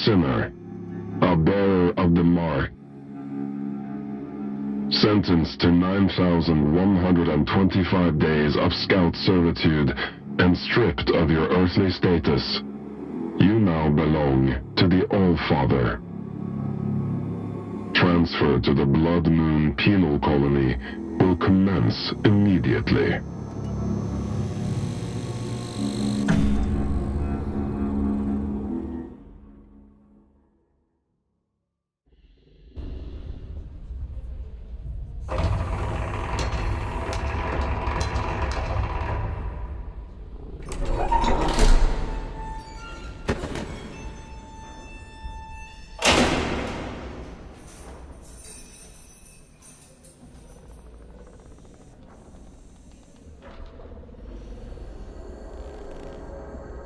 sinner, a bearer of the mark, sentenced to 9,125 days of scout servitude and stripped of your earthly status, you now belong to the All-Father. Transfer to the Blood Moon Penal Colony will commence immediately.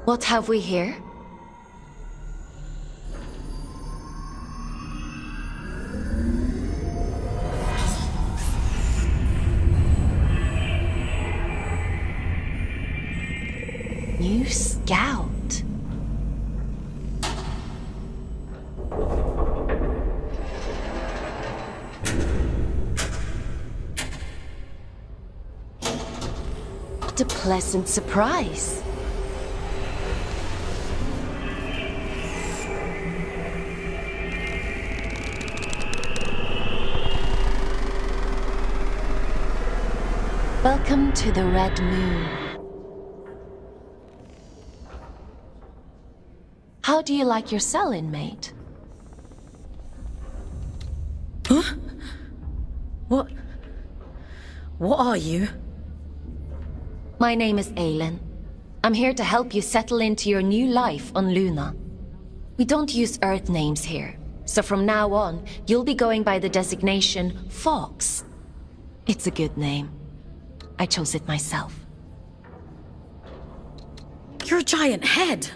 What have we here? New scout. What a pleasant surprise. Welcome to the Red Moon. How do you like your cell, inmate? Huh? What are you? My name is Aylin. I'm here to help you settle into your new life on Luna. We don't use Earth names here, so from now on, you'll be going by the designation Fox. It's a good name. I chose it myself. You're a giant head.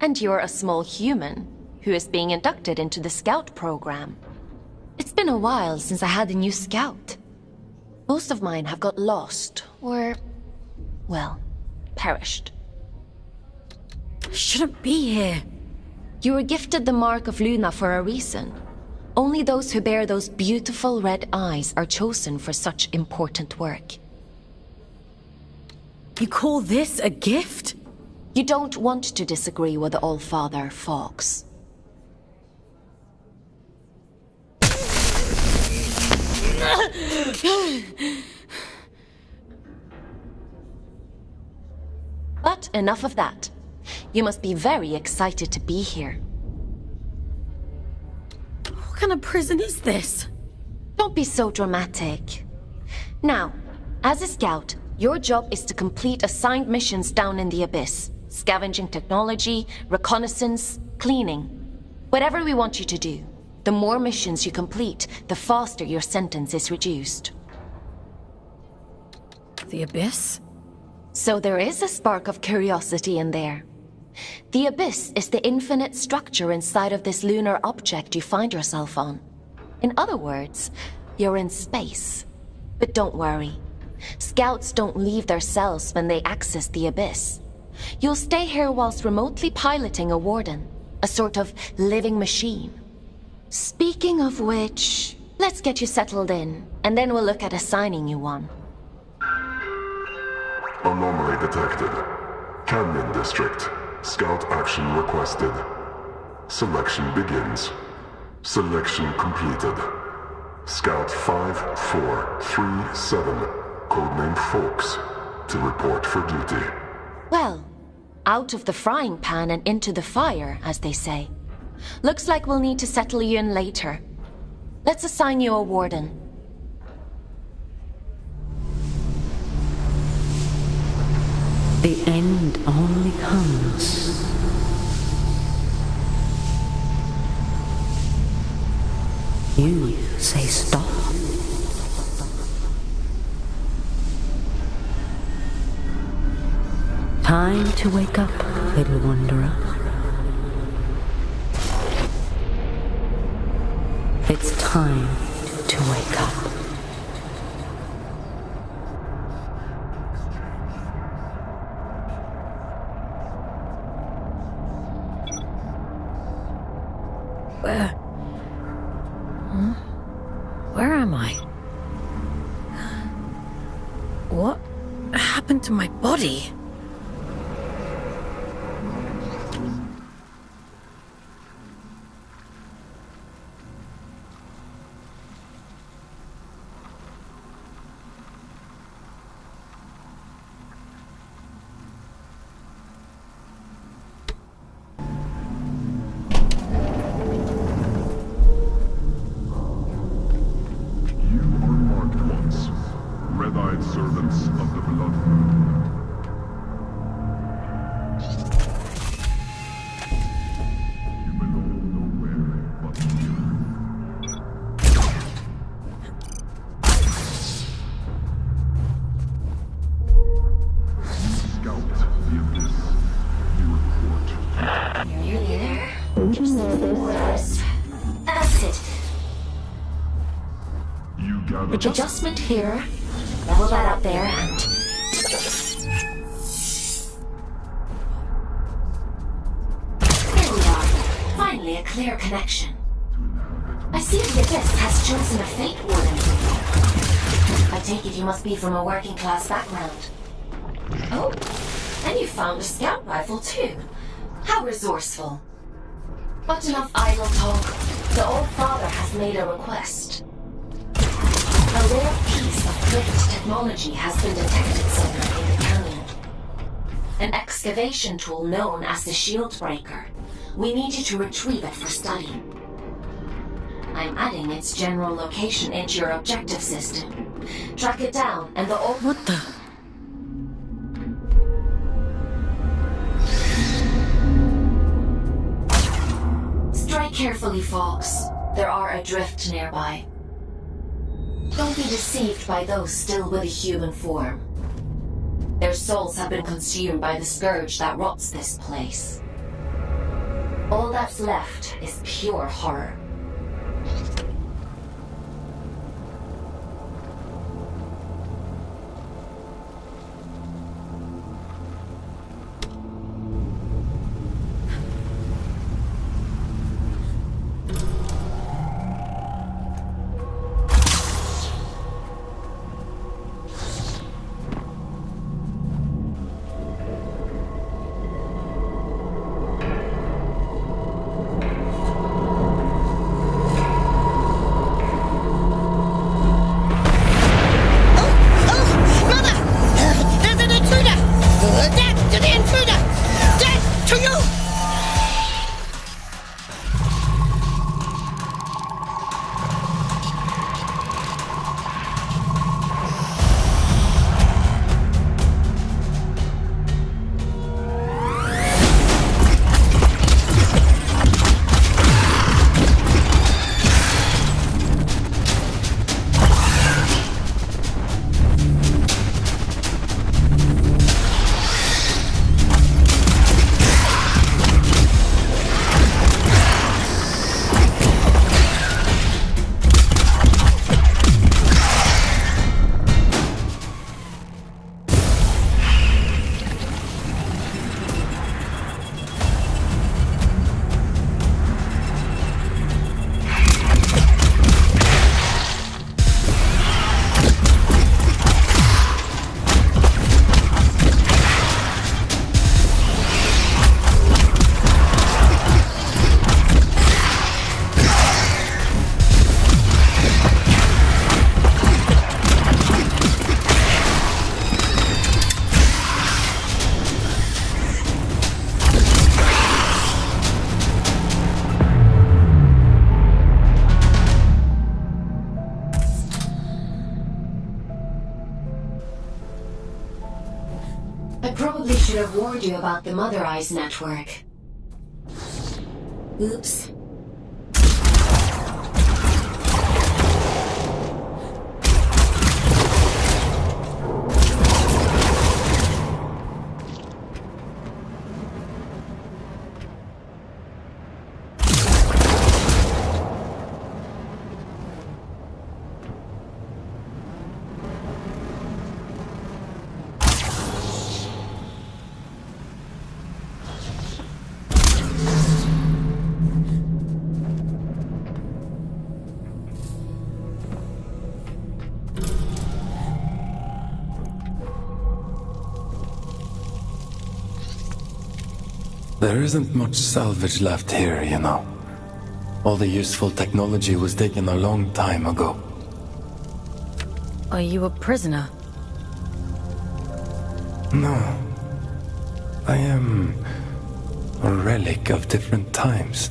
And you're a small human who is being inducted into the Scout program. It's been a while since I had a new Scout. Most of mine have got lost, or, well, perished. I shouldn't be here. You were gifted the Mark of Luna for a reason. Only those who bear those beautiful red eyes are chosen for such important work. You call this a gift? You don't want to disagree with the All-Father, Fox. But enough of that. You must be very excited to be here. What kind of prison is this? Don't be so dramatic. Now, as a scout, your job is to complete assigned missions down in the Abyss. Scavenging technology, reconnaissance, cleaning. Whatever we want you to do. The more missions you complete, the faster your sentence is reduced. The Abyss? So there is a spark of curiosity in there. The Abyss is the infinite structure inside of this lunar object you find yourself on. In other words, you're in space. But don't worry. Scouts don't leave their cells when they access the Abyss. You'll stay here whilst remotely piloting a warden, a sort of living machine. Speaking of which, let's get you settled in, and then we'll look at assigning you one. Anomaly detected. Canyon District. Scout action requested. Selection begins. Selection completed. Scout 5437, codename Fox, to report for duty. Well, out of the frying pan and into the fire, as they say. Looks like we'll need to settle you in later. Let's assign you a warden. The end only comes. You say stop. Time to wake up, little wanderer. It's time to wake up. Where am I? What happened to my body? Red-eyed servants of the Blood Moon. You belong nowhere but here. You scout the abyss. You report. You're nearly there. Just a few orders. That's it. You gather. Adjustment here. Level that up there and... There we are. Finally a clear connection. I see the Abyss has chosen a fate warden for you. I take it you must be from a working class background. Oh, and you found a scout rifle too. How resourceful. But enough idle talk. The Old Father has made a request. A rare piece of drift technology has been detected somewhere in the canyon. An excavation tool known as the Shield Breaker. We need you to retrieve it for study. I'm adding its general location into your objective system. Track it down and the old... What the... Strike carefully, Fox. There are adrift nearby. Don't be deceived by those still with a human form. Their souls have been consumed by the scourge that rots this place. All that's left is pure horror. I probably should have warned you about the Mother Eyes network. Oops. There isn't much salvage left here, you know. All the useful technology was taken a long time ago. Are you a prisoner? No. I am a relic of different times.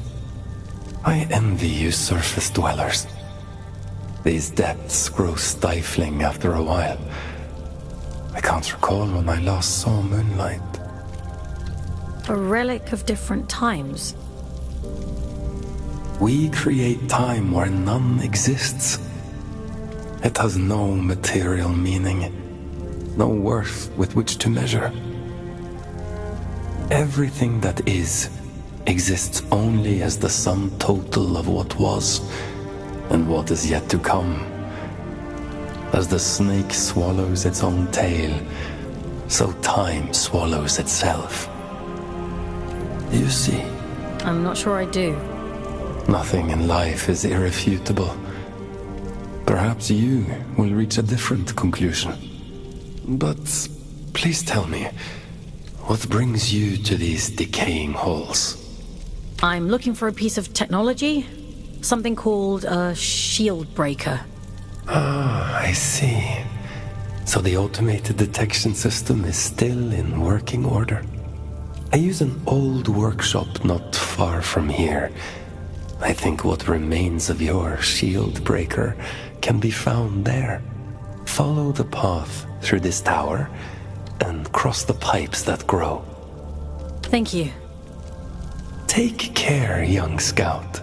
I envy you surface dwellers. These depths grow stifling after a while. I can't recall when I last saw moonlight. A relic of different times? We create time where none exists. It has no material meaning, no worth with which to measure. Everything that is exists only as the sum total of what was and what is yet to come. As the snake swallows its own tail, so time swallows itself. You see? I'm not sure I do. Nothing in life is irrefutable. Perhaps you will reach a different conclusion. But please tell me, what brings you to these decaying halls? I'm looking for a piece of technology. Something called a shield breaker. Ah, I see. So the automated detection system is still in working order. I use an old workshop not far from here. I think what remains of your shield breaker can be found there. Follow the path through this tower and cross the pipes that grow. Thank you. Take care, young scout.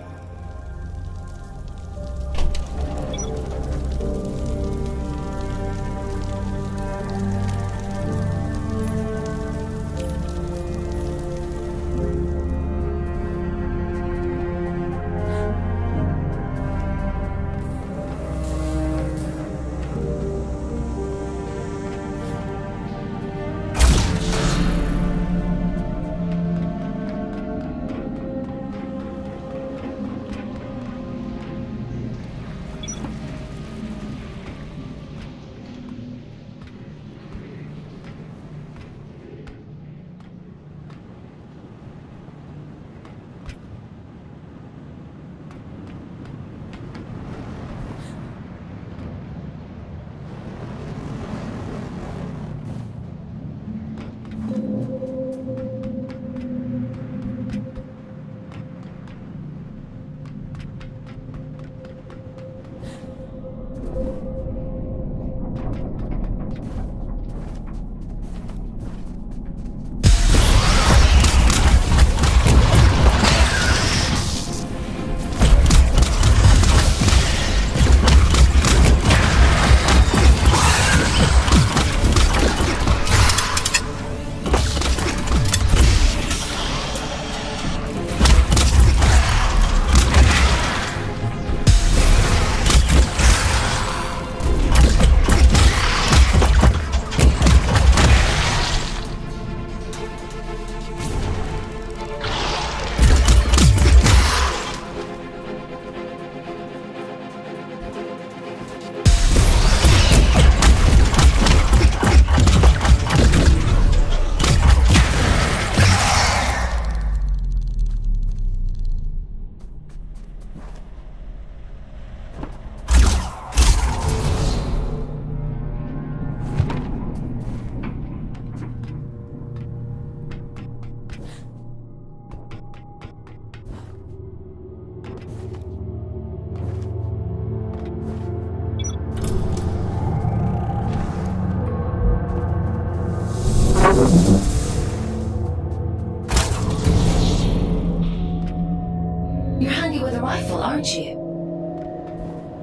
You're handy with a rifle, aren't you?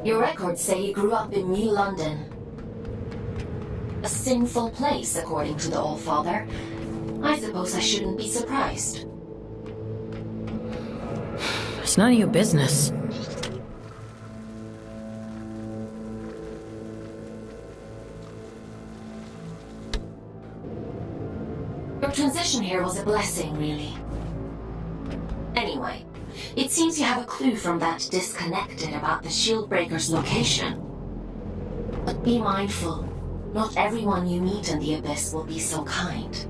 Your records say you grew up in New London. A sinful place, according to the Allfather. I suppose I shouldn't be surprised. It's none of your business. Your transition here was a blessing, really. Anyway, it seems you have a clue from that disconnected about the Shieldbreaker's location. But be mindful, not everyone you meet in the Abyss will be so kind.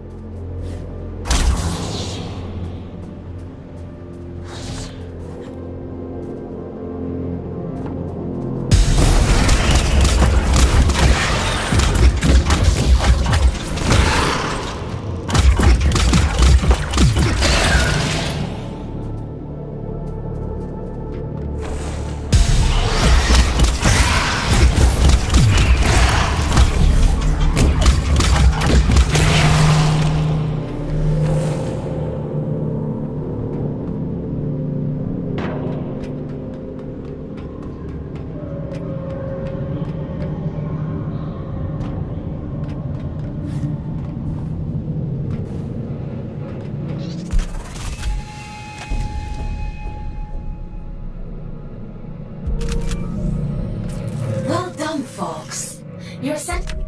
Your sentence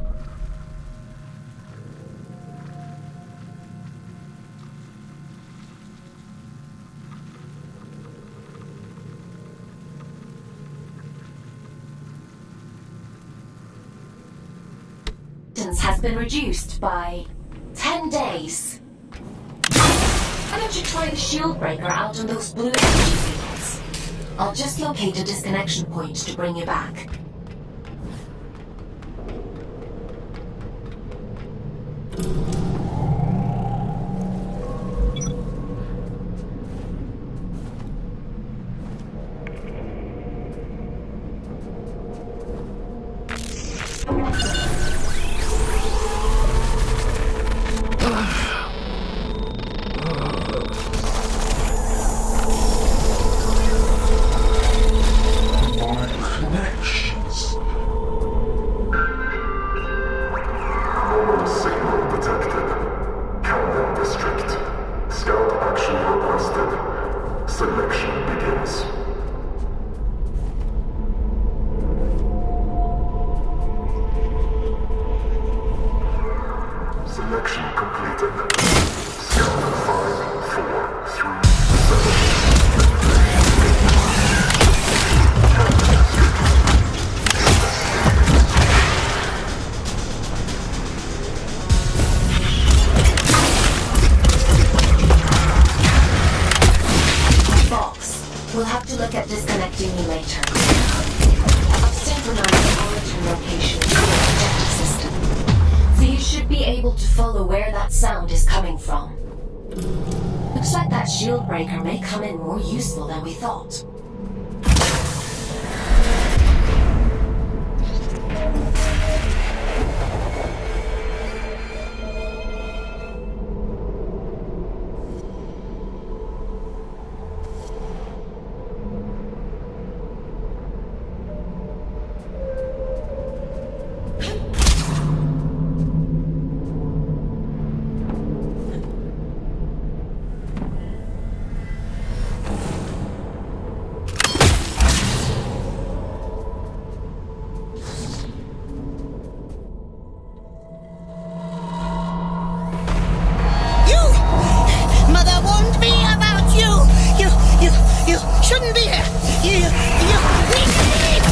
has been reduced by 10 days. Why don't you try the shield breaker out on those blue energy fields? I'll just locate a disconnection point to bring you back. We'll have to look at disconnecting you later. I've synchronized the origin location to your projector system, so you should be able to follow where that sound is coming from. Looks like that shield breaker may come in more useful than we thought. Shouldn't be here. You need to leave.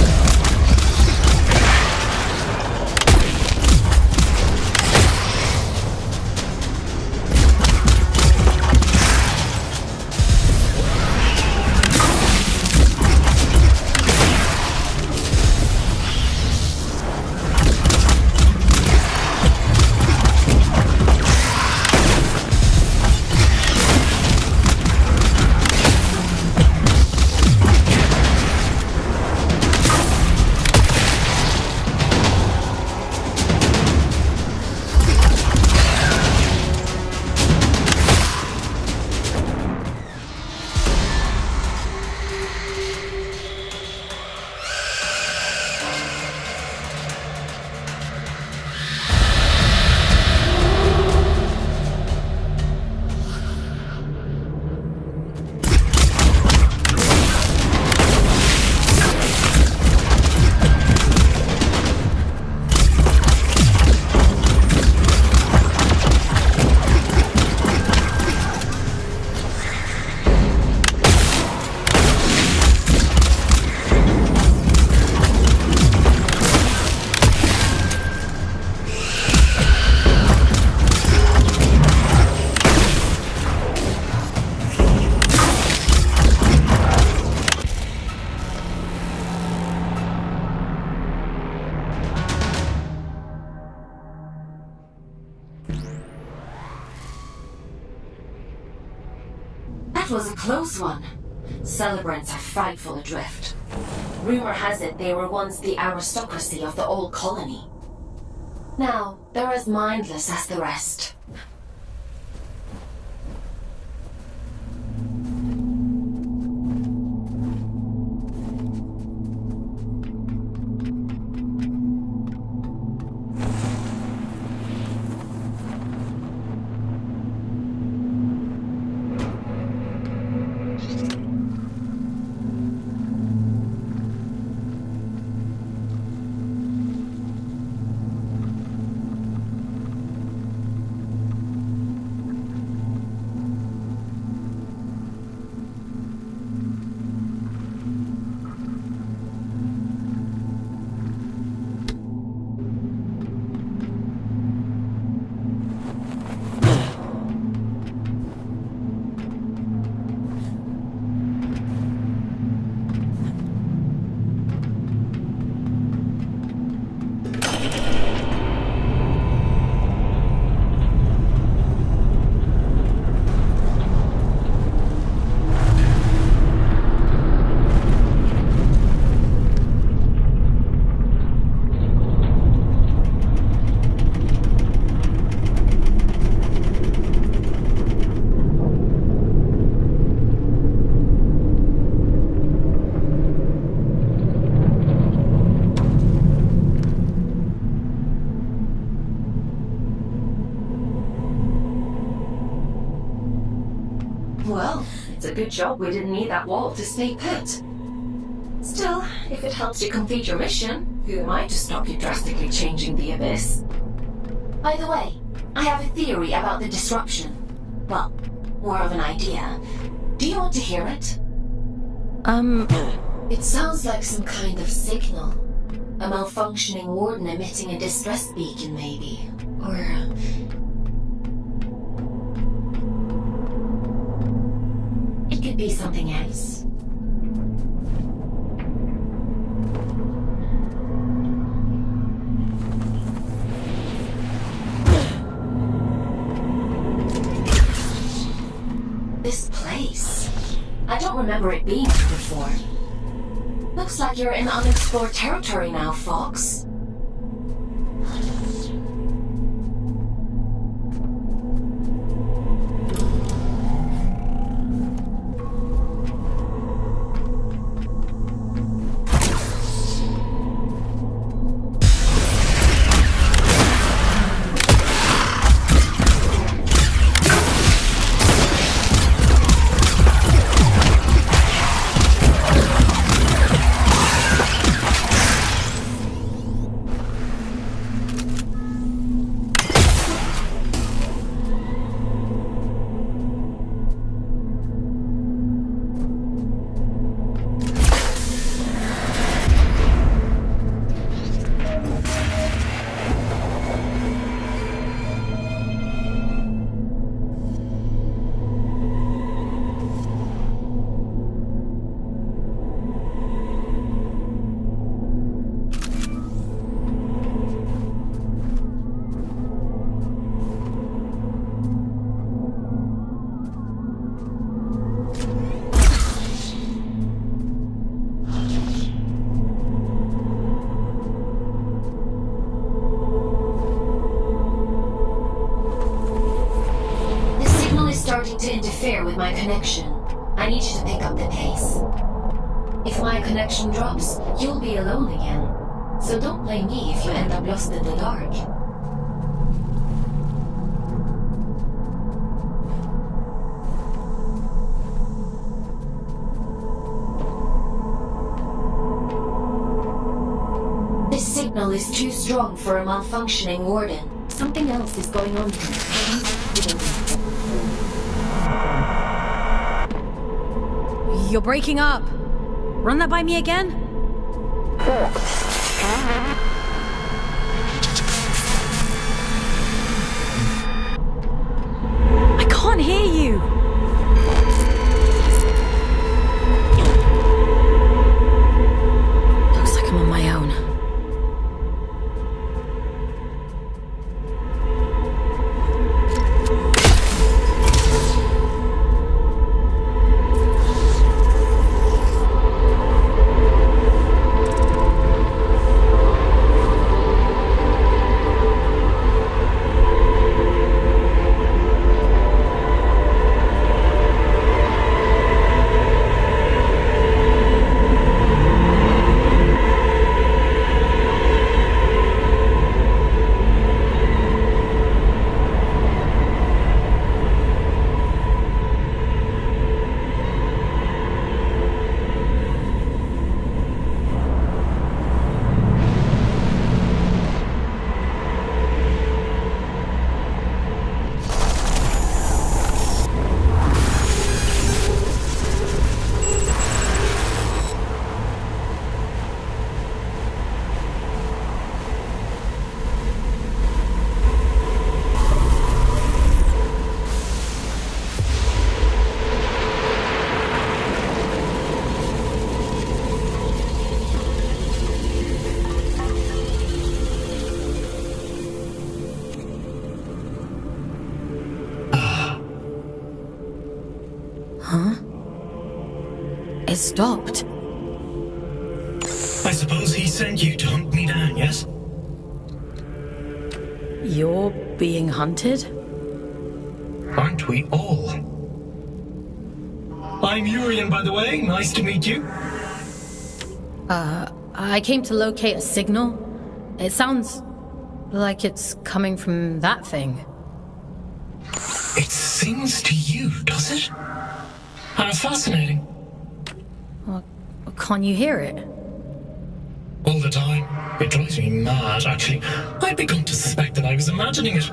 That was a close one. Celebrants are frightful adrift. Rumor has it they were once the aristocracy of the old colony. Now, they're as mindless as the rest. It's a good job we didn't need that wall to stay put. Still, if it helps you complete your mission, who am I to stop you drastically changing the Abyss? By the way, I have a theory about the disruption. Well, more of an idea. Do you want to hear it? It sounds like some kind of signal. A malfunctioning warden emitting a distress beacon, maybe. Or... it could be something else. This place. I don't remember it being here before. Looks like you're in unexplored territory now, Fox. Starting to interfere with my connection. I need you to pick up the pace. If my connection drops, you'll be alone again. So don't blame me if you end up lost in the dark. This signal is too strong for a malfunctioning warden. Something else is going on here. You're breaking up. Run that by me again? I can't hear you. Looks like I'm on my own. It stopped. I suppose he sent you to hunt me down, yes? You're being hunted? Aren't we all? I'm Urian, by the way. Nice to meet you. I came to locate a signal. It sounds like it's coming from that thing. It sings to you, does it? How fascinating. Well, can't you hear it? All the time. It drives me mad, actually. I'd begun to suspect that I was imagining it.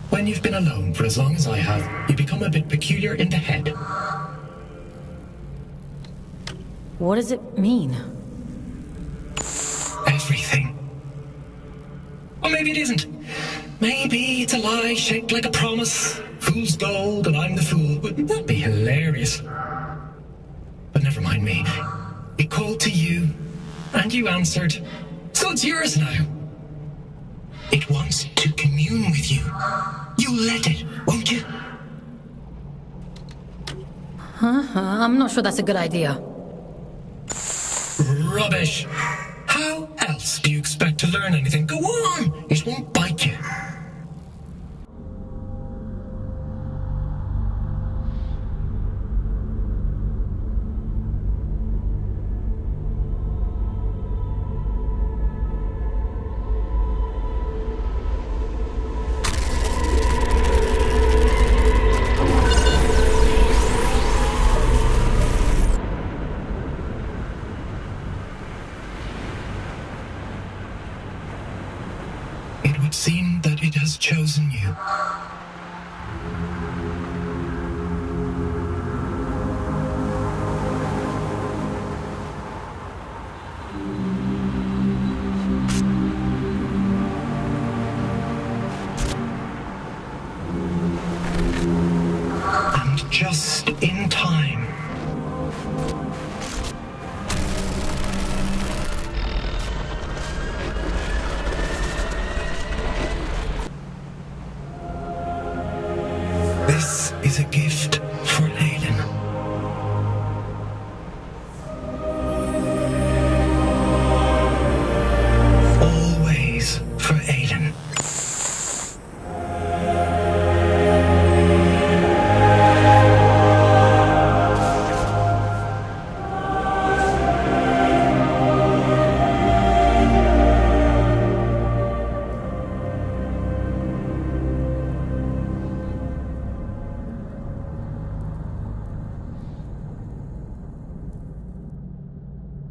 When you've been alone for as long as I have, you become a bit peculiar in the head. What does it mean? Everything. Or maybe it isn't. Maybe it's a lie shaped like a promise. Fool's gold and I'm the fool. Wouldn't that be hilarious? But never mind me. It called to you, and you answered. So it's yours now. It wants to commune with you. You'll let it, won't you? I'm not sure that's a good idea. Rubbish. How else do you expect to learn anything? Go on! It won't bite you. It would seem that it has chosen you. And just in time. This is a gift for Aiden. Always for Aiden.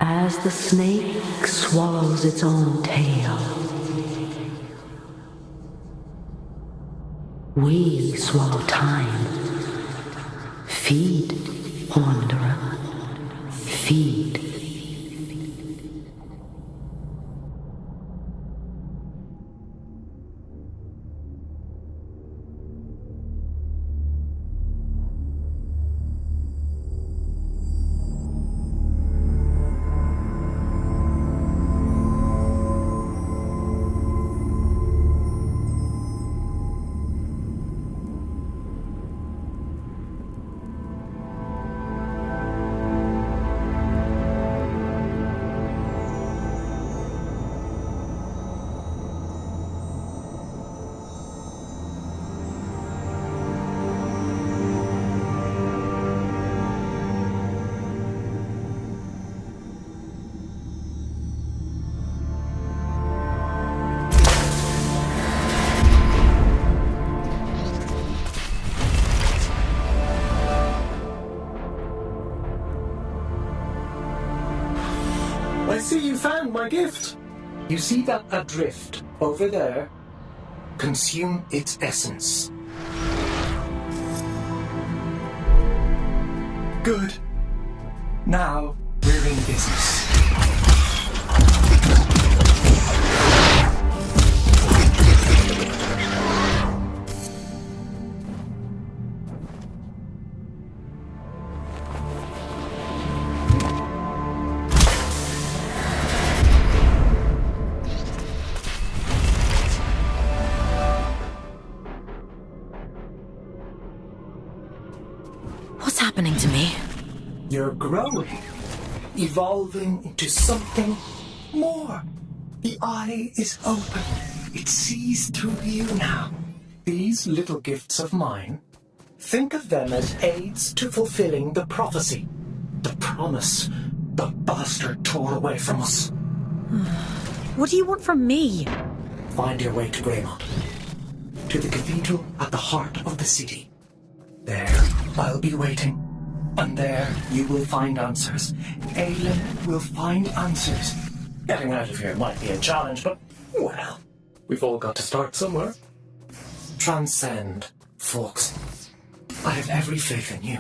As the snake swallows its own tail, we swallow time. Feed, wanderer, feed. I see you found my gift. You see that adrift over there? Consume its essence. Good. Now we're in business. What's happening to me? You're growing, evolving into something more. The eye is open. It sees through you now. These little gifts of mine, think of them as aids to fulfilling the prophecy, the promise the bastard tore away from us. What do you want from me? Find your way to Greymont, to the cathedral at the heart of the city. There, I'll be waiting. And there, you will find answers. Aelin will find answers. Getting out of here might be a challenge, but, well, we've all got to start somewhere. Transcend, folks. I have every faith in you.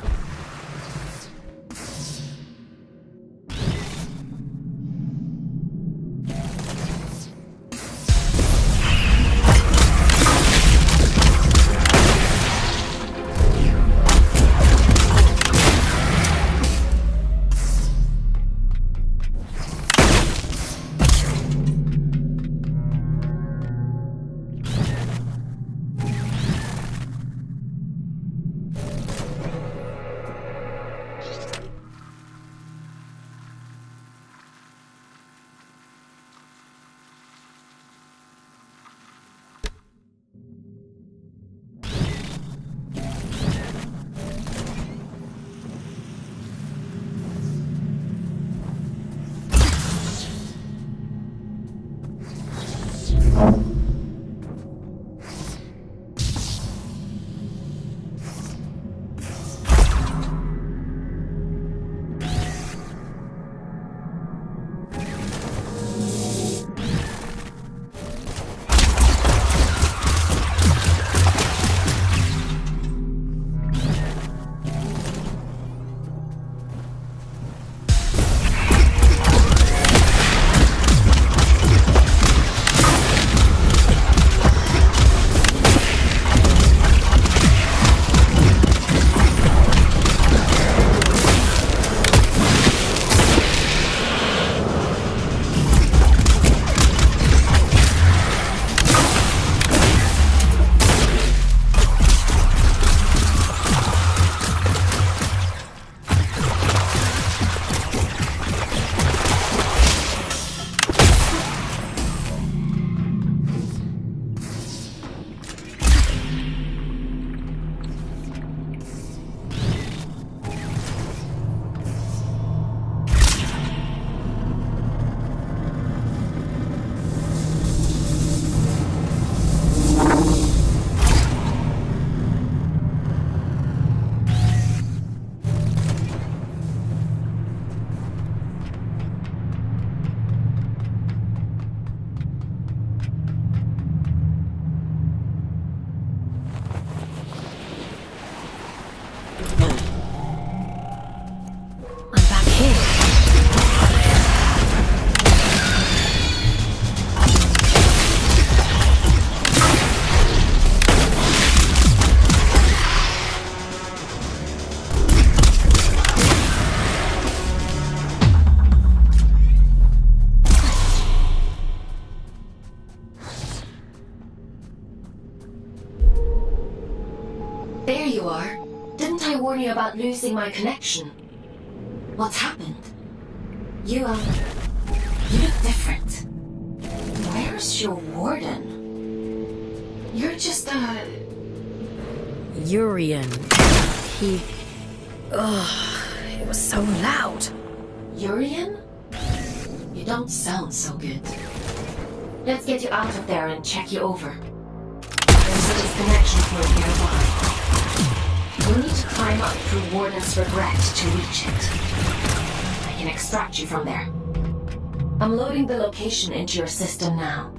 There you are. Didn't I warn you about losing my connection? What's happened? You look different. Where's your warden? You're just Urian. It was so loud. Urian? You don't sound so good. Let's get you out of there and check you over. There's a disconnection point nearby. You'll need to climb up through Warden's Regret to reach it. I can extract you from there. I'm loading the location into your system now.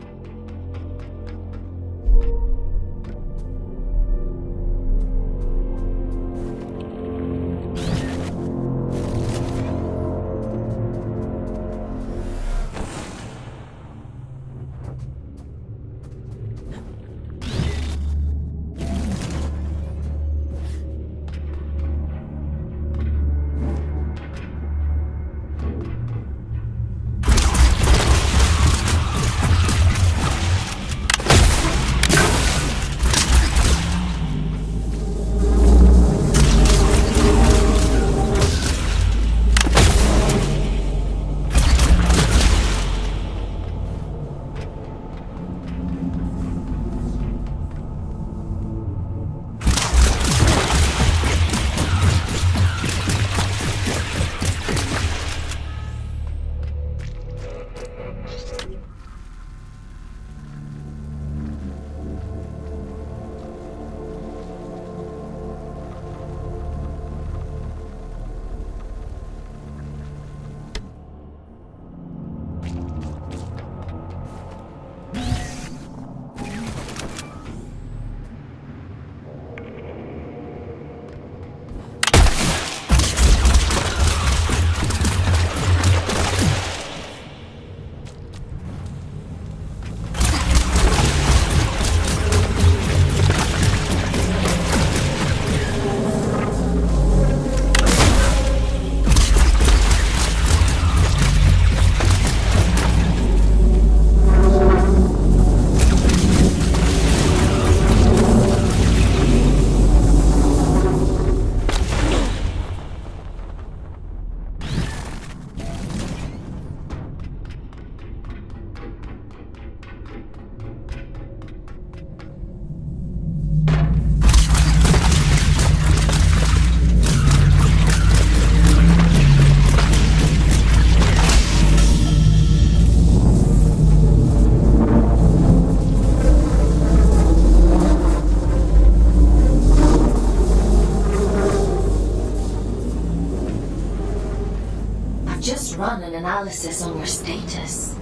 analysis on your status.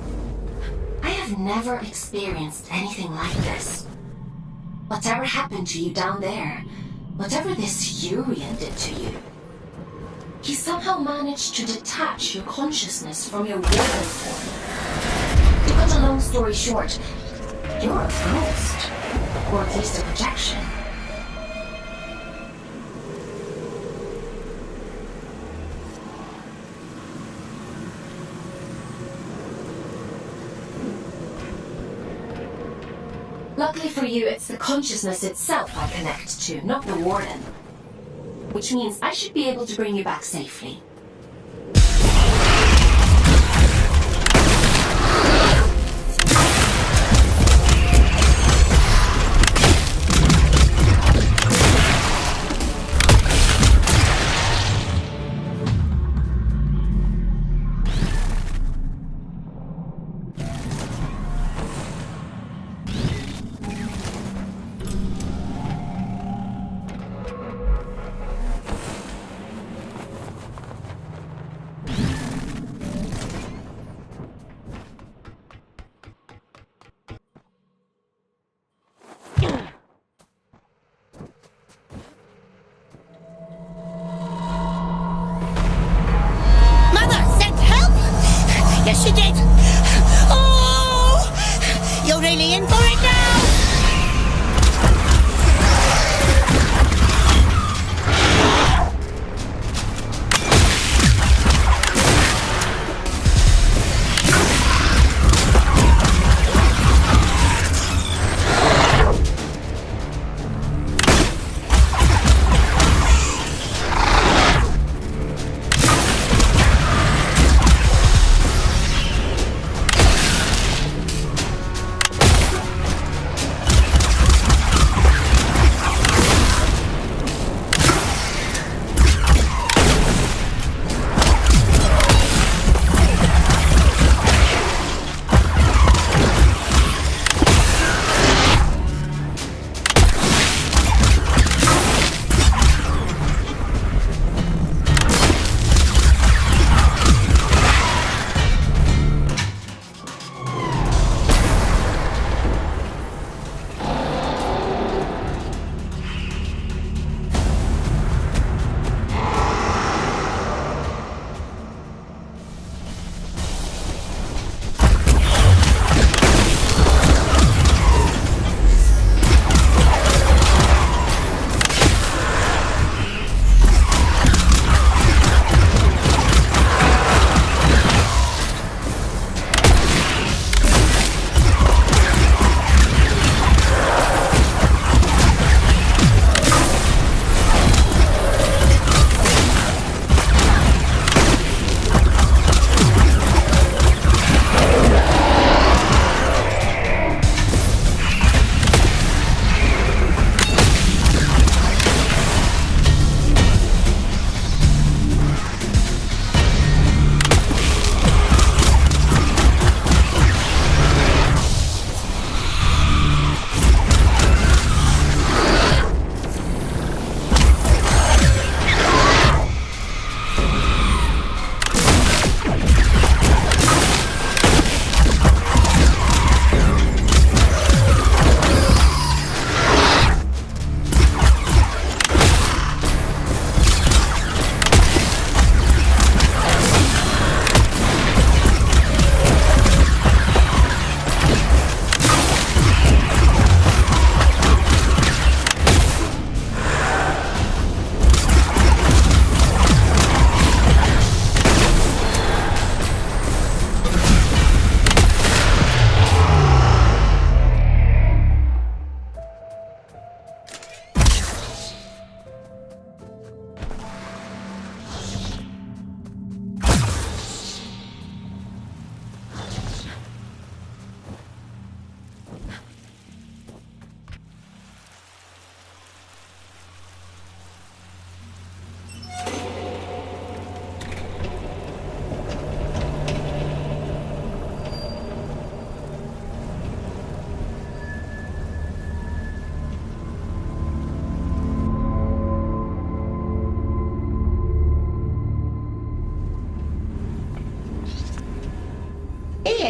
I have never experienced anything like this. Whatever happened to you down there, whatever this Urian did to you, he somehow managed to detach your consciousness from your warden form. To cut a long story short, you're a ghost, or at least a projection. Luckily for you, it's the consciousness itself I connect to, not the warden. Which means I should be able to bring you back safely. Yes, you did! Oh! You're really in for it now!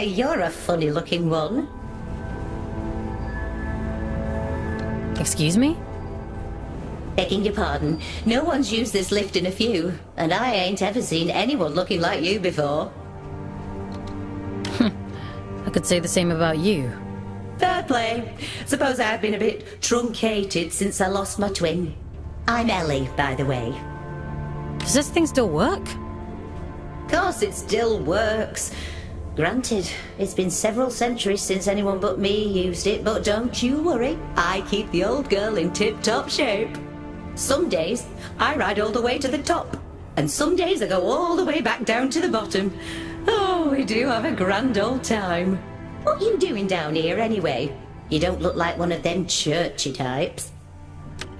Hey, you're a funny-looking one. Excuse me? Begging your pardon, no one's used this lift in a few, and I ain't ever seen anyone looking like you before. I could say the same about you. Fair play. Suppose I've been a bit truncated since I lost my twin. I'm Ellie, by the way. Does this thing still work? Course it still works. Granted, it's been several centuries since anyone but me used it, but don't you worry, I keep the old girl in tip-top shape. Some days, I ride all the way to the top, and some days I go all the way back down to the bottom. Oh, we do have a grand old time. What you doing down here, anyway? You don't look like one of them churchy types.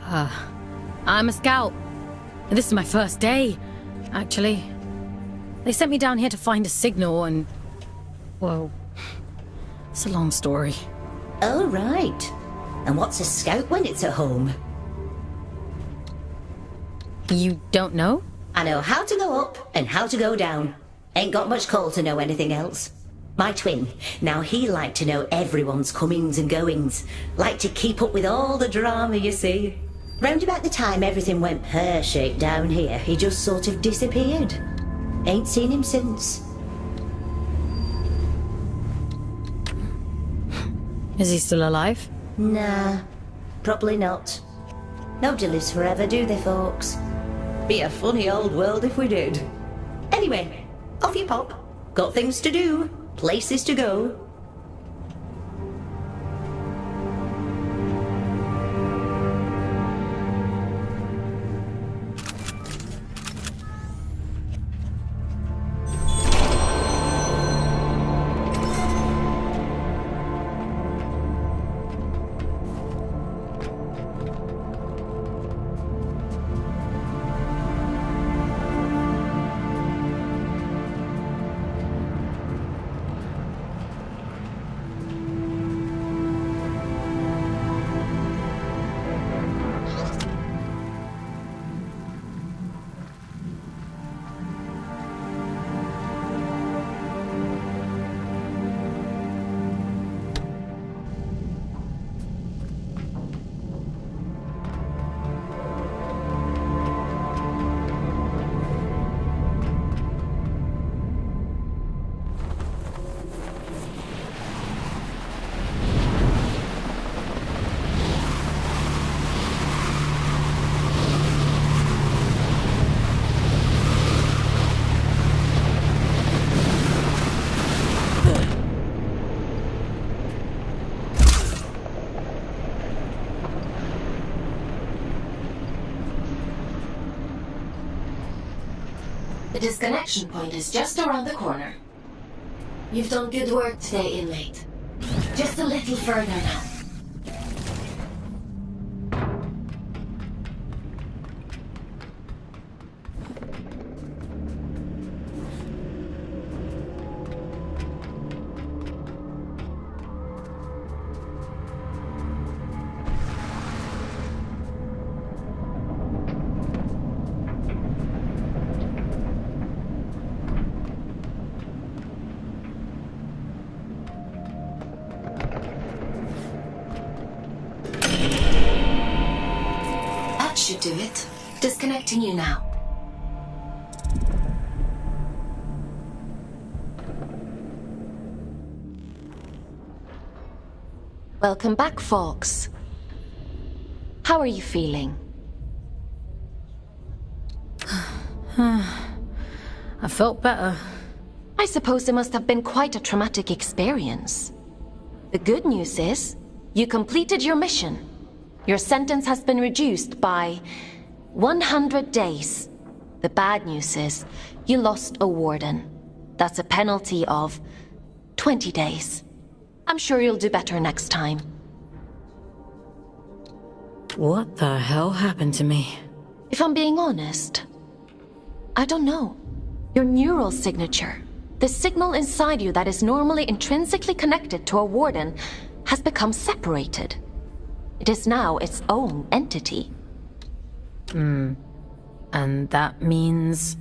I'm a scout. And this is my first day, actually. They sent me down here to find a signal and... well, it's a long story. Oh, right. And what's a scout when it's at home? You don't know? I know how to go up and how to go down. Ain't got much call to know anything else. My twin, now he liked to know everyone's comings and goings. Liked to keep up with all the drama, you see. Round about the time everything went pear-shaped down here, he just sort of disappeared. Ain't seen him since. Is he still alive? Nah, probably not. Nobody lives forever, do they, folks? Be a funny old world if we did. Anyway, off you pop. Got things to do, places to go. The disconnection point is just around the corner. You've done good work today, inmate. Just a little further now. Should do it. Disconnecting you now. Welcome back, folks. How are you feeling? I felt better. I suppose it must have been quite a traumatic experience. The good news is, you completed your mission. Your sentence has been reduced by 100 days. The bad news is, you lost a warden. That's a penalty of 20 days. I'm sure you'll do better next time. What the hell happened to me? If I'm being honest, I don't know. Your neural signature, the signal inside you that is normally intrinsically connected to a warden, has become separated. It is now its own entity. And that means...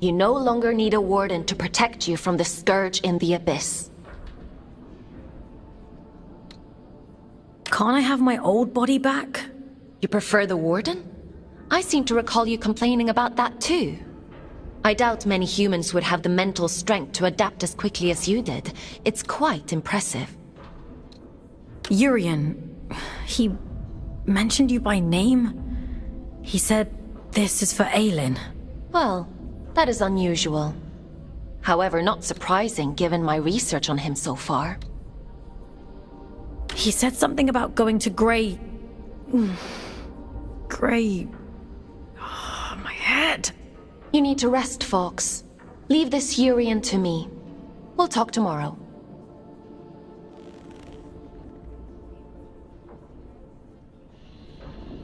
You no longer need a warden to protect you from the scourge in the abyss. Can't I have my old body back? You prefer the Warden? I seem to recall you complaining about that too. I doubt many humans would have the mental strength to adapt as quickly as you did. It's quite impressive. Urian, he mentioned you by name. He said this is for Aelin. Well, that is unusual. However, not surprising given my research on him so far. He said something about going to Grey... Grey... Oh, my head. You need to rest, Fox. Leave this Urian to me. We'll talk tomorrow.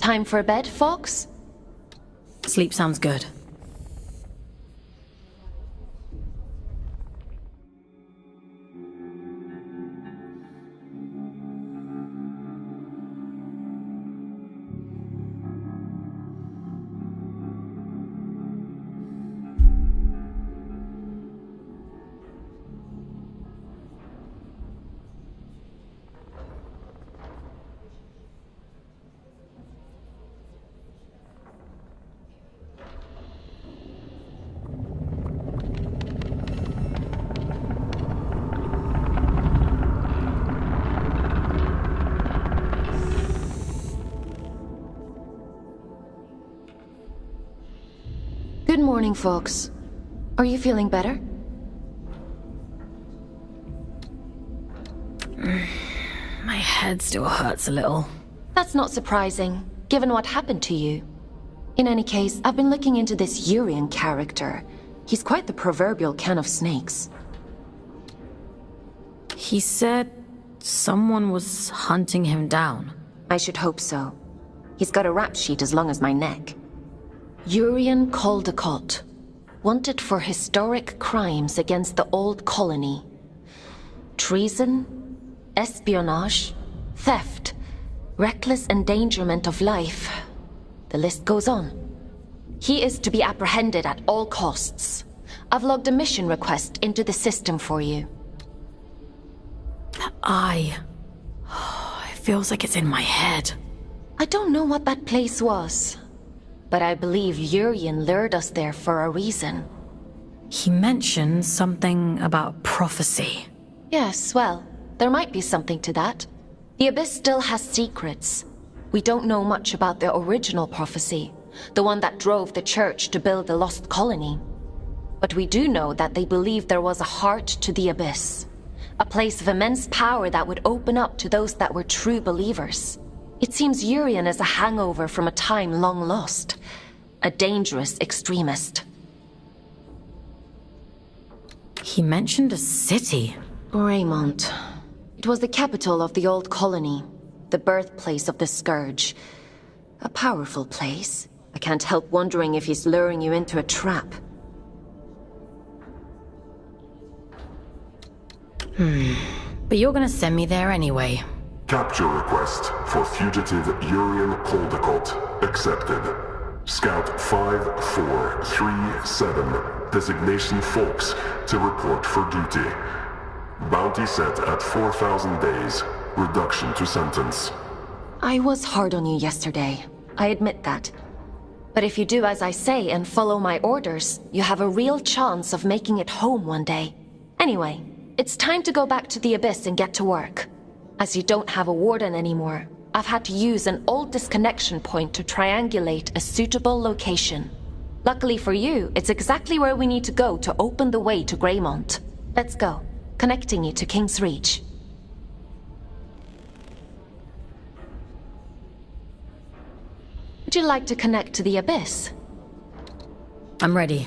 Time for bed, Fox? Sleep sounds good. Good morning, Fox. Are you feeling better? My head still hurts a little. That's not surprising, given what happened to you. In any case, I've been looking into this Urian character. He's quite the proverbial can of snakes. He said someone was hunting him down. I should hope so. He's got a rap sheet as long as my neck. Urian Caldecott, wanted for historic crimes against the old colony. Treason, espionage, theft, reckless endangerment of life. The list goes on. He is to be apprehended at all costs. I've logged a mission request into the system for you. That eye... it feels like it's in my head. I don't know what that place was, but I believe Urian lured us there for a reason. He mentioned something about prophecy. Yes, well, there might be something to that. The Abyss still has secrets. We don't know much about the original prophecy, the one that drove the Church to build the lost colony. But we do know that they believed there was a heart to the Abyss, a place of immense power that would open up to those that were true believers. It seems Urian is a hangover from a time long lost, a dangerous extremist. He mentioned a city. Greymont. It was the capital of the old colony, the birthplace of the Scourge. A powerful place. I can't help wondering if he's luring you into a trap. But you're gonna send me there anyway. Capture request for fugitive Urian Caldecott accepted. Scout 5437, designation Fox, to report for duty. Bounty set at 4,000 days, reduction to sentence. I was hard on you yesterday. I admit that. But if you do as I say and follow my orders, you have a real chance of making it home one day. Anyway, it's time to go back to the Abyss and get to work. As you don't have a warden anymore, I've had to use an old disconnection point to triangulate a suitable location. Luckily for you, it's exactly where we need to go to open the way to Greymont. Let's go, connecting you to King's Reach. Would you like to connect to the Abyss? I'm ready.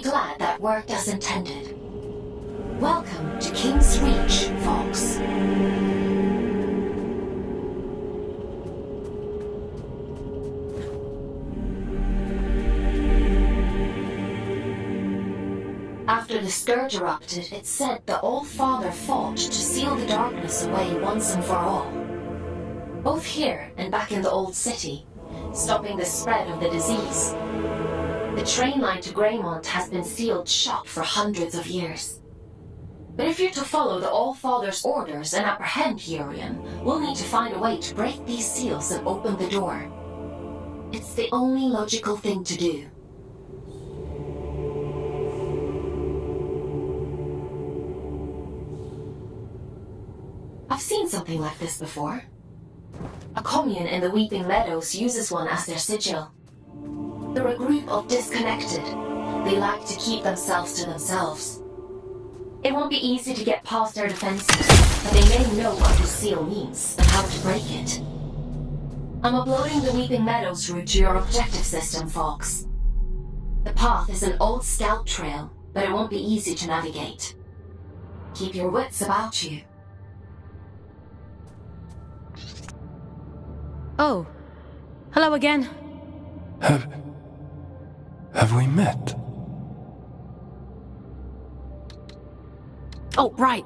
glad that worked as intended. Welcome to King's Reach, Fox. After the Scourge erupted, it said the All-Father fought to seal the darkness away once and for all. Both here and back in the Old City, stopping the spread of the disease. The train line to Greymont has been sealed shut for hundreds of years. But if you're to follow the All-Father's orders and apprehend Urian, we'll need to find a way to break these seals and open the door. It's the only logical thing to do. I've seen something like this before. A commune in the Weeping Meadows uses one as their sigil. They're a group of disconnected. They like to keep themselves to themselves. It won't be easy to get past their defenses, but they may know what this seal means and how to break it. I'm uploading the Weeping Meadows route to your objective system, Fox. The path is an old scout trail, but it won't be easy to navigate. Keep your wits about you. Oh, hello again. Have we met? Oh, right.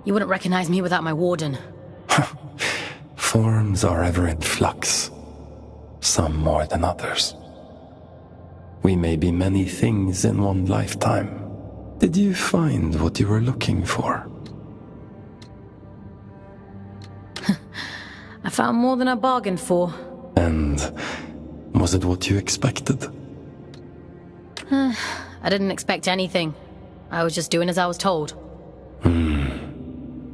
You wouldn't recognize me without my warden. Forms are ever in flux. Some more than others. We may be many things in one lifetime. Did you find what you were looking for? I found more than I bargained for. And was it what you expected? I didn't expect anything. I was just doing as I was told.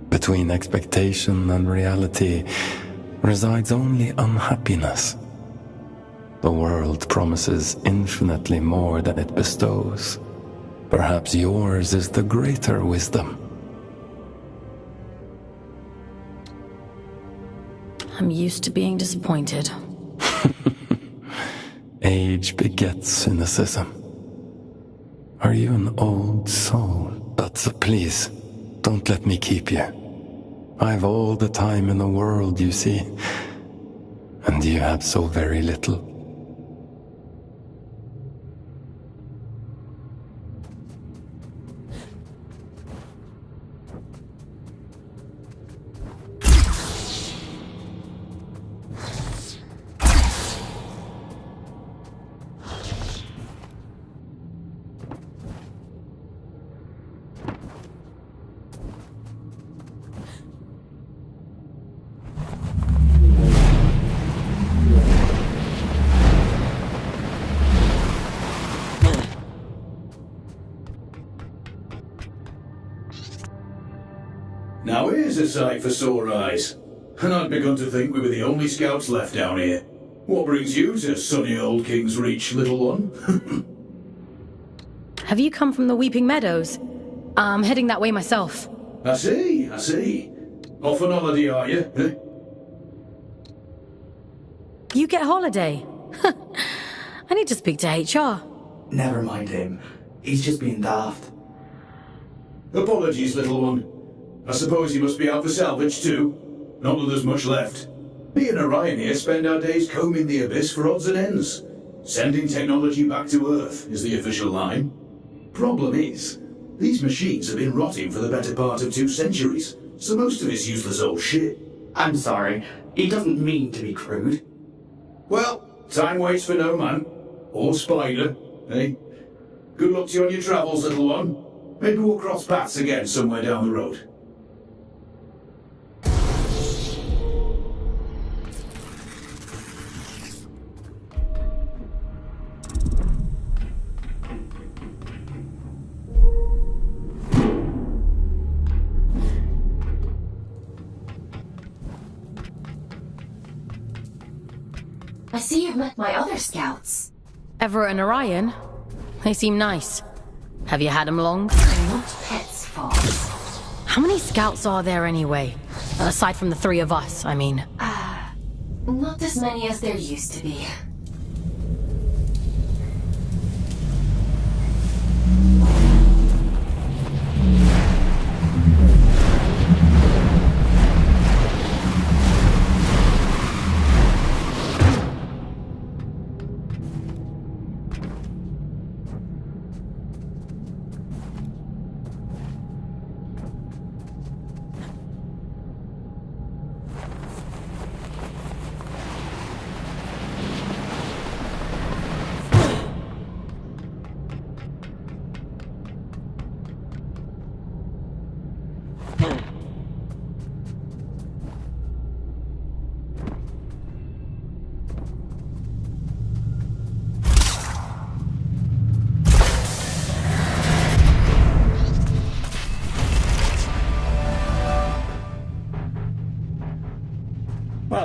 Between expectation and reality resides only unhappiness. The world promises infinitely more than it bestows. Perhaps yours is the greater wisdom. I'm used to being disappointed. Age begets cynicism. Are you an old soul? But please, don't let me keep you. I've all the time in the world, you see. And you have so very little. Now here's a sight for sore eyes. And I'd begun to think we were the only scouts left down here. What brings you to sunny old King's Reach, little one? Have you come from the Weeping Meadows? I'm heading that way myself. I see. Off on holiday, are you? Eh? You get holiday? I need to speak to HR. Never mind him. He's just being daft. Apologies, little one. I suppose you must be out for salvage too. Not that there's much left. Me and Orion here spend our days combing the abyss for odds and ends. Sending technology back to Earth is the official line. Problem is, these machines have been rotting for the better part of 2 centuries, so most of it's useless old shit. I'm sorry. He doesn't mean to be crude. Well, time waits for no man. Or spider, eh? Good luck to you on your travels, little one. Maybe we'll cross paths again somewhere down the road. I see you've met my other scouts. Everett and Orion? They seem nice. Have you had them long? They're not pets, Fox. How many scouts are there anyway? Aside from the 3 of us, I mean. Not as many as there used to be.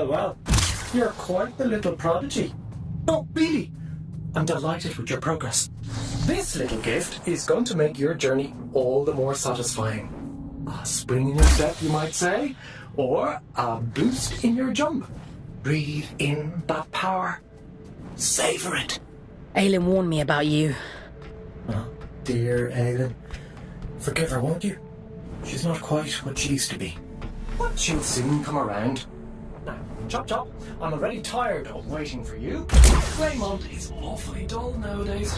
Well, well. You're quite the little prodigy. No, really. I'm delighted with your progress. This little gift is going to make your journey all the more satisfying. A spring in your step, you might say, or a boost in your jump. Breathe in that power. Savor it. Aylin warned me about you. Oh, dear Aylin. Forgive her, won't you? She's not quite what she used to be. But she'll soon come around. Now, chop chop, I'm already tired of waiting for you. Raymond is awfully dull nowadays.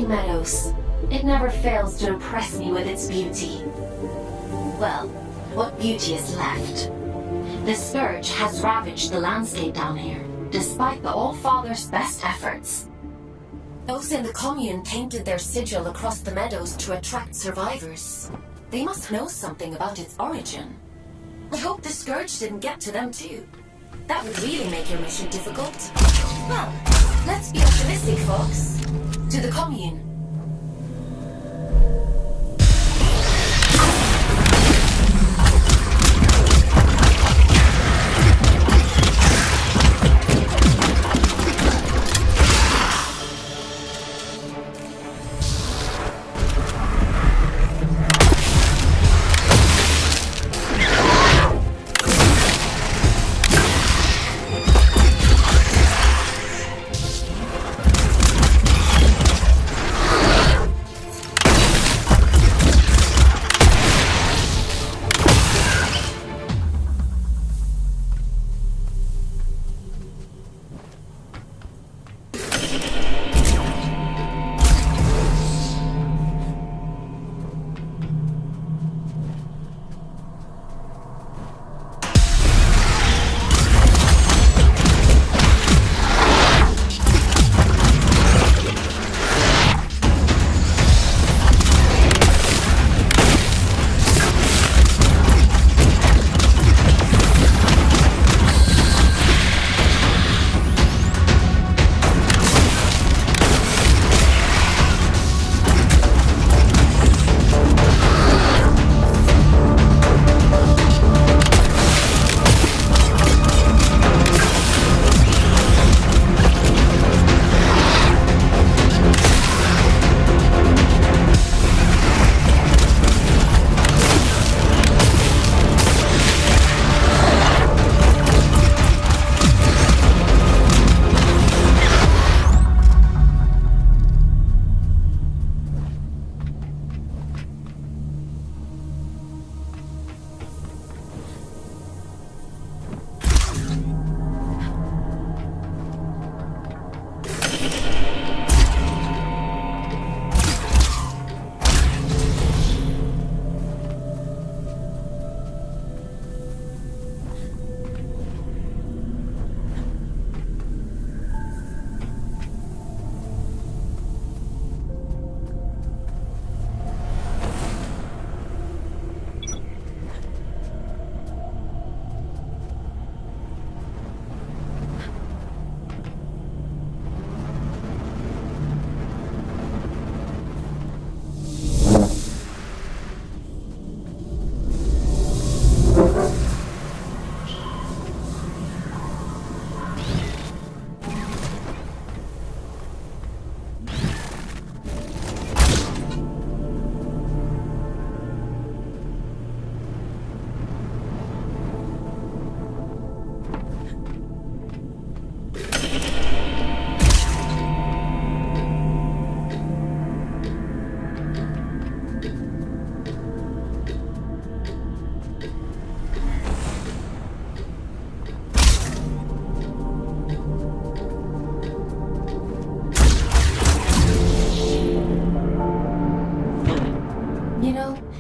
Rolling Meadows. It never fails to impress me with its beauty. Well, what beauty is left? The Scourge has ravaged the landscape down here, despite the All-Father's best efforts. Those in the commune painted their sigil across the meadows to attract survivors. They must know something about its origin. I hope the Scourge didn't get to them too. That would really make your mission difficult. Well, let's be optimistic, folks. To the commune.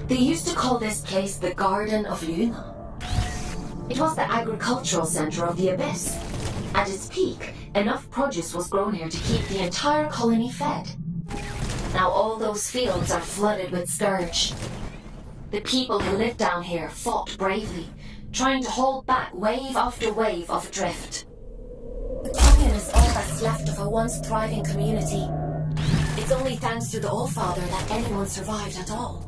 They used to call this place the Garden of Luna. It was the agricultural center of the Abyss. At its peak, enough produce was grown here to keep the entire colony fed. Now all those fields are flooded with Scourge. The people who lived down here fought bravely, trying to hold back wave after wave of drift. The commune is all that's left of a once thriving community. It's only thanks to the Allfather that anyone survived at all.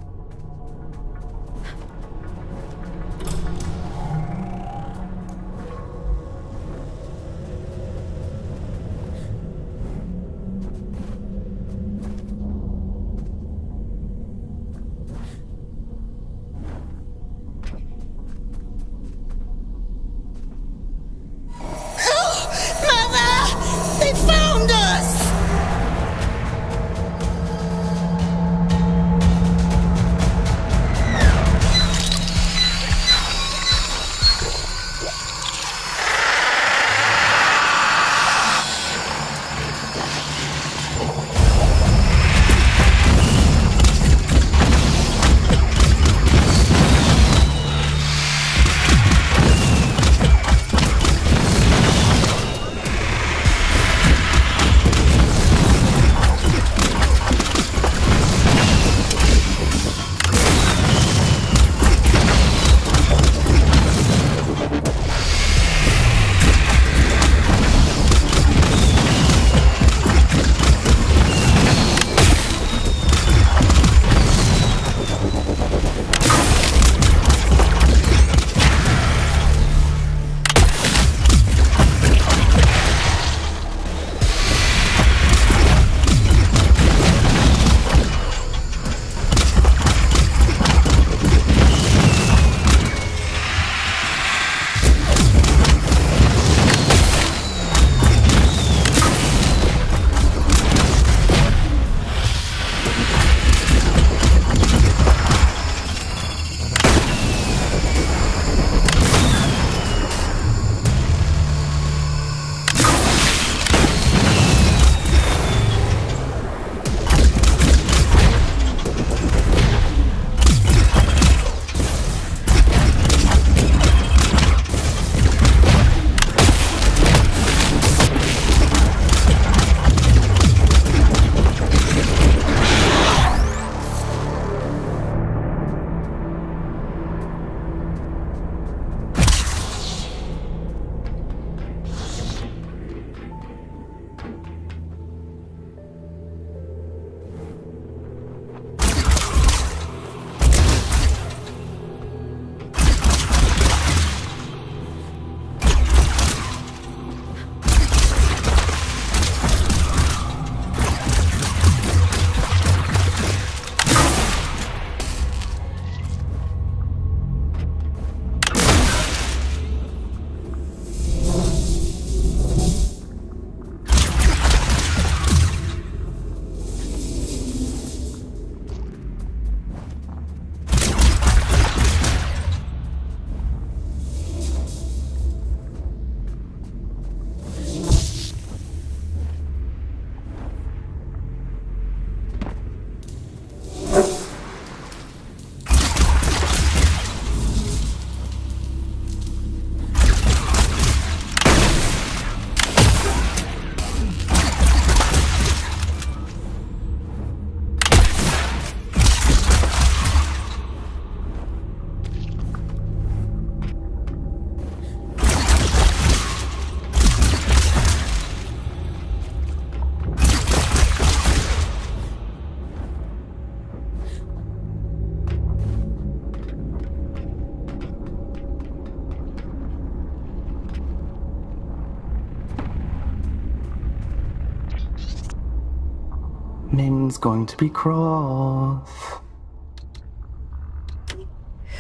Min's going to be cross.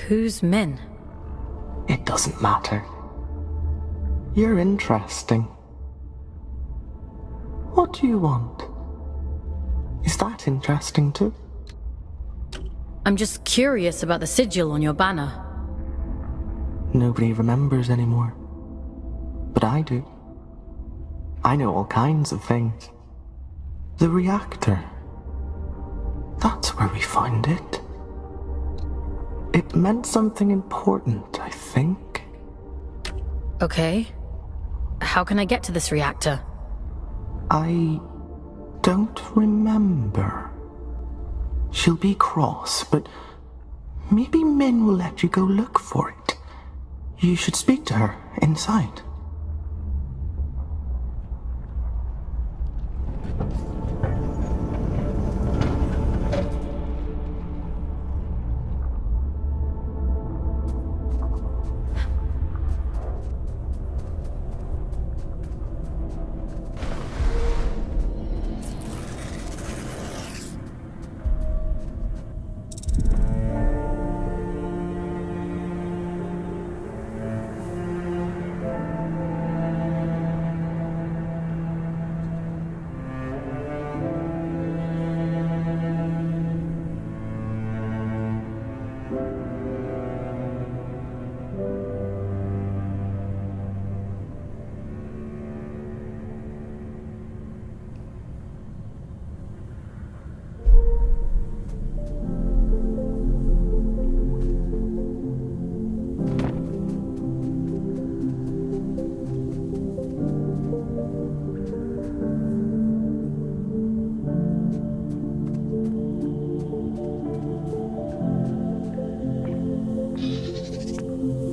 Who's Min? It doesn't matter. You're interesting. What do you want? Is that interesting too? I'm just curious about the sigil on your banner. Nobody remembers anymore. But I do. I know all kinds of things. The reactor. That's where we found it. It meant something important, I think. Okay. How can I get to this reactor? I don't remember. She'll be cross, but maybe Min will let you go look for it. You should speak to her inside.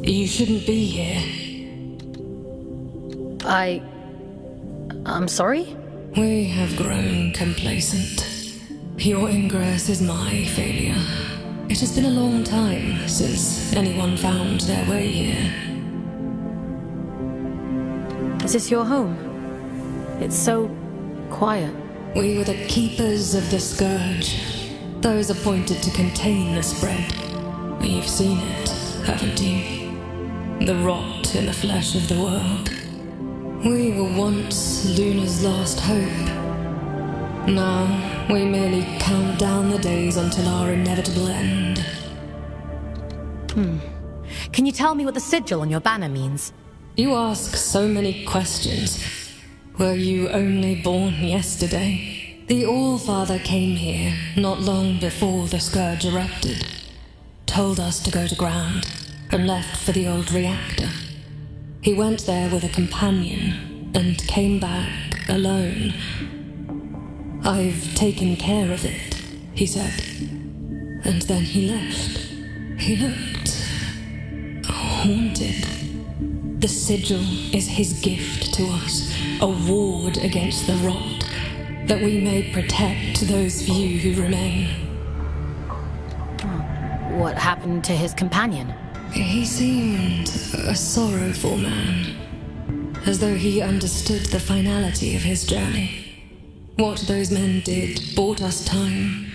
You shouldn't be here. I'm sorry? We have grown complacent. Your ingress is my failure. It has been a long time since anyone found their way here. Is this your home? It's so quiet. We were the keepers of the scourge, those appointed to contain the spread. You've seen it, haven't you? The rot in the flesh of the world. We were once Luna's last hope. Now, we merely count down the days until our inevitable end. Can you tell me what the sigil on your banner means? You ask so many questions. Were you only born yesterday? The All-Father came here not long before the scourge erupted. Told us to go to ground, and left for the old reactor. He went there with a companion, and came back alone. "I've taken care of it," he said. And then he left. He looked haunted. The sigil is his gift to us, a ward against the rot, that we may protect those few who remain. What happened to his companion? He seemed a sorrowful man, as though he understood the finality of his journey. What those men did bought us time.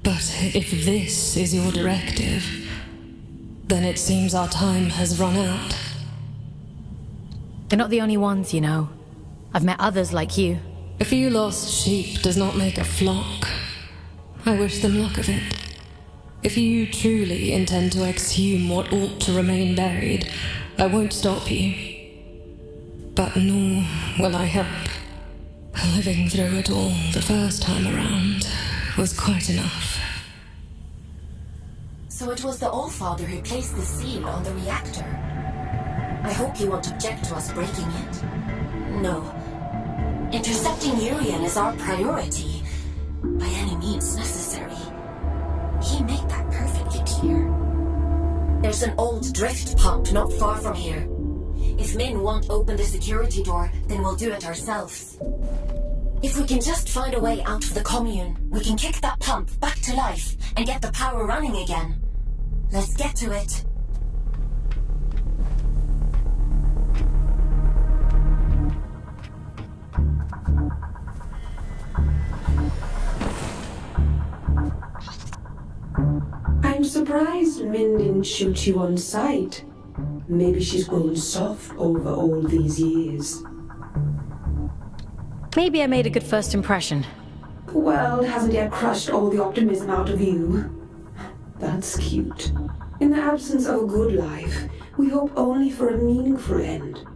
But if this is your directive, then it seems our time has run out. They're not the only ones, you know. I've met others like you. A few lost sheep does not make a flock. I wish them luck of it. If you truly intend to exhume what ought to remain buried, I won't stop you. But nor will I help. Living through it all the first time around was quite enough. So it was the All-Father who placed the seal on the reactor. I hope you won't object to us breaking it. No. Intercepting Urian is our priority, by any means necessary. He made that perfectly clear. There's an old drift pump not far from here. If Min won't open the security door, then we'll do it ourselves. If we can just find a way out of the commune, we can kick that pump back to life and get the power running again. Let's get to it. surprised Min didn't shoot you on sight. Maybe she's grown soft over all these years. Maybe I made a good first impression. Well, hasn't yet crushed all the optimism out of you. That's cute. In the absence of a good life, we hope only for a meaningful end.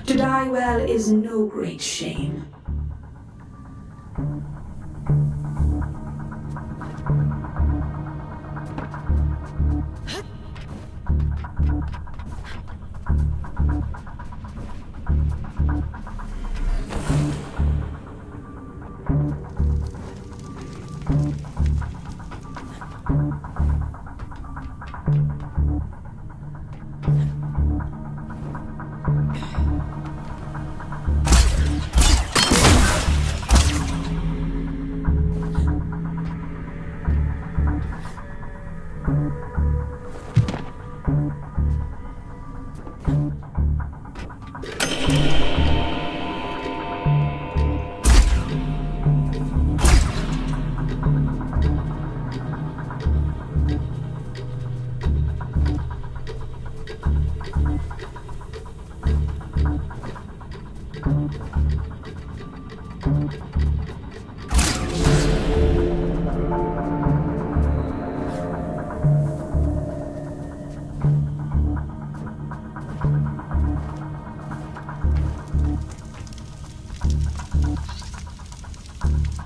To die well is no great shame.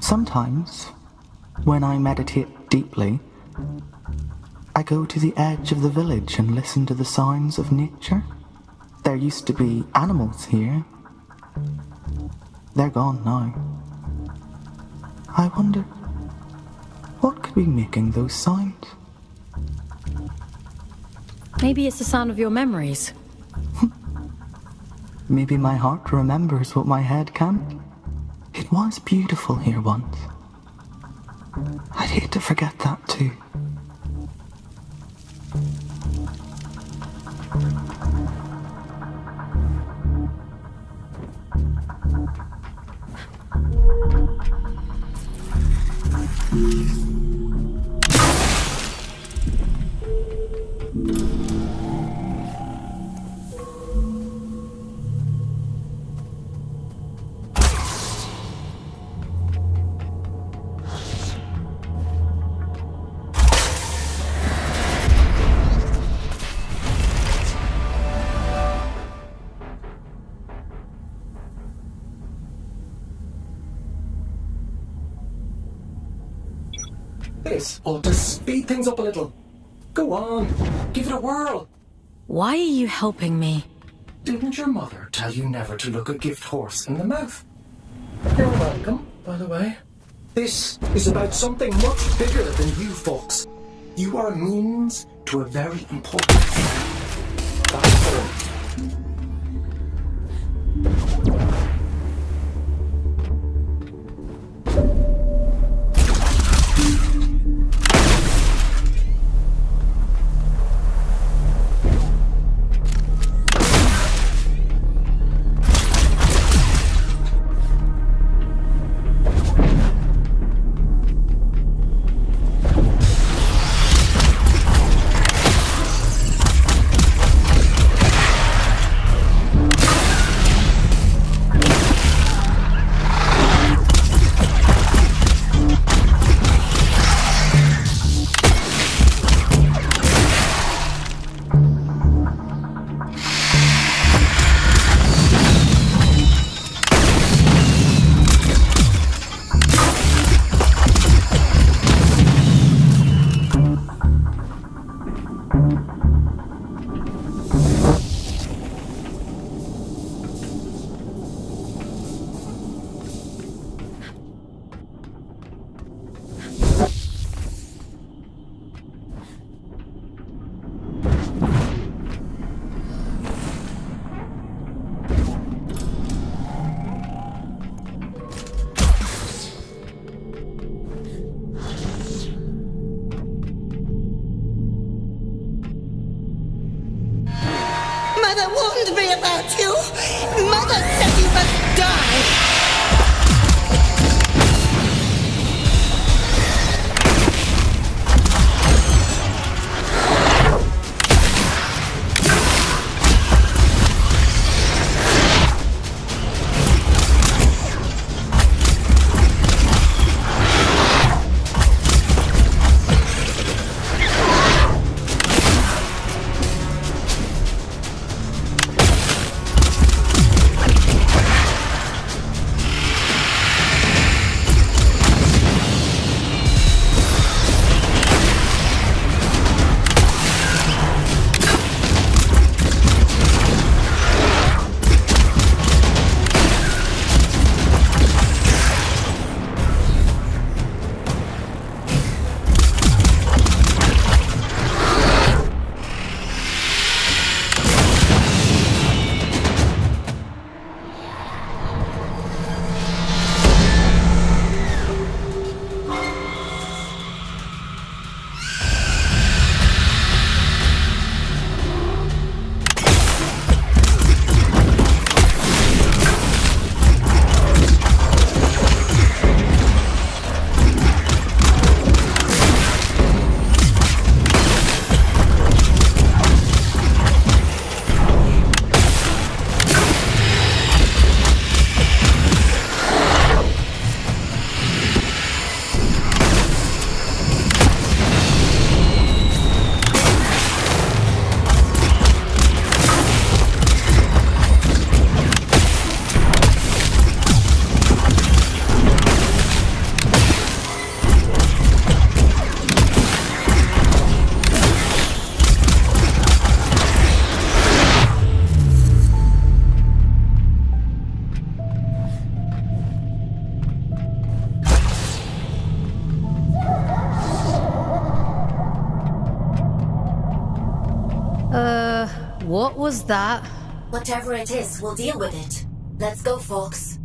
Sometimes, when I meditate deeply, I go to the edge of the village and listen to the sounds of nature. There used to be animals here. They're gone now. I wonder, what could be making those sounds? Maybe it's the sound of your memories. Maybe my heart remembers what my head can't. It was beautiful here once. I'd hate to forget that too. This ought to speed things up a little. Go on, give it a whirl. Why are you helping me? Didn't your mother tell you never to look a gift horse in the mouth? You're welcome, by the way. This is about something much bigger than you folks. You are a means to a very important thing. That's all. Mother warned me about you. Mother said you must die. What was that? Whatever it is, we'll deal with it. Let's go, folks.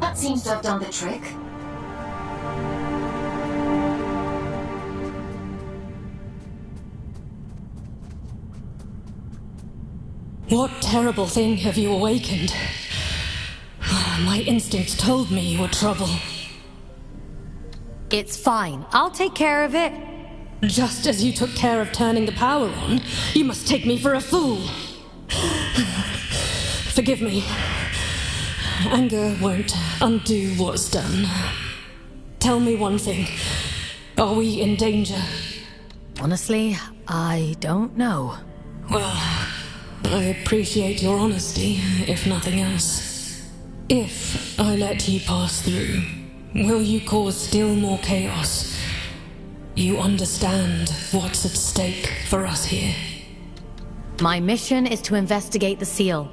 That seems to have done the trick. What terrible thing have you awakened? My instincts told me you were trouble. It's fine. I'll take care of it. Just as you took care of turning the power on, you must take me for a fool. Forgive me. Anger won't undo what's done. Tell me one thing. Are we in danger? Honestly, I don't know. Well, I appreciate your honesty, if nothing else. If I let you pass through, will you cause still more chaos? You understand what's at stake for us here. My mission is to investigate the seal.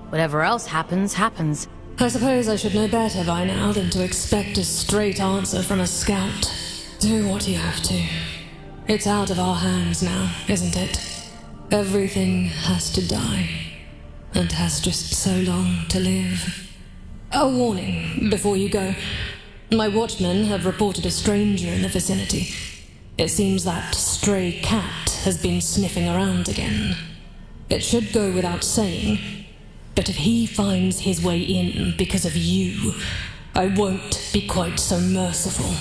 Whatever else happens, happens. I suppose I should know better by now than to expect a straight answer from a scout. Do what you have to. It's out of our hands now, isn't it? Everything has to die, and has just so long to live. A warning before you go. My watchmen have reported a stranger in the vicinity. It seems that stray cat has been sniffing around again. It should go without saying, but if he finds his way in because of you, I won't be quite so merciful.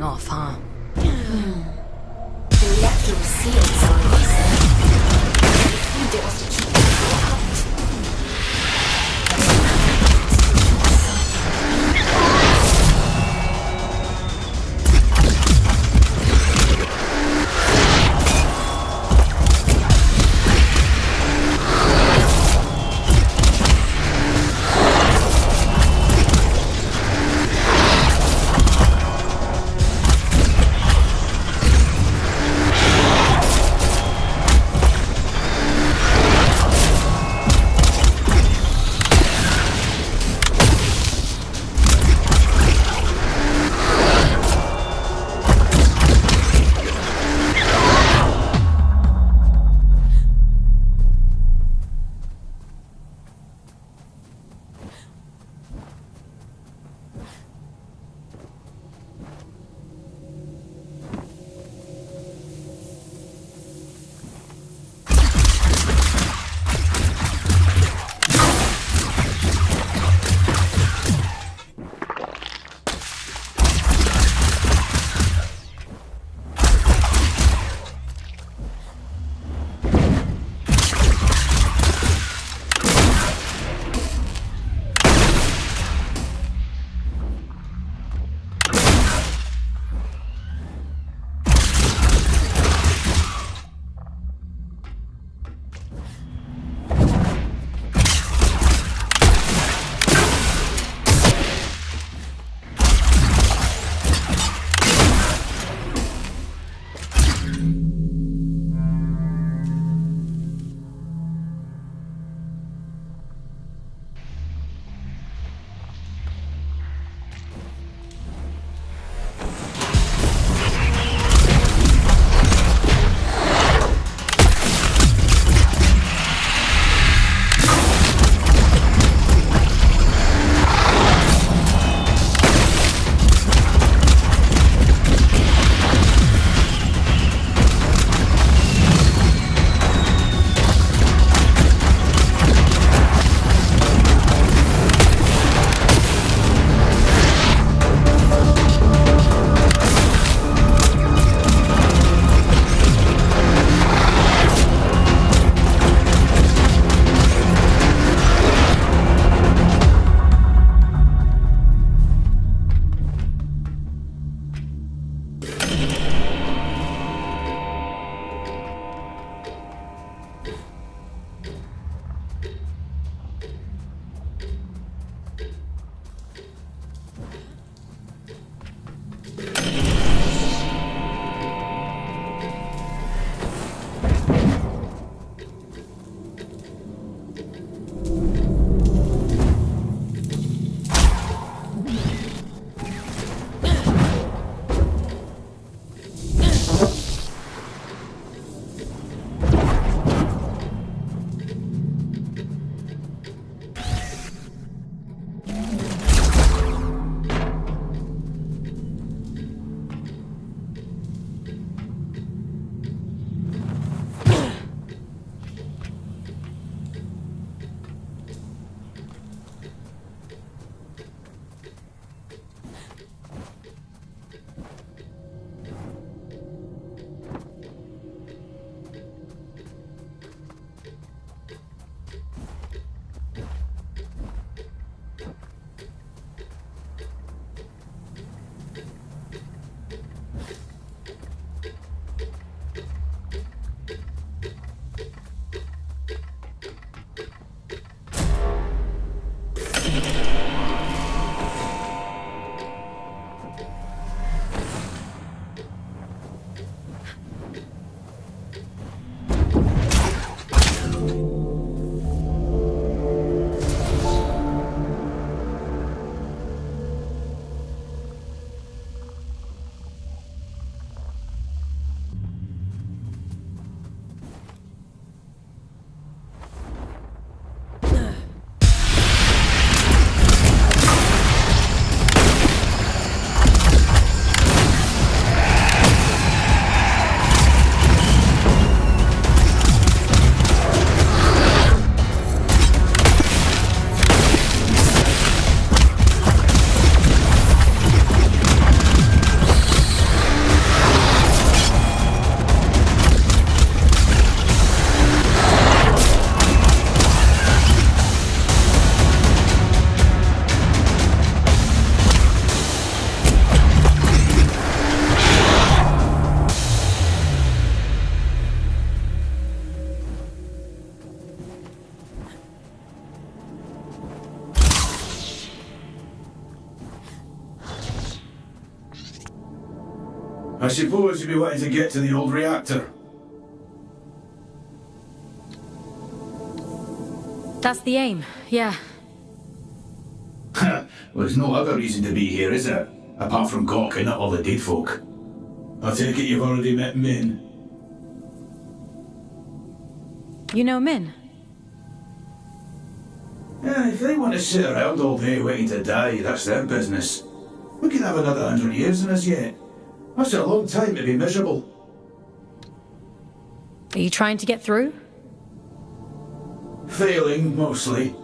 going off, huh? The reactor was sealed for a reason. If you dare to keep it out. I suppose you'd be wanting to get to the old reactor. That's the aim, yeah. Well, there's no other reason to be here, is there? Apart from gawking at all the dead folk. I take it you've already met Min. You know Min? Yeah, if they want to sit around all day waiting to die, that's their business. We could have another 100 years in us yet. That's a long time to be miserable. Are you trying to get through? Failing, mostly.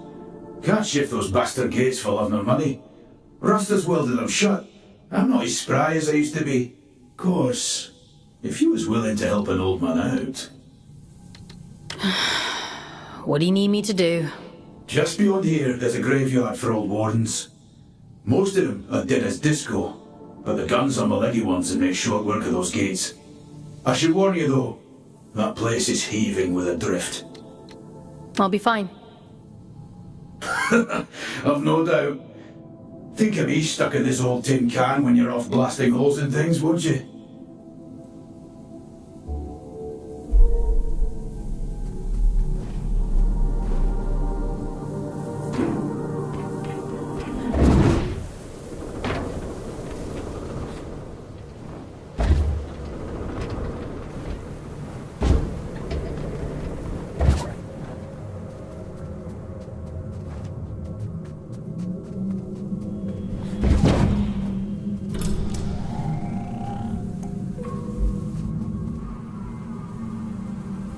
Can't shift those bastard gates for love nor money. Rusta's welded them shut. I'm not as spry as I used to be. Of course, if you was willing to help an old man out. What do you need me to do? Just beyond here, there's a graveyard for old wardens. Most of them are dead as disco, but the guns are my leggy ones that make short work of those gates. I should warn you though, that place is heaving with a drift. I'll be fine. I've no doubt. Think of me stuck in this old tin can when you're off blasting holes in things, won't you?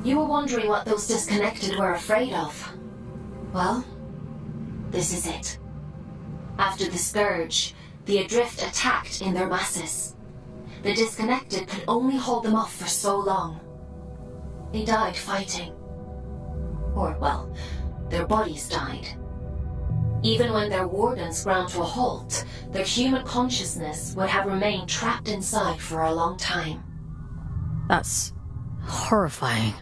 You were wondering what those disconnected were afraid of. Well, this is it. After the Scourge, the Adrift attacked in their masses. The disconnected could only hold them off for so long. They died fighting. Or, well, their bodies died. Even when their wardens ground to a halt, their human consciousness would have remained trapped inside for a long time. That's horrifying.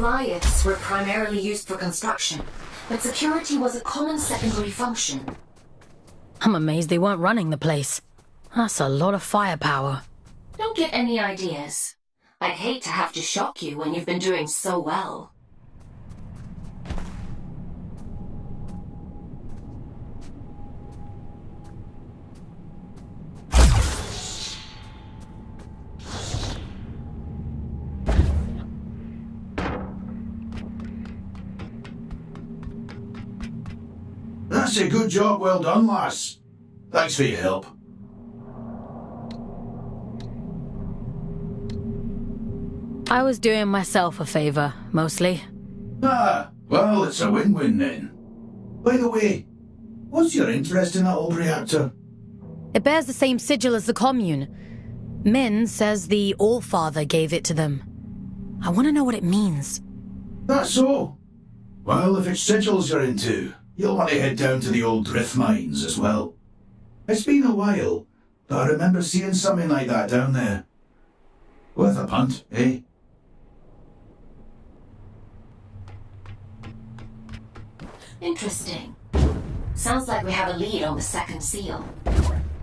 Goliaths were primarily used for construction, but security was a common secondary function. I'm amazed they weren't running the place. That's a lot of firepower. Don't get any ideas. I'd hate to have to shock you when you've been doing so well. That's a good job, well done, lass. Thanks for your help. I was doing myself a favor, mostly. Ah, well, it's a win-win then. By the way, what's your interest in that old reactor? It bears the same sigil as the commune. Min says the Allfather gave it to them. I want to know what it means. That's so. Well, if it's sigils you're into, you'll want to head down to the old drift mines as well. It's been a while, but I remember seeing something like that down there. Worth a punt, eh? Interesting. Sounds like we have a lead on the second seal.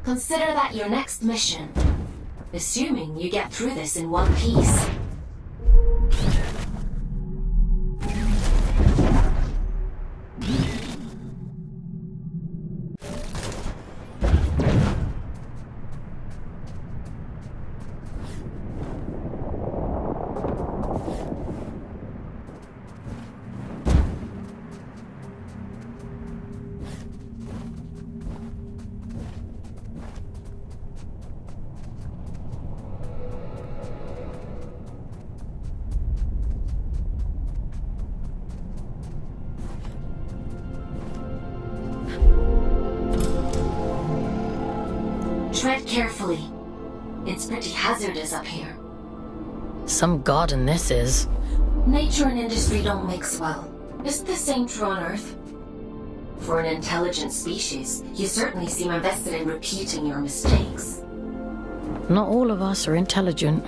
Consider that your next mission. Assuming you get through this in one piece. Tread carefully. It's pretty hazardous up here. Some garden this is. Nature and industry don't mix well. Is the same true on Earth? For an intelligent species, you certainly seem invested in repeating your mistakes. Not all of us are intelligent.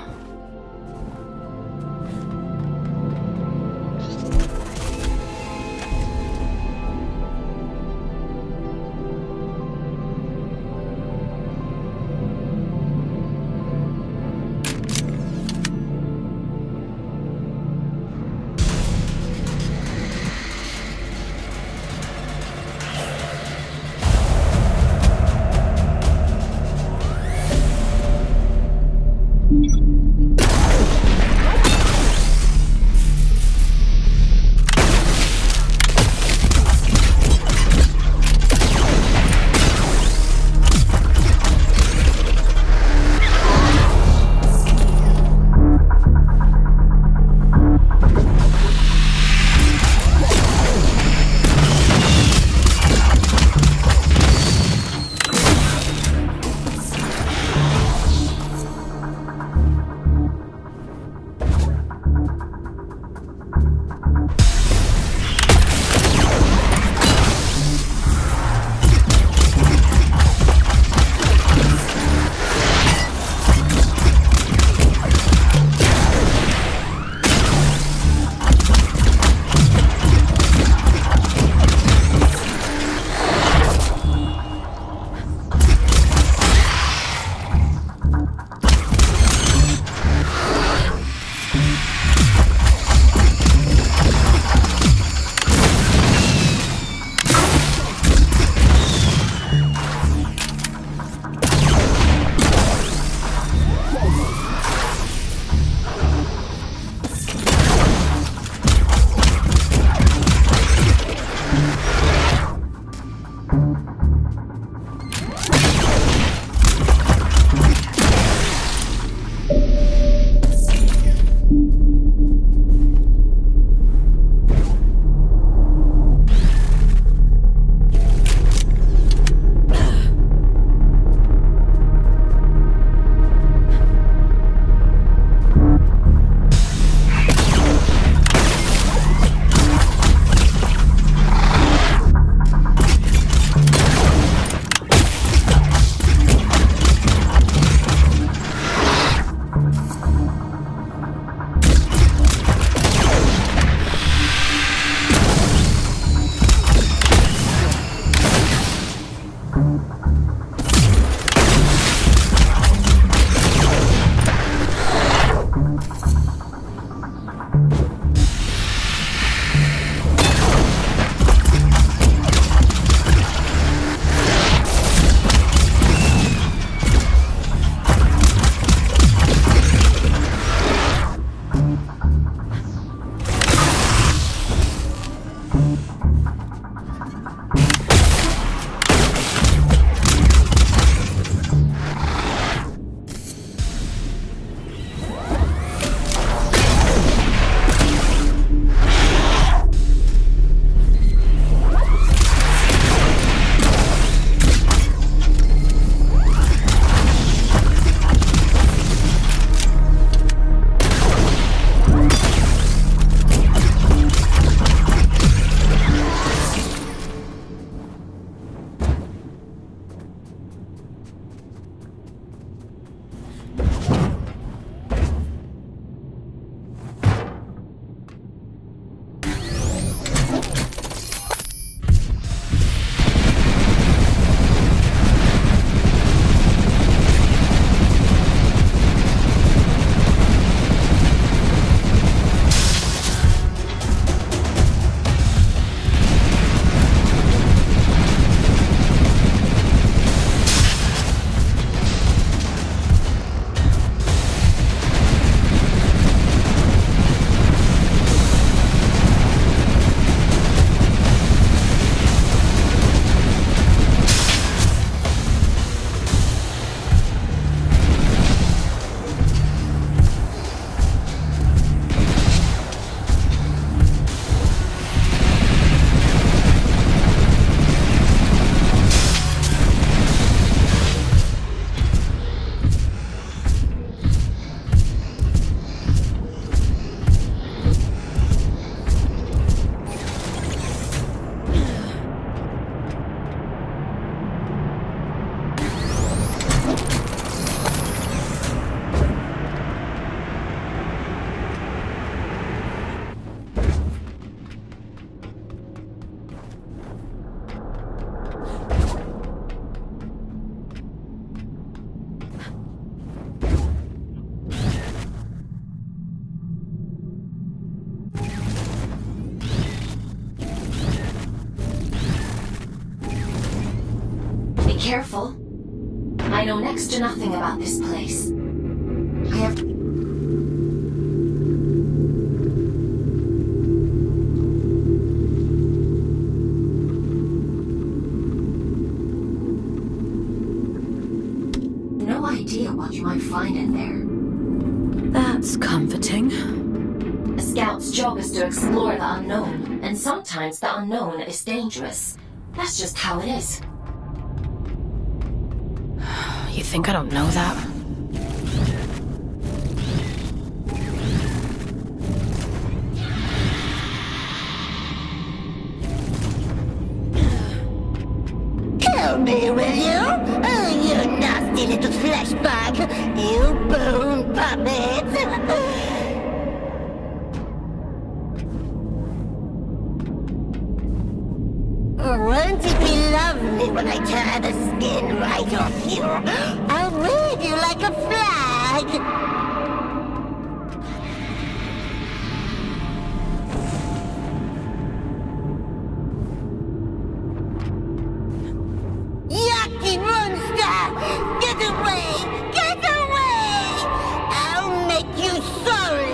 careful. I know next to nothing about this place. I have... no idea what you might find in there. That's comforting. A scout's job is to explore the unknown, and sometimes the unknown is dangerous. That's just how it is. You think I don't know that? Help me, will you? Oh, you nasty little flesh bag! You bone puppet! Won't it be lovely when I tear the skin right off you? I'll wave you like a flag! Yucky monster! Get away! Get away! I'll make you sorry!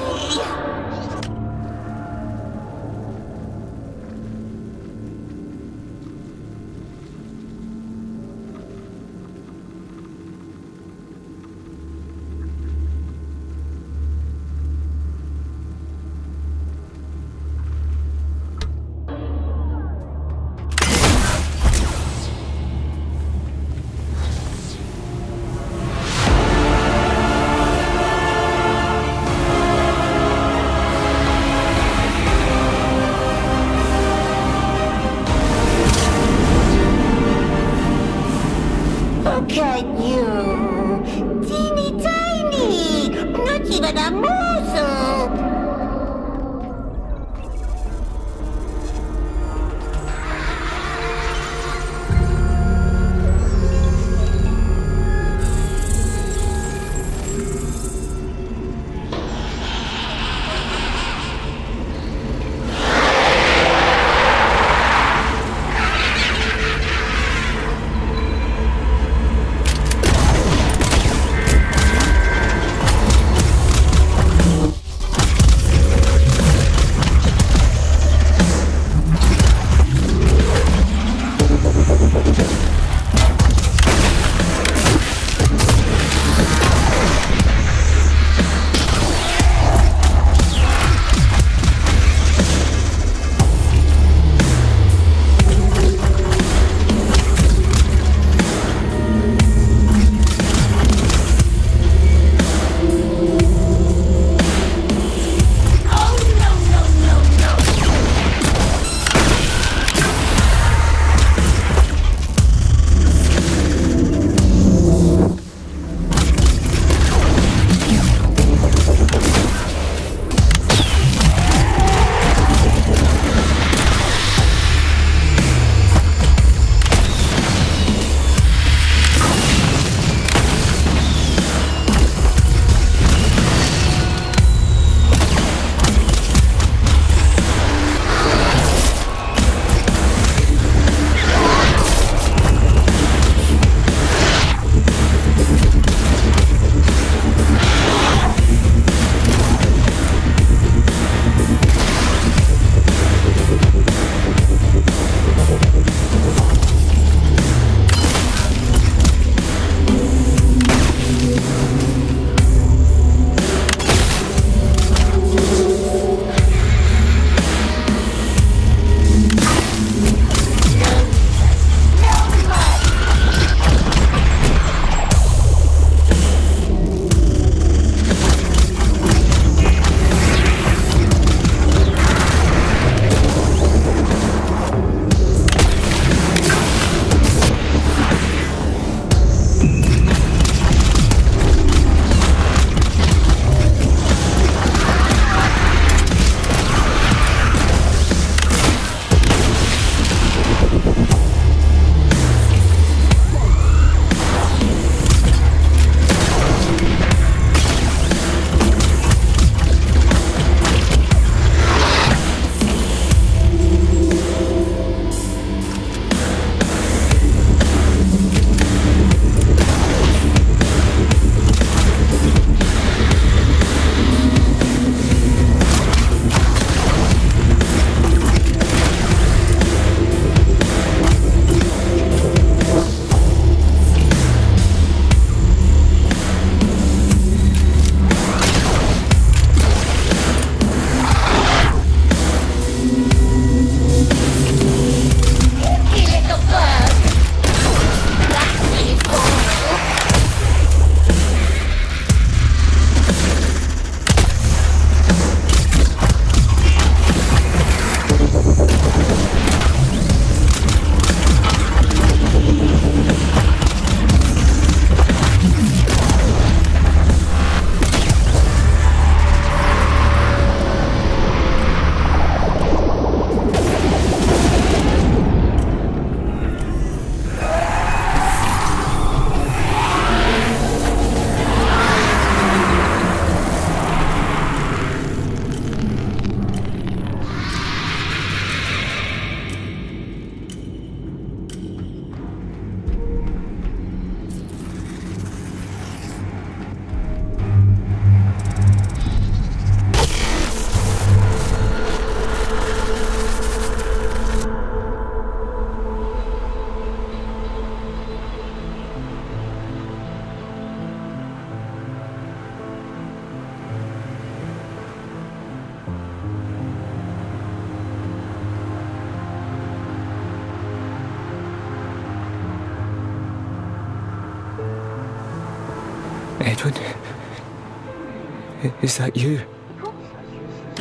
Is that you?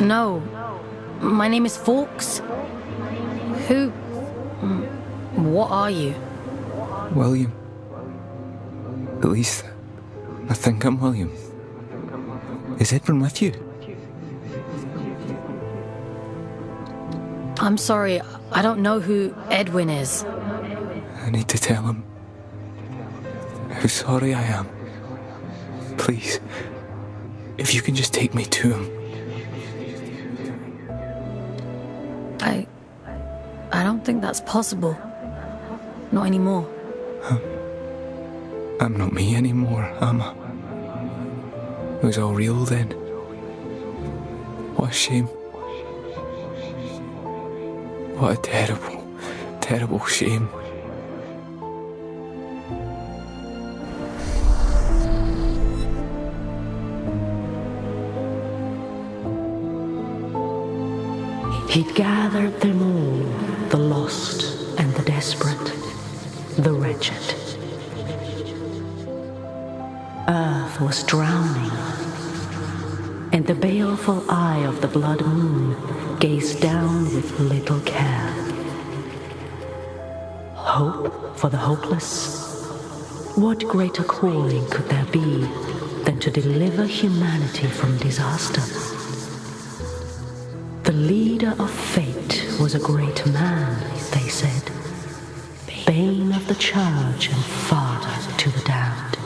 No. My name is Fawkes. Who... What are you? William. At least, I think I'm William. Is Edwin with you? I'm sorry, I don't know who Edwin is. I need to tell him how sorry I am. Please, if you can just take me to him. I don't think that's possible. Not anymore. I'm not me anymore, am I? It was all real then. What a shame. What a terrible, terrible shame. He'd gathered them all, the lost and the desperate, the wretched. Earth was drowning, and the baleful eye of the blood moon gazed down with little care. Hope for the hopeless? What greater calling could there be than to deliver humanity from disaster? The leader of fate was a great man, they said, bane of the church and father to the damned.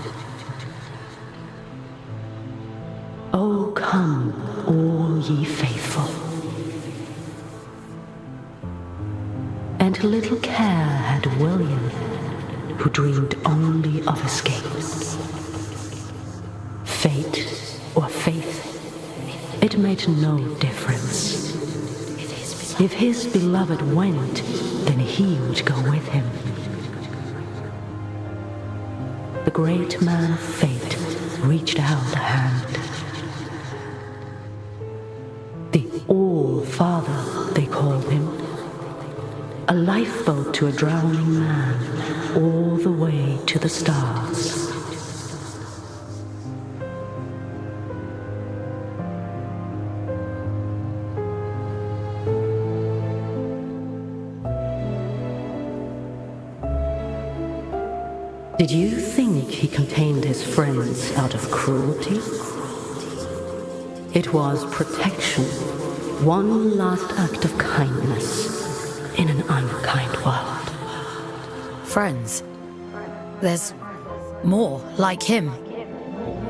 Oh, come, all ye faithful. And little care had William, who dreamed only of escape. Fate or faith, it made no difference. If his beloved went, then he would go with him. The great man of fate reached out a hand. The All-Father, they called him. A lifeboat to a drowning man, all the way to the stars. Did you think he contained his friends out of cruelty? It was protection, one last act of kindness in an unkind world. Friends? There's more like him.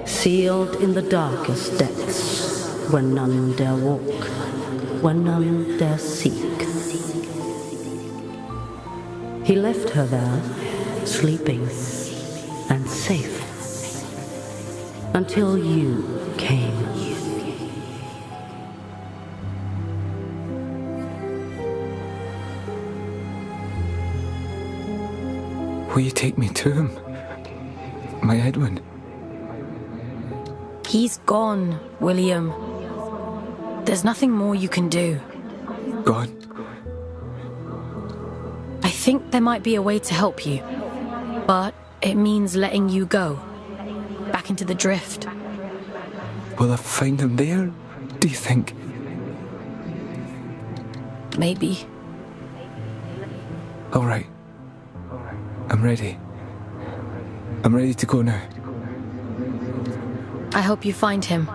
Sealed in the darkest depths, where none dare walk, where none dare seek. He left her there, sleeping and safe, until you came. Will you take me to him? My Edwin? He's gone, William. There's nothing more you can do. Gone? I think there might be a way to help you, but it means letting you go, back into the drift. Will I find him there, do you think? Maybe. All right. I'm ready. I'm ready to go now. I hope you find him.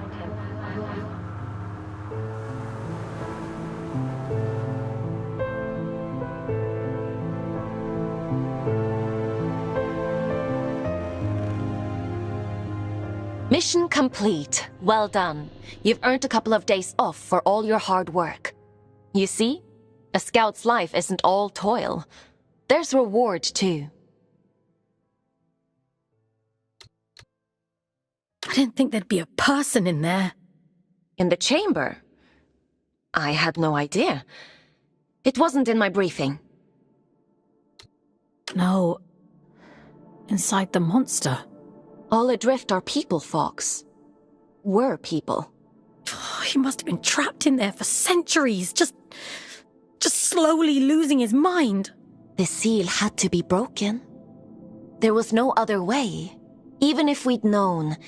Mission complete. Well done. You've earned a couple of days off for all your hard work. You see, a scout's life isn't all toil. There's reward, too. I didn't think there'd be a person in there. In the chamber? I had no idea. It wasn't in my briefing. No. Inside the monster. All adrift are people, Fox. Were people. He must have been trapped in there for centuries, just slowly losing his mind. The seal had to be broken. There was no other way. Even if we'd known,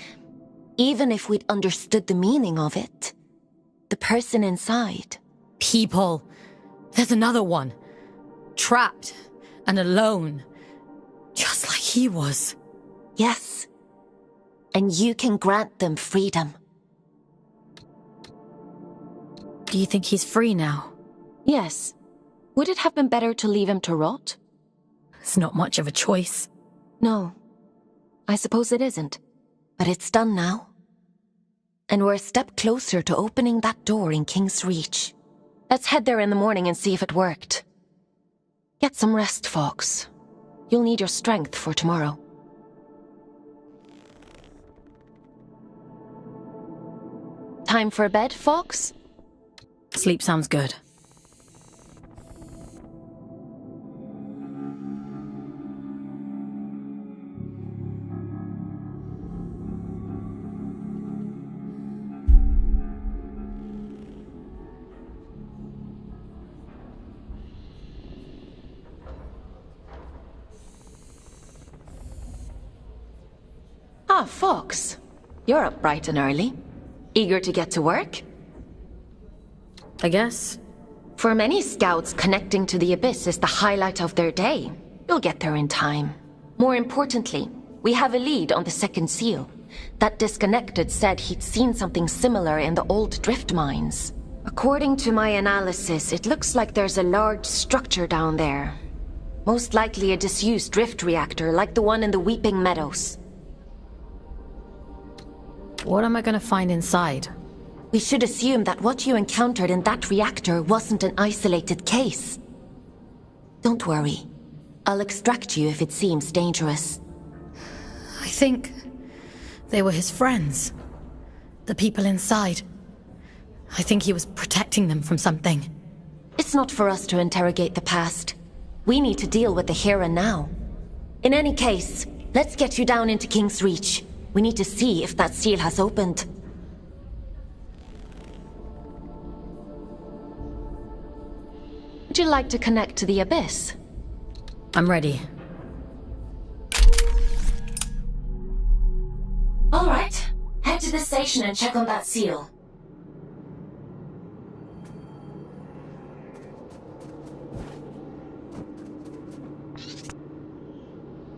Even if we'd understood the meaning of it, the person inside... People. There's another one. Trapped and alone. Just like he was. Yes. And you can grant them freedom. Do you think he's free now? Yes. Would it have been better to leave him to rot? It's not much of a choice. No. I suppose it isn't. But it's done now. And we're a step closer to opening that door in King's Reach. Let's head there in the morning and see if it worked. Get some rest, Fox. You'll need your strength for tomorrow. Time for bed, Fox? Sleep sounds good. Ah, Fox. You're up bright and early. Eager to get to work? I guess. For many scouts, connecting to the Abyss is the highlight of their day. You'll get there in time. More importantly, we have a lead on the second seal. That disconnected said he'd seen something similar in the old drift mines. According to my analysis, it looks like there's a large structure down there. Most likely a disused drift reactor like the one in the Weeping Meadows. What am I gonna find inside? We should assume that what you encountered in that reactor wasn't an isolated case. Don't worry. I'll extract you if it seems dangerous. I think they were his friends. The people inside. I think he was protecting them from something. It's not for us to interrogate the past. We need to deal with the here and now. In any case, let's get you down into King's Reach. We need to see if that seal has opened. Would you like to connect to the Abyss? I'm ready. All right. Head to the station and check on that seal.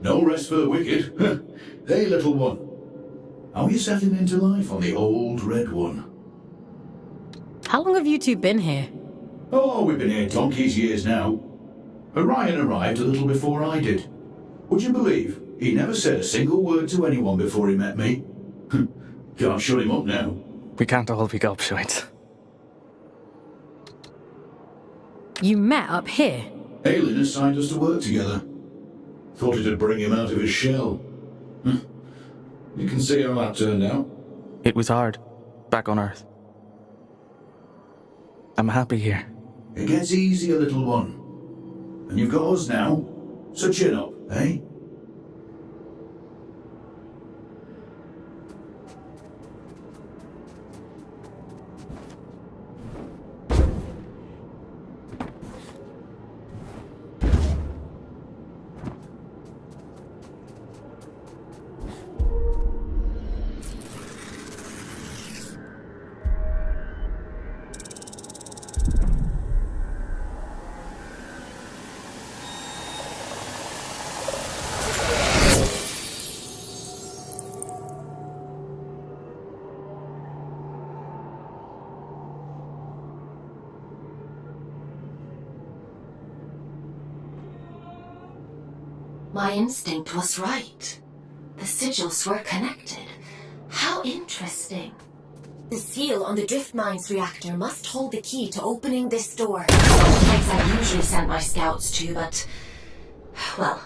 No rest for the wicked. Hey, little one. How are you settling into life on the old red one? How long have you two been here? Oh, we've been here donkey's years now. Orion arrived a little before I did. Would you believe he never said a single word to anyone before he met me? Can't shut him up now. We can't all be gobshites. You met up here? Aelin assigned us to work together. Thought it'd bring him out of his shell. You can see how that turned out. It was hard, back on Earth. I'm happy here. It gets easier, little one. And you've got us now, so chin up, eh? My instinct was right. The sigils were connected. How interesting. The seal on the drift mines reactor must hold the key to opening this door. A place I usually send my scouts to, but... well,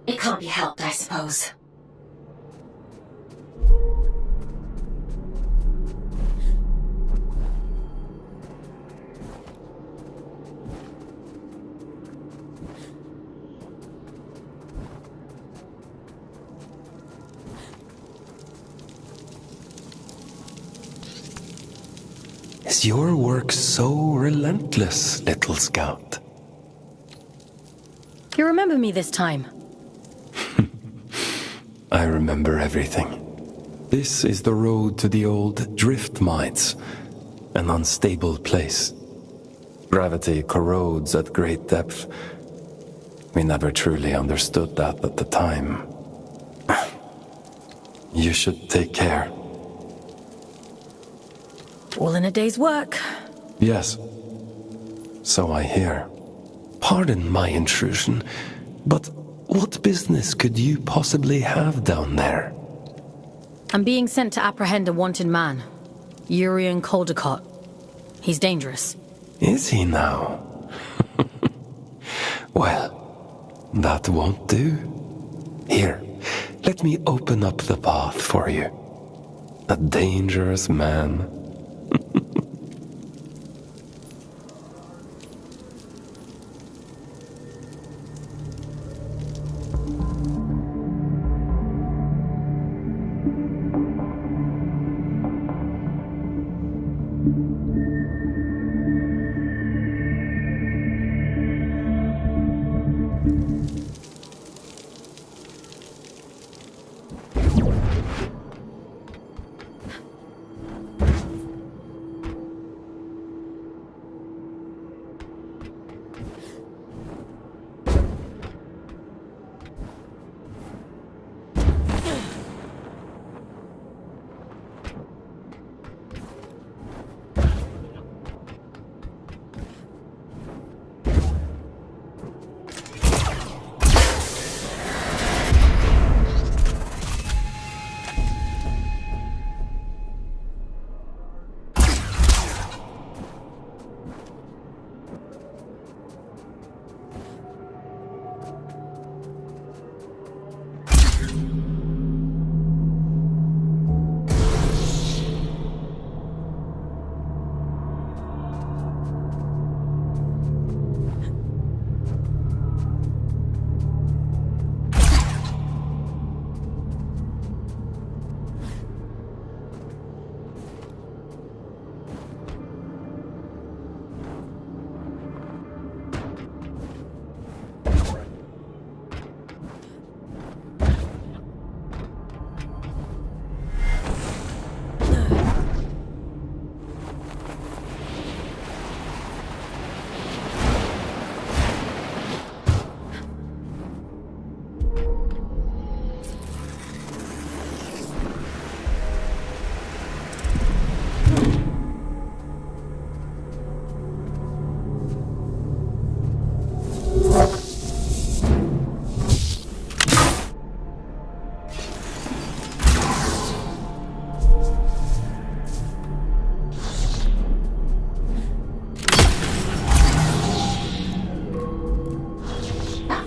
it can't be helped, I suppose. Is your work so relentless, little scout? You remember me this time? I remember everything. This is the road to the old drift mines, an unstable place. Gravity corrodes at great depth. We never truly understood that at the time. You should take care. All in a day's work. Yes. So I hear. Pardon my intrusion, but what business could you possibly have down there? I'm being sent to apprehend a wanted man. Urian Caldecott. He's dangerous. Is he now? Well, that won't do. Here, let me open up the path for you. A dangerous man.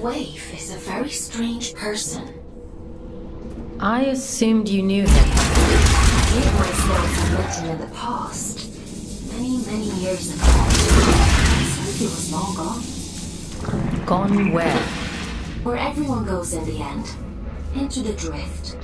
Waif is a very strange person. I assumed you knew him. I gave myself a met him in the past. Many years ago. I think he was long gone. Gone where? Where everyone goes in the end. Into the drift.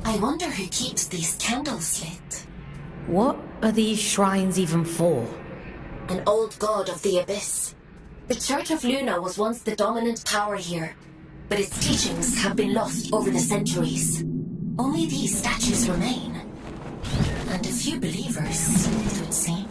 I wonder who keeps these candles lit. What are these shrines even for? An old god of the Abyss. The Church of Luna was once the dominant power here, but its teachings have been lost over the centuries. Only these statues remain. And a few believers, it would seem.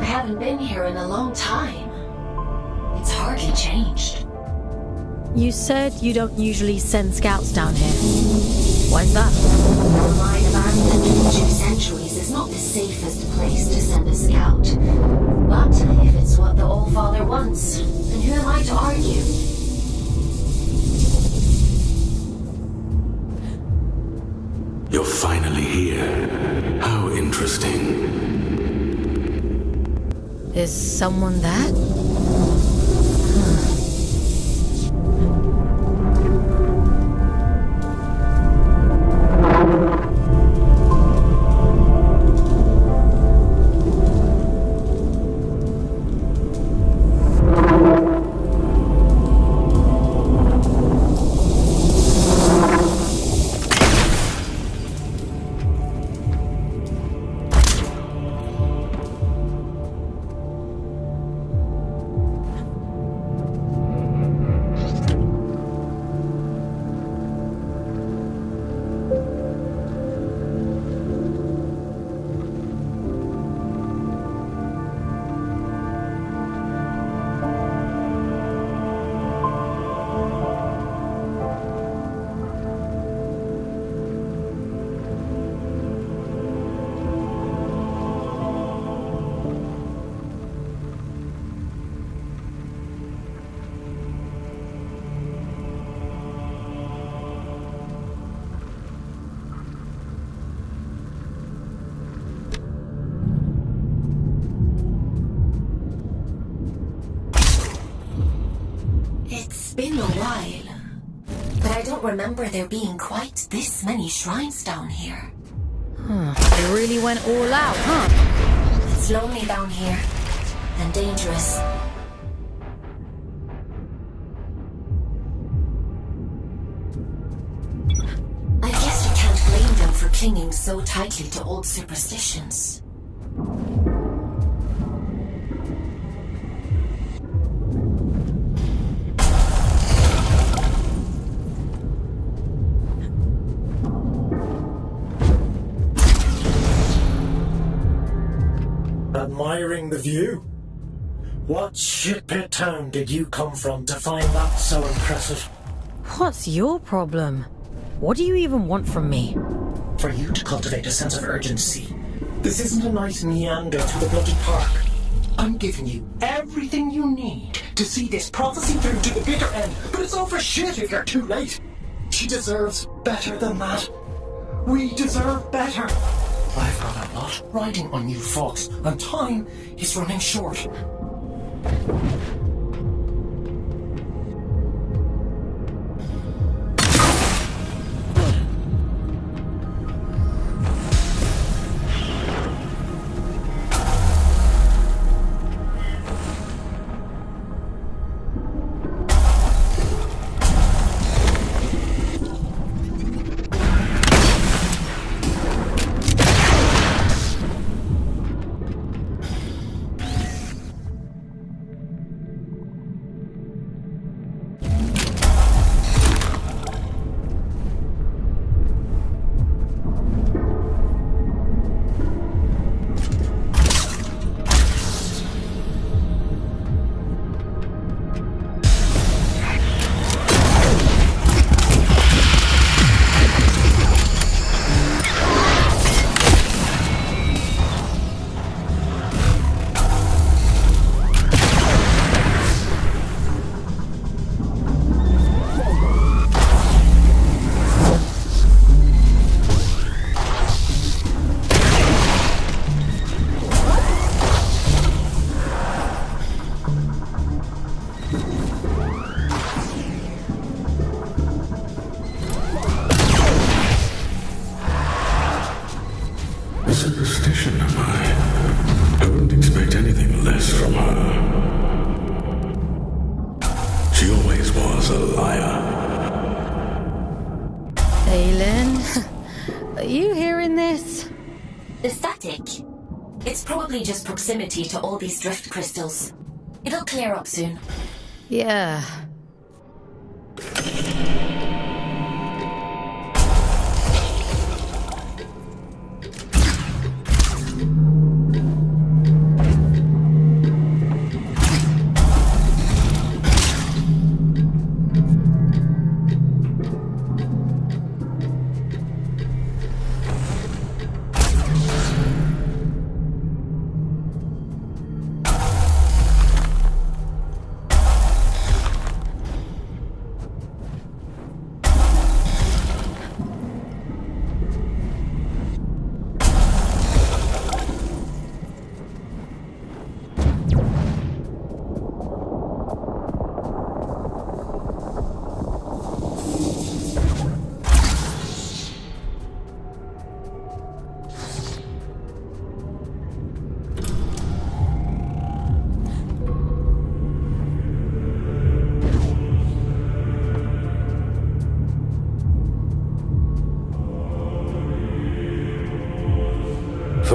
Haven't been here in a long time. It's hardly changed. You said you don't usually send scouts down here. Why's that? The line of abandoned for 2 centuries is not the safest place to send a scout. But if it's what the All-Father wants, rules, and who am I to argue? You're finally here. How interesting. Is someone there? It's been a while, but I don't remember there being quite this many shrines down here. They really went all out, huh? It's lonely down here, and dangerous. I guess you can't blame them for clinging so tightly to old superstitions. Admiring the view? What shitpit town did you come from to find that so impressive? What's your problem? What do you even want from me? For you to cultivate a sense of urgency. This isn't a nice meander through the bloody park. I'm giving you everything you need to see this prophecy through to the bitter end, but it's all for shit if you're too late. She deserves better than that. We deserve better. I've got a lot riding on you folks, and time is running short. Superstition, am I? I wouldn't expect anything less from her. She always was a liar. Aylin, are you hearing this? The static. It's probably just proximity to all these drift crystals. It'll clear up soon. Yeah.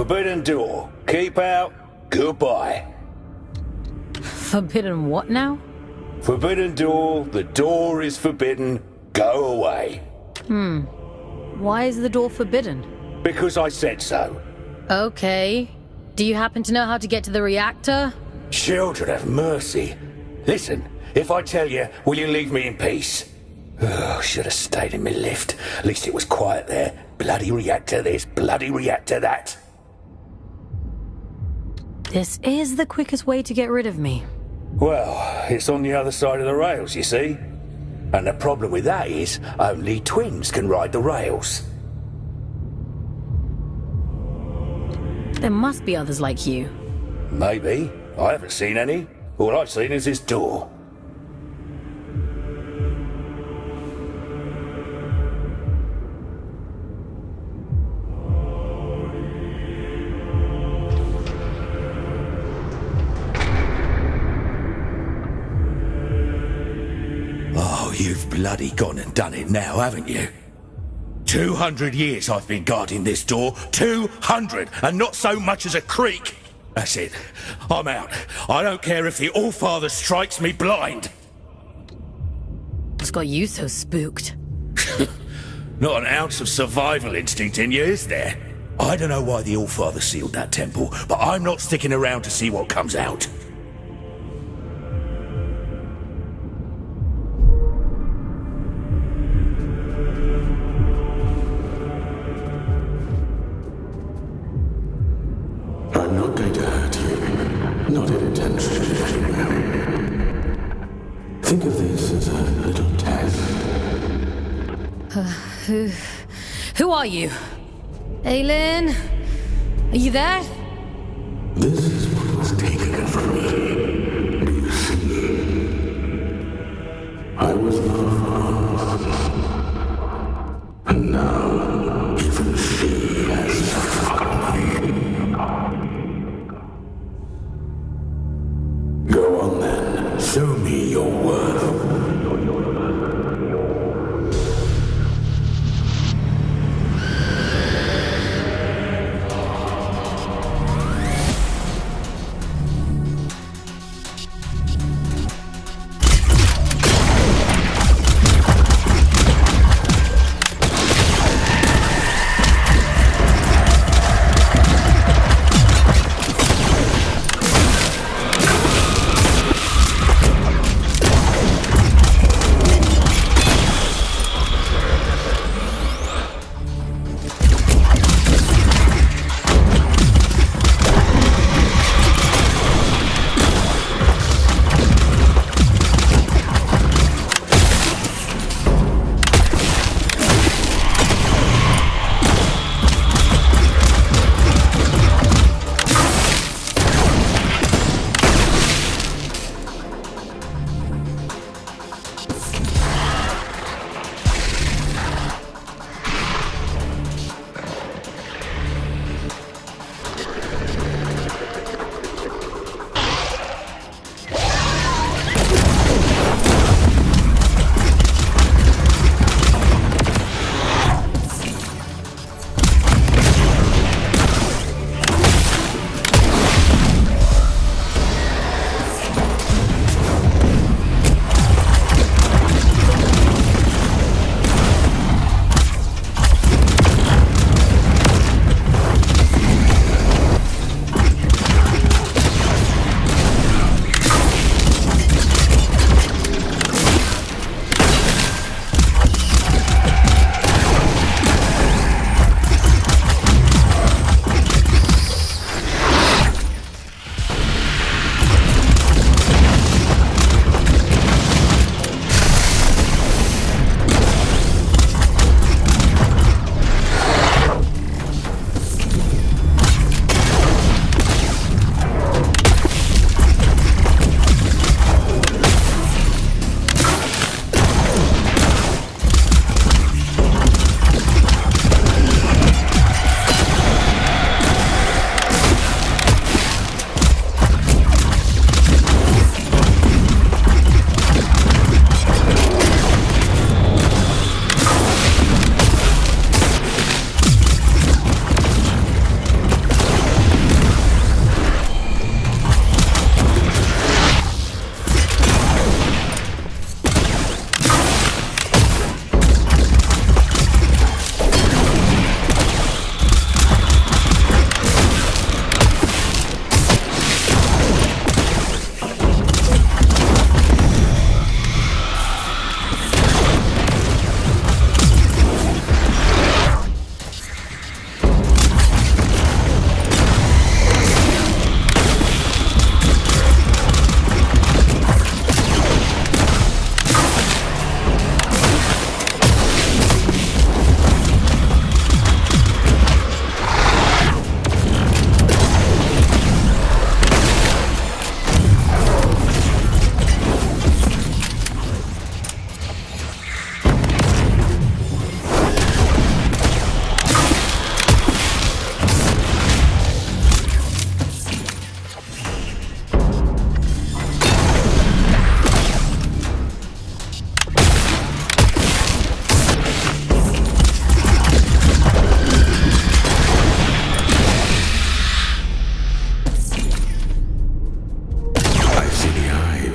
Forbidden door. Keep out. Goodbye. Forbidden what now? Forbidden door. The door is forbidden. Go away. Why is the door forbidden? Because I said so. Okay. Do you happen to know how to get to the reactor? Children of mercy. Listen, if I tell you, will you leave me in peace? Oh, should have stayed in my lift. At least it was quiet there. Bloody reactor this, bloody reactor that. This is the quickest way to get rid of me. Well, it's on the other side of the rails, you see. And the problem with that is, only twins can ride the rails. There must be others like you. Maybe. I haven't seen any. All I've seen is this door. Oh, you've bloody gone and done it now, haven't you? 200 years I've been guarding this door. 200, and not so much as a creak. That's it. I'm out. I don't care if the Allfather strikes me blind. What's got you so spooked? Not an ounce of survival instinct in you, is there? I don't know why the Allfather sealed that temple, but I'm not sticking around to see what comes out. I'm not going to hurt you. Not intentionally. Think of this as a little test. Who are you? Aylin? Are you there? This is what was taken from me. Do you see? I was lost. And now, even she has forgotten me. Go on then. Show me your worth.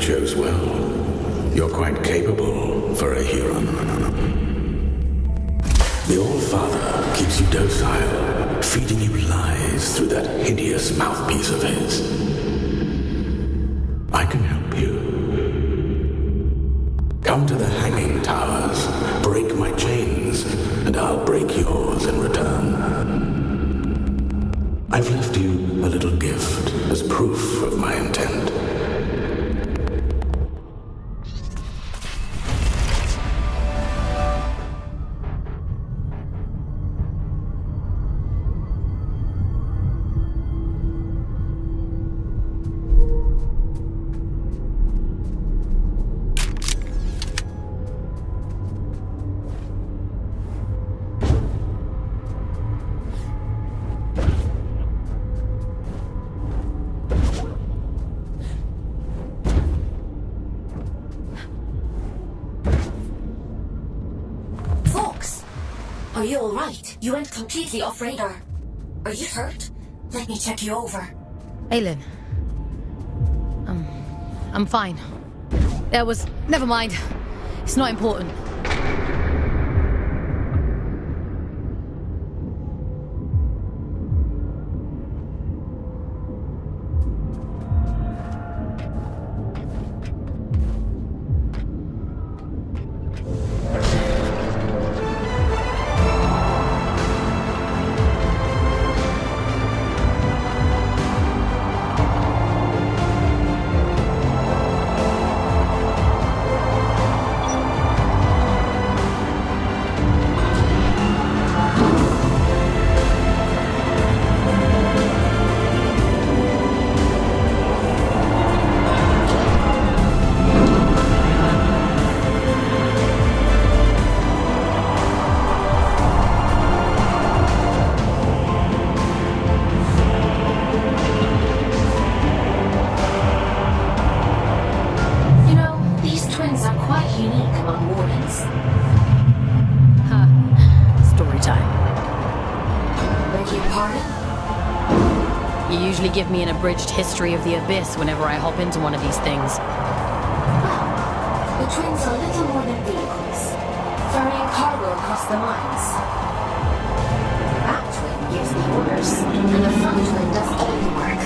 chose well. You're quite capable for a Huron. The All-Father keeps you docile, feeding you lies through that hideous mouthpiece of his. I can help you. Come to the hanging towers, break my chains, and I'll break yours in return. I've left you a little gift as proof of my intent. Are you alright? You went completely off radar. Are you hurt? Let me check you over. Aylin. I'm fine. Never mind. It's not important. Give me an abridged history of the Abyss whenever I hop into one of these things. Well, the twins are little more than vehicles, ferrying cargo across the mines. The back twin gives the orders, and the front twin does all the work.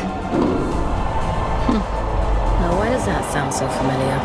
Now why does that sound so familiar?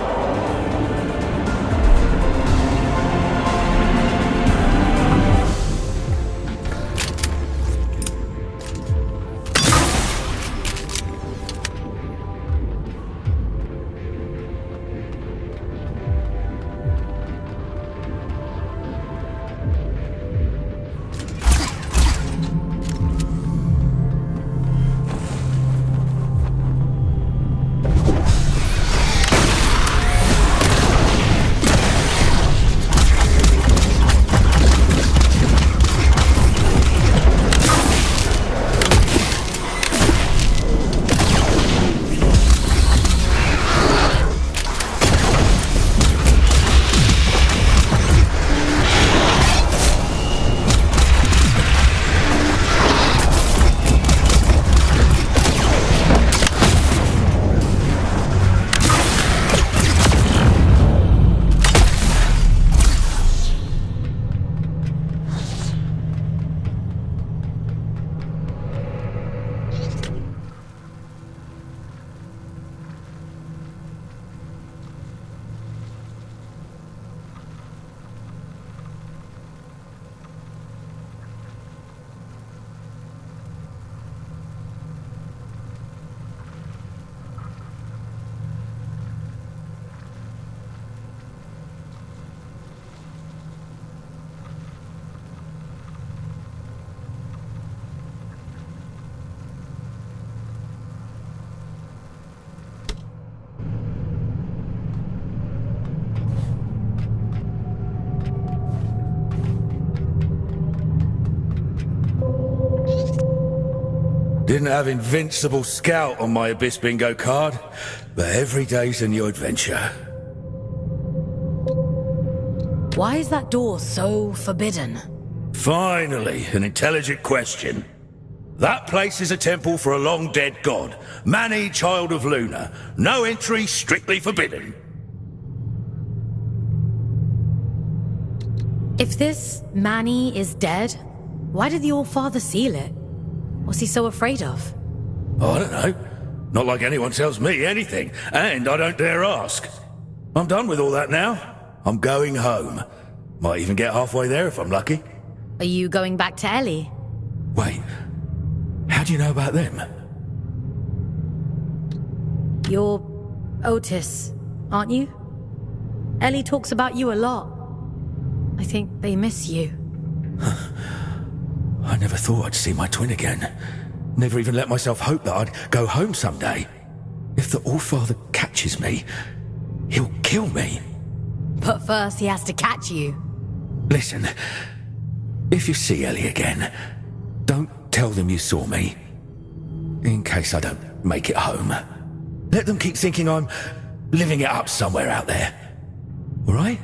Didn't have Invincible Scout on my Abyss bingo card, but every day's a new adventure. Why is that door so forbidden? Finally, an intelligent question. That place is a temple for a long-dead god. Manny, child of Luna. No entry, strictly forbidden. If this Manny is dead, why did the All-Father seal it? What's he so afraid of? I don't know. Not like anyone tells me anything, and I don't dare ask. I'm done with all that now. I'm going home. Might even get halfway there if I'm lucky. Are you going back to Ellie? Wait, how do you know about them? You're Otis, aren't you? Ellie talks about you a lot. I think they miss you. I never thought I'd see my twin again. Never even let myself hope that I'd go home someday. If the All-Father catches me, he'll kill me. But first he has to catch you. Listen, if you see Ellie again, don't tell them you saw me. In case I don't make it home. Let them keep thinking I'm living it up somewhere out there. All right?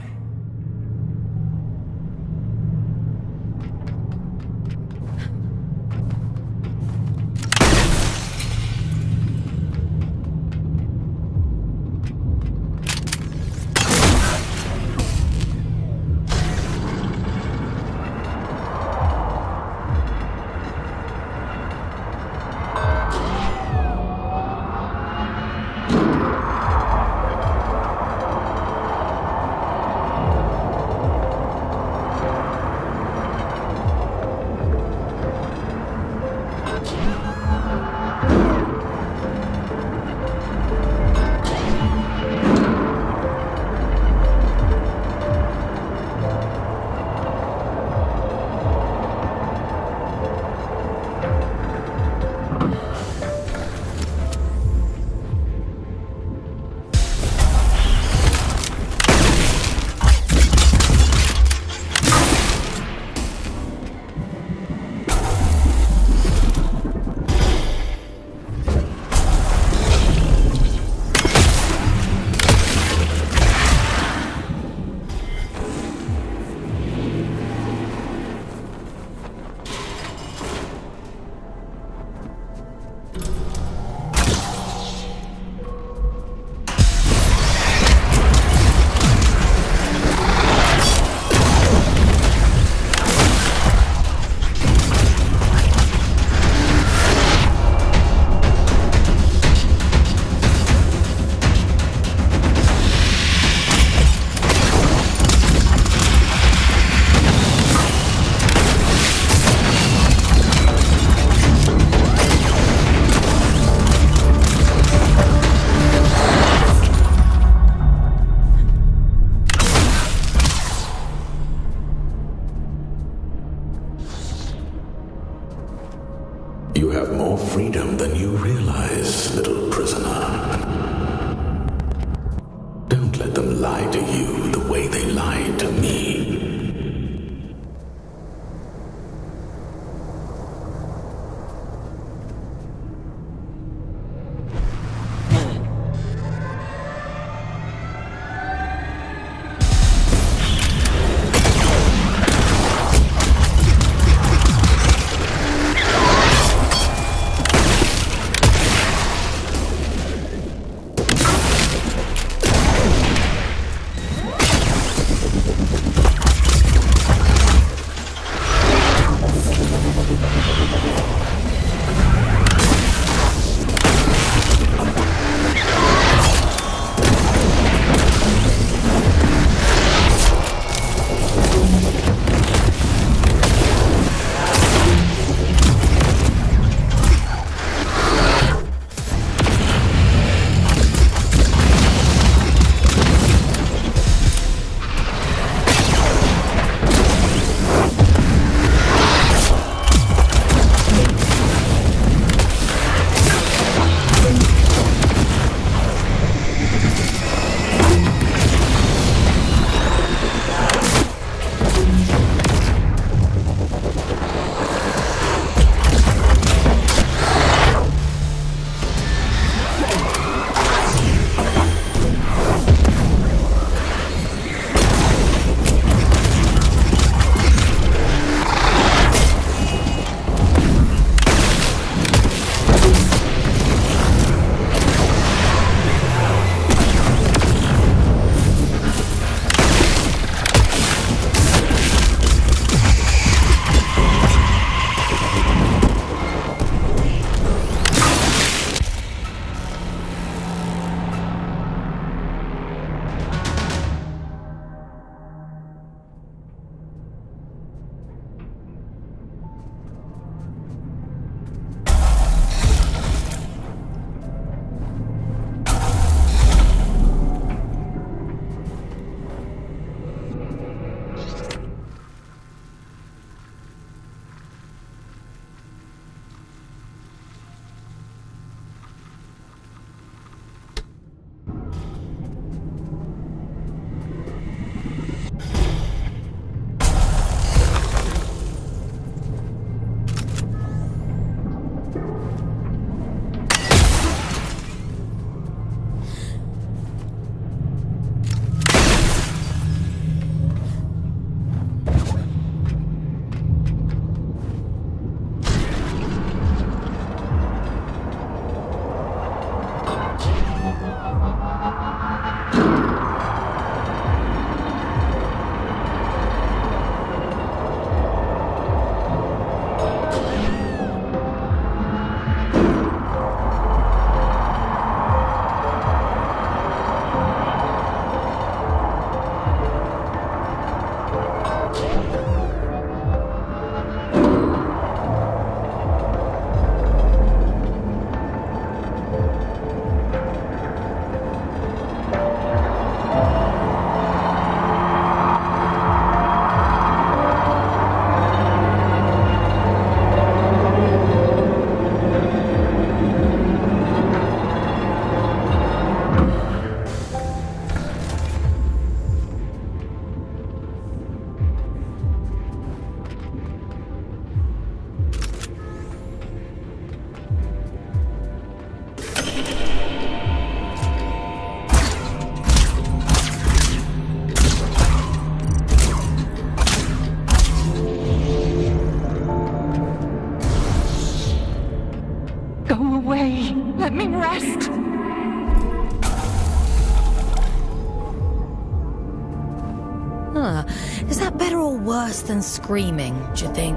worse than screaming, do you think?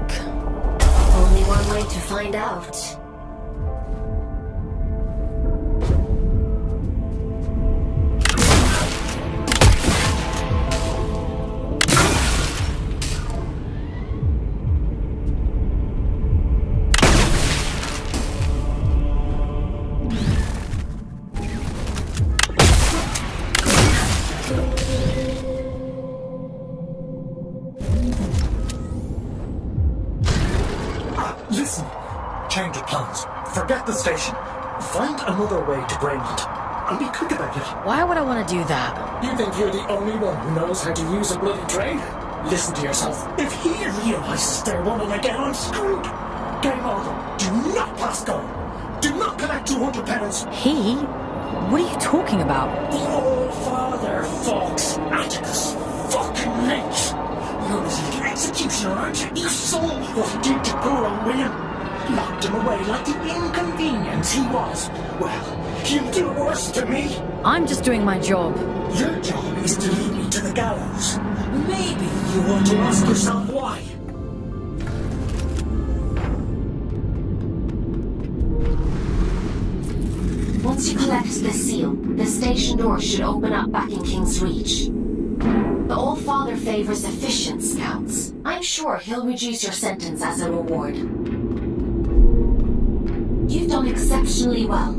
Only one way to find out. Listen, change of plans. Forget the station. Find another way to Brainland. And be quick about it. Why would I want to do that? You think you're the only one who knows how to use a bloody train? Listen to yourself. If he realizes they're running again, I'm screwed. Game over. Do not pass go. Do not collect 200 penance. He? What are you talking about? The old father, Fox. Atticus. Fucking Lynch. You're his little executioner, aren't you? You saw what he did to poor old William. Locked him away like the inconvenience he was. Well, he'll do worse to me. I'm just doing my job. Your job is to lead me to the gallows. Maybe you want to ask yourself why. Once you collect this seal, the station door should open up back in King's Reach. The Old Father favors efficient scouts. I'm sure he'll reduce your sentence as a reward. You've done exceptionally well.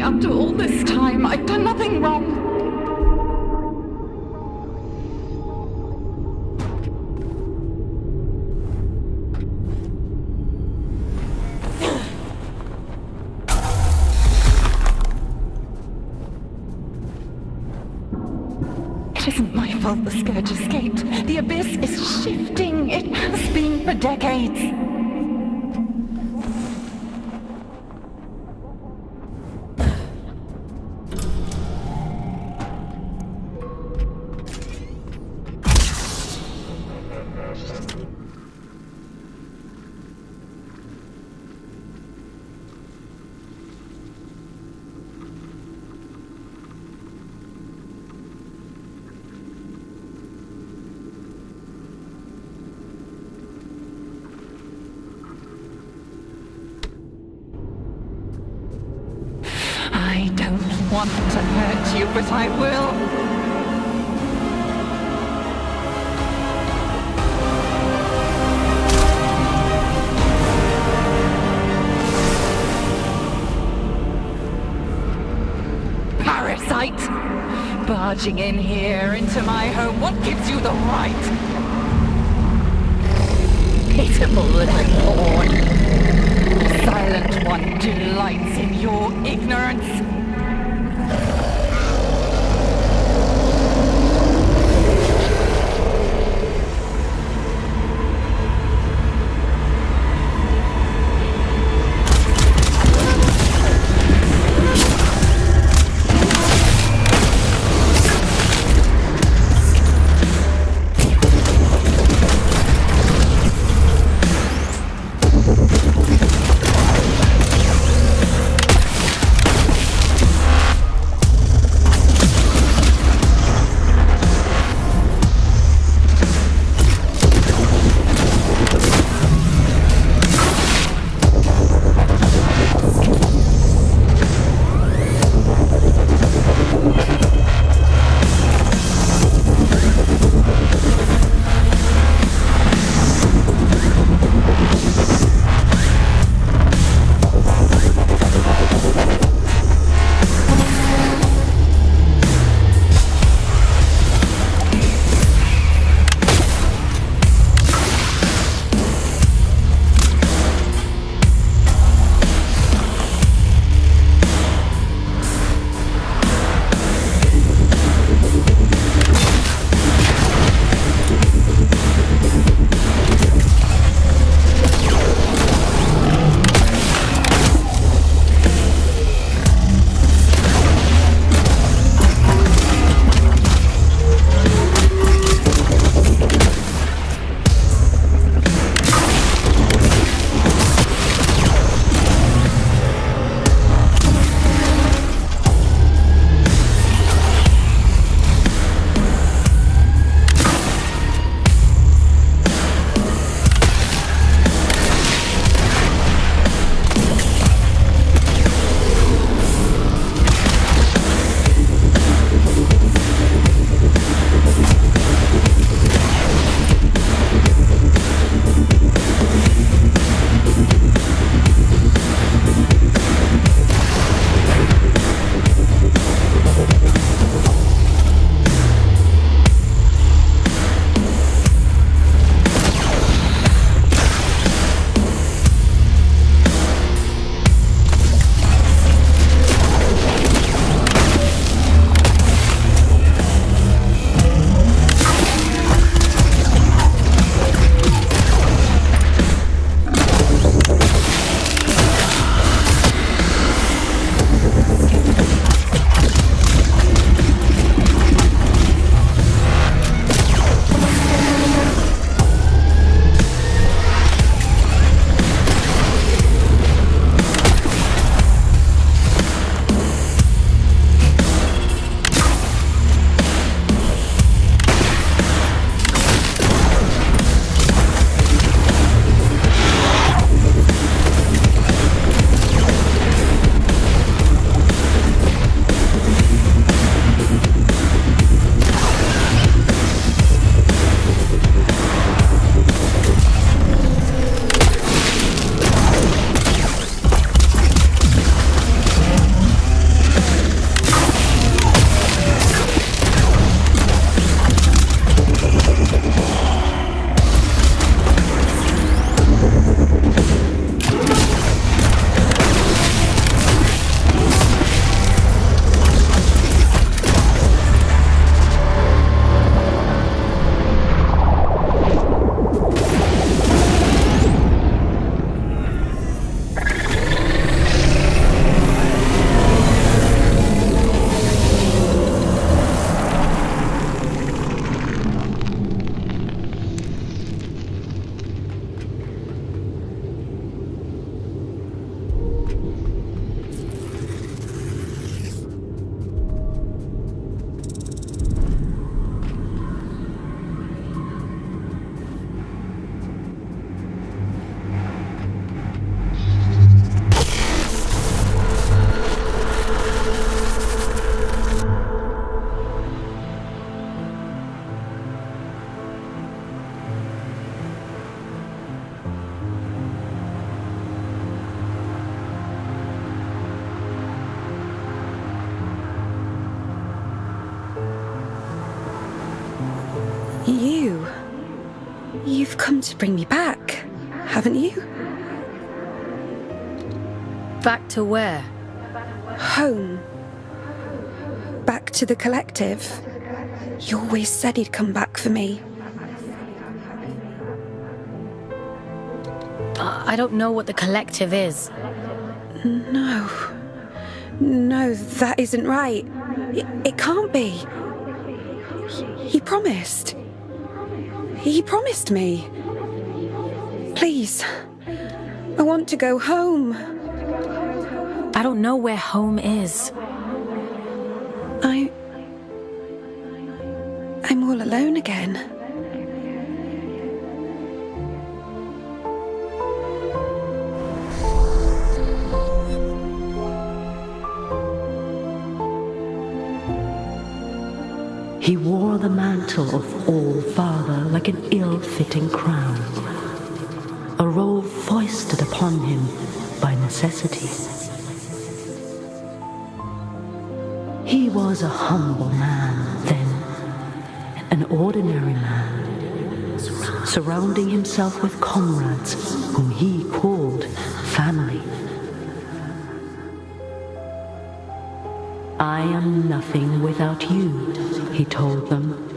After all this time, I've done nothing wrong. It isn't my fault the Scourge escaped. The Abyss is shifting. It has been for decades. I don't want to hurt you, but I will. Parasite! Barging in here into my home, what gives you the right? Pitiful little pawn. The Silent One delights in your ignorance. You've come to bring me back, haven't you? Back to where? Home. Back to the collective. You always said he'd come back for me. I don't know what the collective is. No, that isn't right. It can't be. He promised. He promised me. Please, I want to go home. I don't know where home is. I'm all alone again. He wore the mantle of All-Father like an ill-fitting crown, a role foisted upon him by necessity. He was a humble man then, an ordinary man, surrounding himself with comrades whom he called family. I am nothing without you, he told them.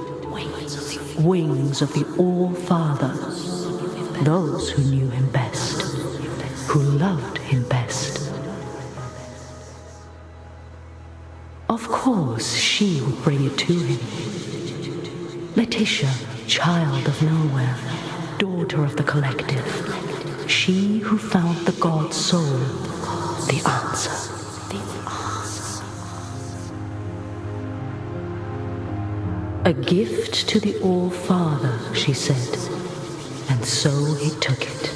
Wings of the All-Father, those who knew him best, who loved him best. Of course, she would bring it to him. Letitia, child of nowhere, daughter of the collective, she who found the god soul, the answer. A gift to the All-Father, she said, and so he took it,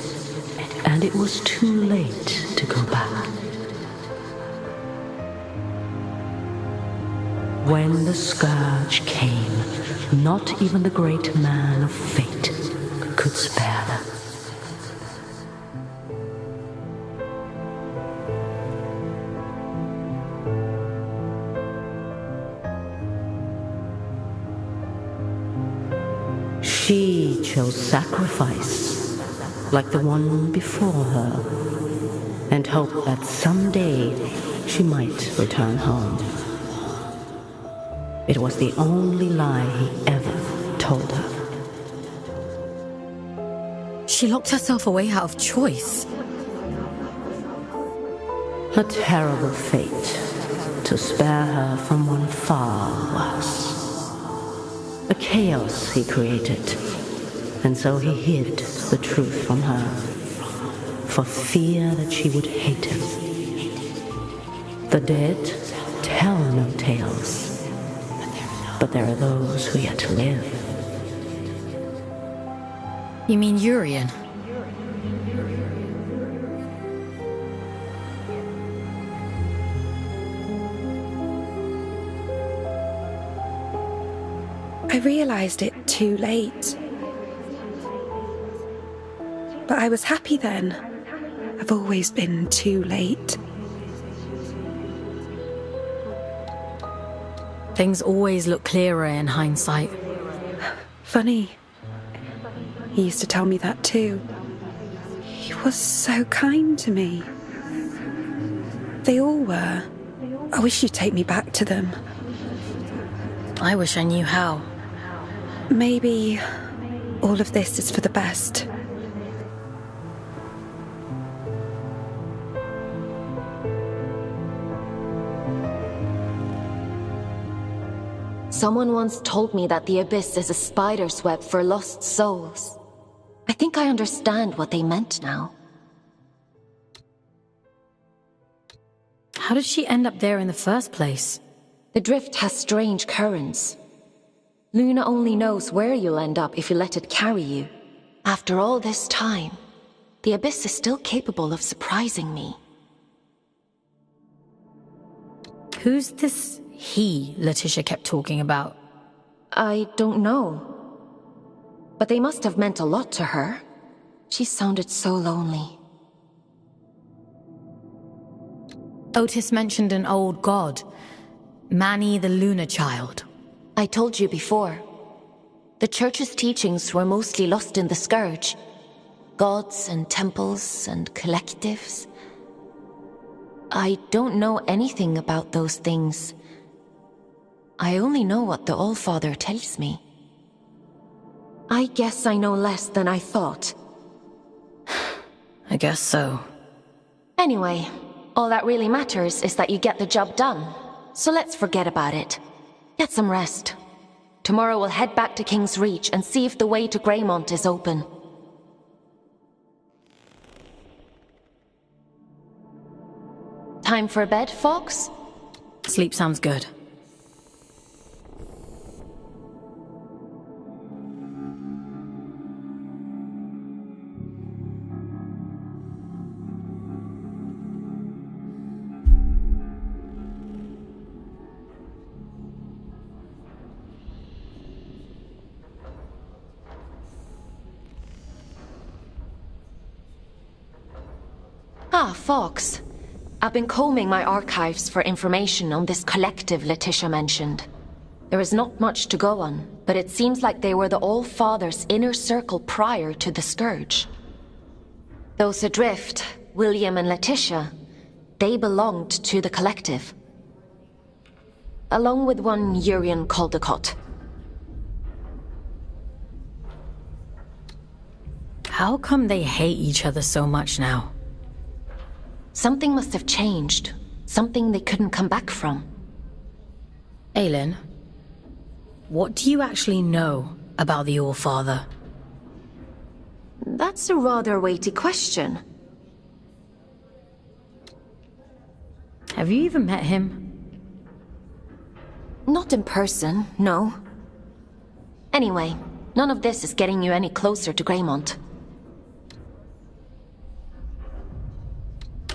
and it was too late to go back. When the scourge came, not even the great man of fate could spare them. She chose sacrifice, like the one before her, and hoped that someday she might return home. It was the only lie he ever told her. She locked herself away out of choice. A terrible fate to spare her from one far worse. A chaos he created, and so he hid the truth from her, for fear that she would hate him. The dead tell no tales, but there are those who yet to live. You mean Urian? I realized it too late. But I was happy then. I've always been too late. Things always look clearer in hindsight. Funny. He used to tell me that too. He was so kind to me. They all were. I wish you'd take me back to them. I wish I knew how. Maybe all of this is for the best. Someone once told me that the Abyss is a spider's web for lost souls. I think I understand what they meant now. How did she end up there in the first place? The drift has strange currents. Luna only knows where you'll end up if you let it carry you. After all this time, the Abyss is still capable of surprising me. Who's this he Letitia kept talking about? I don't know. But they must have meant a lot to her. She sounded so lonely. Otis mentioned an old god. Manny the Lunar Child. I told you before. The Church's teachings were mostly lost in the Scourge. Gods and temples and collectives. I don't know anything about those things. I only know what the Allfather tells me. I guess I know less than I thought. I guess so. Anyway, all that really matters is that you get the job done. So let's forget about it. Get some rest. Tomorrow we'll head back to King's Reach and see if the way to Greymont is open. Time for bed, Fox? Sleep sounds good. Ah, Fox. I've been combing my archives for information on this collective Letitia mentioned. There is not much to go on, but it seems like they were the All-Father's inner circle prior to the Scourge. Those adrift, William and Letitia, they belonged to the collective. Along with one Urian Caldecott. How come they hate each other so much now? Something must have changed. Something they couldn't come back from. Aylin, what do you actually know about the Allfather? That's a rather weighty question. Have you even met him? Not in person, no. Anyway, none of this is getting you any closer to Greymont.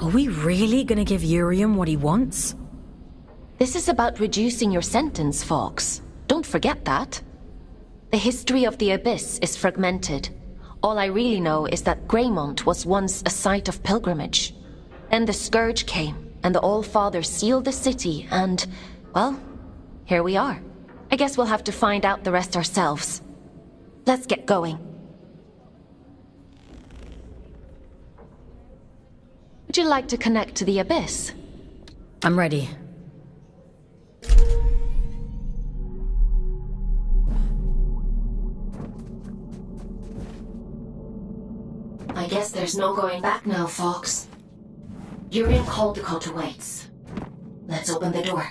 Are we really gonna give Urium what he wants? This is about reducing your sentence, Fox. Don't forget that. The history of the Abyss is fragmented. All I really know is that Greymont was once a site of pilgrimage. Then the Scourge came, and the All-Father sealed the city, and, well, here we are. I guess we'll have to find out the rest ourselves. Let's get going. Would you like to connect to the Abyss? I'm ready. I guess there's no going back now, Fox. Urian Caldecott awaits. Let's open the door.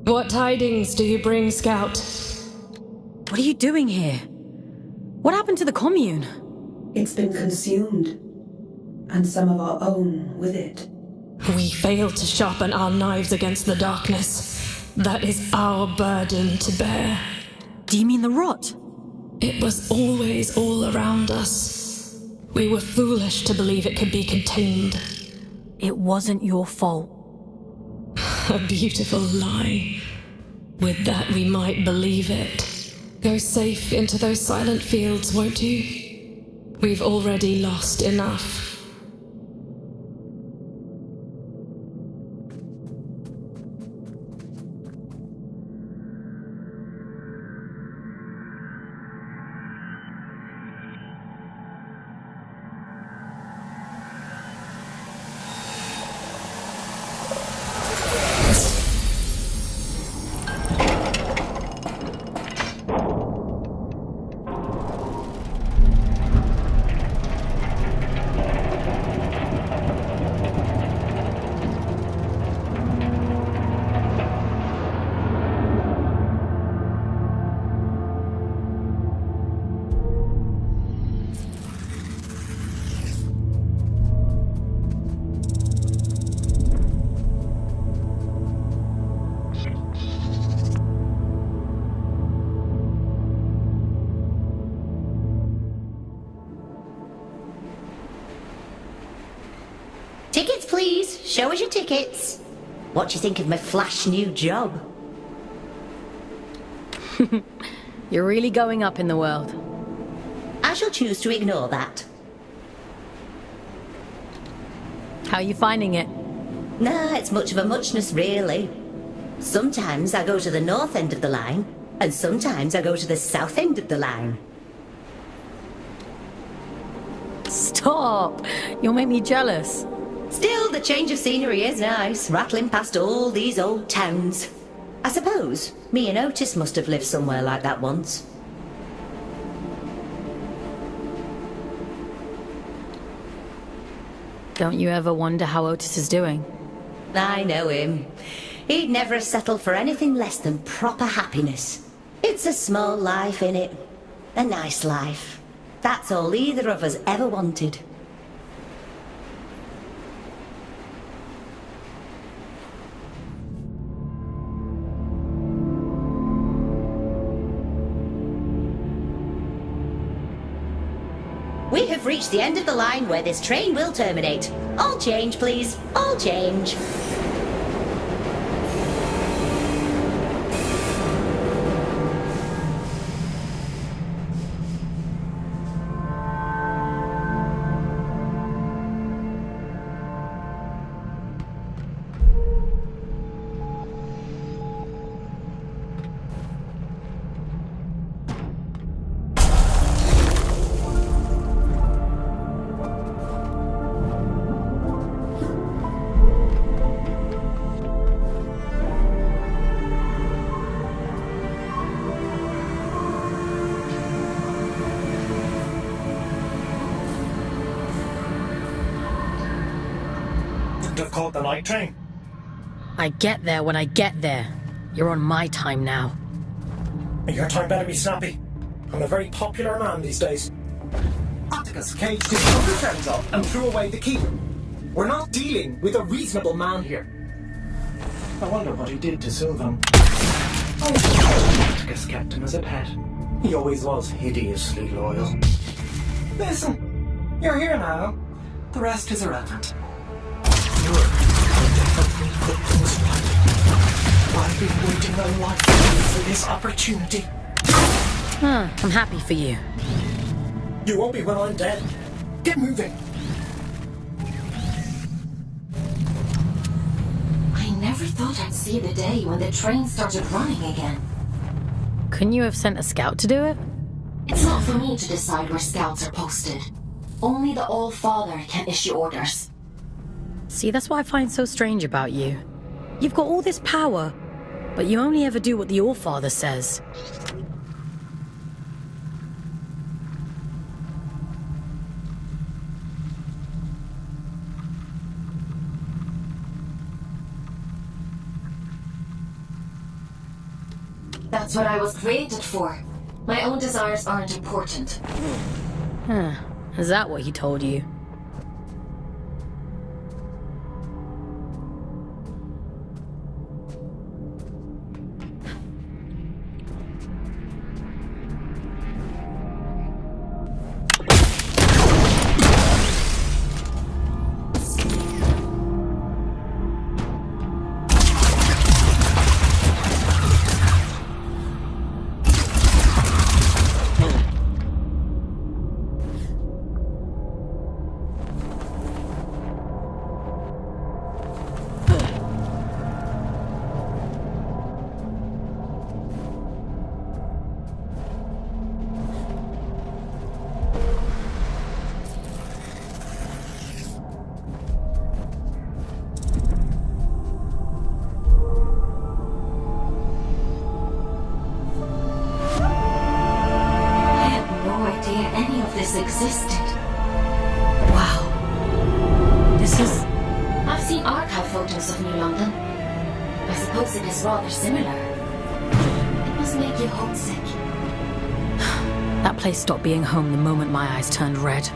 What tidings do you bring, Scout? What are you doing here? What happened to the commune? It's been consumed, and some of our own with it. We failed to sharpen our knives against the darkness. That is our burden to bear. Do you mean the rot? It was always all around us. We were foolish to believe it could be contained. It wasn't your fault. A beautiful lie. With that we might believe it. Go safe into those silent fields, won't you? We've already lost enough. Tickets, please. Show us your tickets. What do you think of my flash new job? You're really going up in the world. I shall choose to ignore that. How are you finding it? Nah, it's much of a muchness, really. Sometimes I go to the north end of the line, and sometimes I go to the south end of the line. Stop! You'll make me jealous. Still, the change of scenery is nice, rattling past all these old towns. I suppose me and Otis must have lived somewhere like that once. Don't you ever wonder how Otis is doing? I know him. He'd never settle for anything less than proper happiness. It's a small life, innit? A nice life. That's all either of us ever wanted. We have reached the end of the line where this train will terminate. All change, please. All change. Have caught the night train. I get there when I get there. You're on my time now. Your time better be snappy. I'm a very popular man these days. Atticus caged his other friends up and threw away the key. We're not dealing with a reasonable man here. I wonder what he did to Sylvan. Oh, Atticus kept him as a pet. He always was hideously loyal. Listen, you're here now. The rest is irrelevant. You're going to help me put things right. I've been waiting a lifetime for this opportunity. I'm happy for you. You won't be when I'm dead. Get moving. I never thought I'd see the day when the train started running again. Couldn't you have sent a scout to do it? It's not for me to decide where scouts are posted. Only the All-Father can issue orders. See, that's what I find so strange about you. You've got all this power, but you only ever do what the All-Father says. That's what I was created for. My own desires aren't important. Is that what he told you? Existed. Wow. This is... I've seen archive photos of New London. I suppose it is rather similar. It must make you homesick. That place stopped being home the moment my eyes turned red.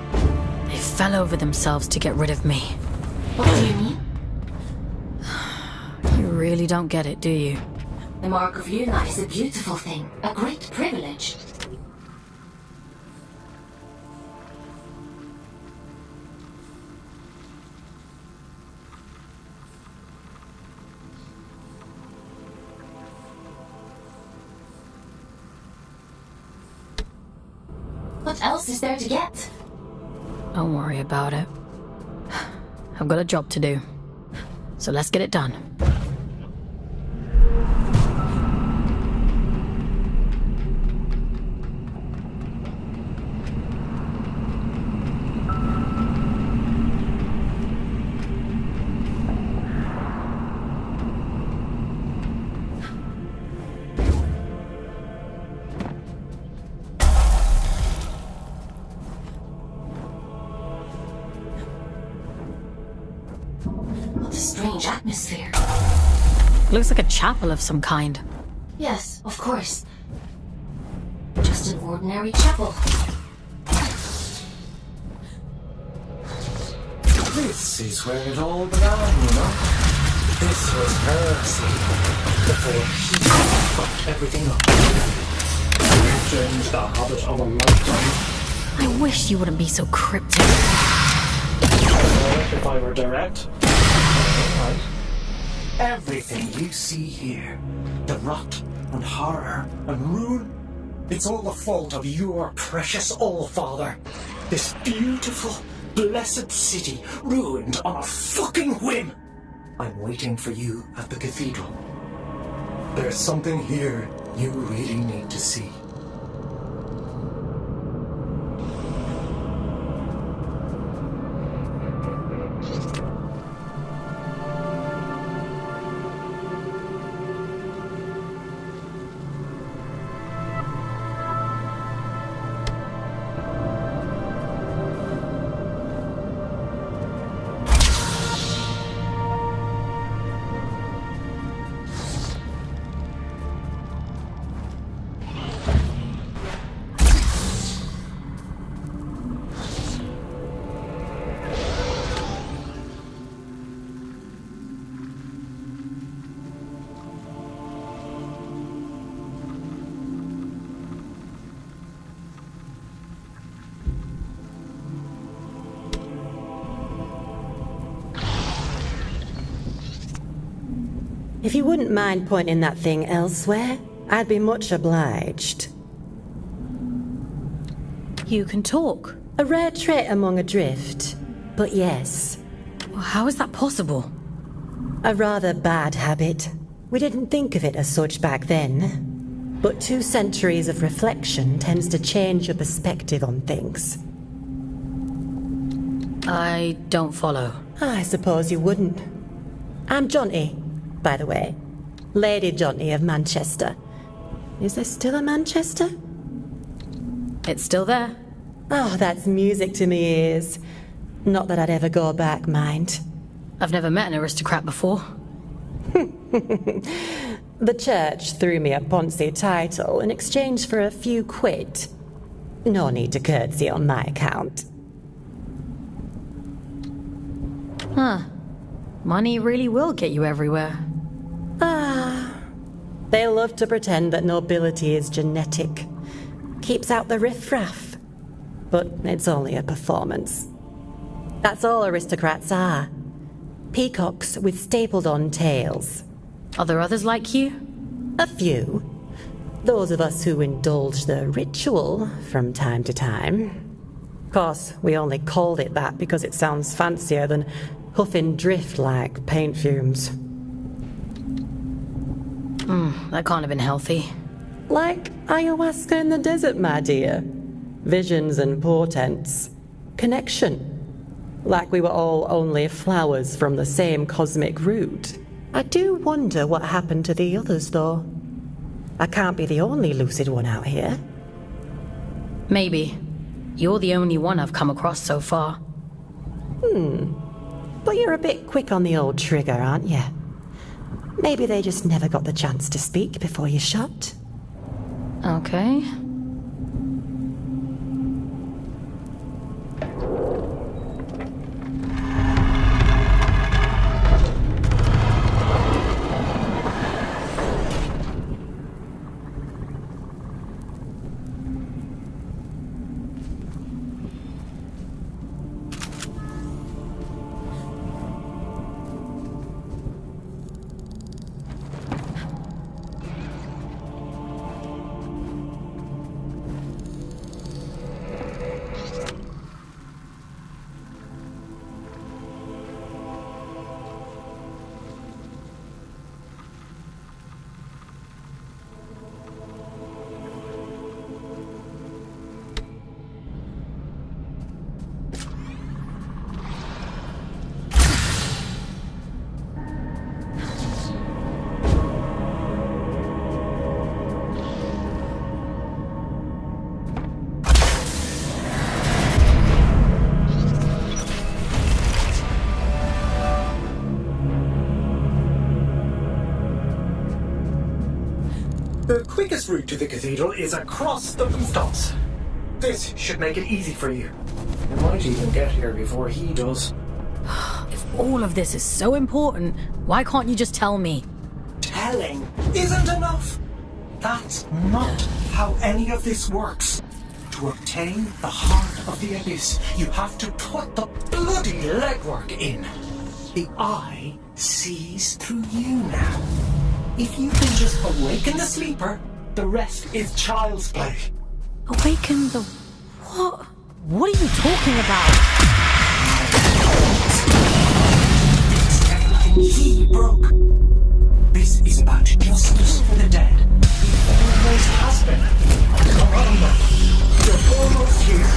They fell over themselves to get rid of me. What do you mean? You really don't get it, do you? The Mark of Luna is a beautiful thing, a great privilege. What else is there to get? Don't worry about it. I've got a job to do. So let's get it done. strange atmosphere. Looks like a chapel of some kind. Yes, of course. Just an ordinary chapel. This is where it all began, you know? This was her sleep before he fucked everything up. Changed the habit of a lifetime. I wish you wouldn't be so cryptic. If I were direct, right? Everything you see here, the rot and horror and ruin, it's all the fault of your precious All-Father. This beautiful, blessed city ruined on a fucking whim. I'm waiting for you at the cathedral. There's something here you really need to see. If you wouldn't mind pointing that thing elsewhere, I'd be much obliged. You can talk. A rare trait among a drift, but yes. Well, how is that possible? A rather bad habit. We didn't think of it as such back then. But 2 centuries of reflection tends to change your perspective on things. I don't follow. I suppose you wouldn't. I'm Jonty, by the way. Lady Jonty of Manchester. Is there still a Manchester? It's still there. Oh, that's music to me ears. Not that I'd ever go back, mind. I've never met an aristocrat before. The church threw me a Ponzi title in exchange for a few quid. No need to curtsy on my account. Huh. Money really will get you everywhere. They love to pretend that nobility is genetic. Keeps out the riffraff. But it's only a performance. That's all aristocrats are. Peacocks with stapled-on tails. Are there others like you? A few. Those of us who indulge the ritual from time to time. Of course, we only called it that because it sounds fancier than huffing drift like paint fumes. That can't have been healthy. Like ayahuasca in the desert, my dear. Visions and portents. Connection. Like we were all only flowers from the same cosmic root. I do wonder what happened to the others, though. I can't be the only lucid one out here. Maybe. You're the only one I've come across so far. But you're a bit quick on the old trigger, aren't you? Maybe they just never got the chance to speak before you shot. Okay. quickest route to the cathedral is across the rooftops. This should make it easy for you. You might even get here before he does. If all of this is so important, why can't you just tell me? Telling isn't enough. That's not how any of this works. To obtain the heart of the Abyss, you have to put the bloody legwork in. The Eye sees through you now. If you can just awaken the sleeper, the rest is child's play. Awaken the... what? What are you talking about? It's everything he broke. This is about justice for the dead. It always has been. Come on, then. You're almost here.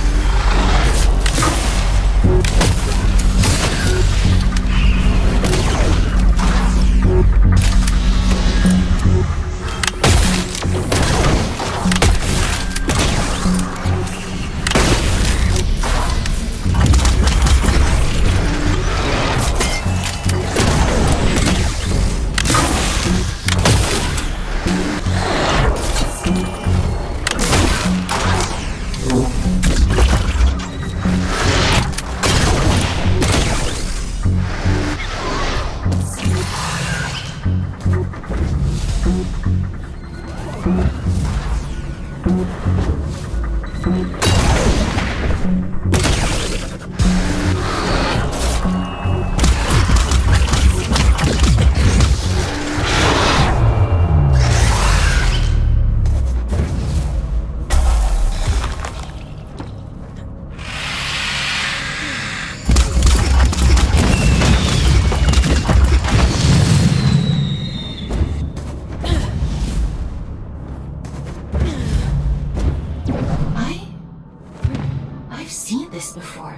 I've seen this before.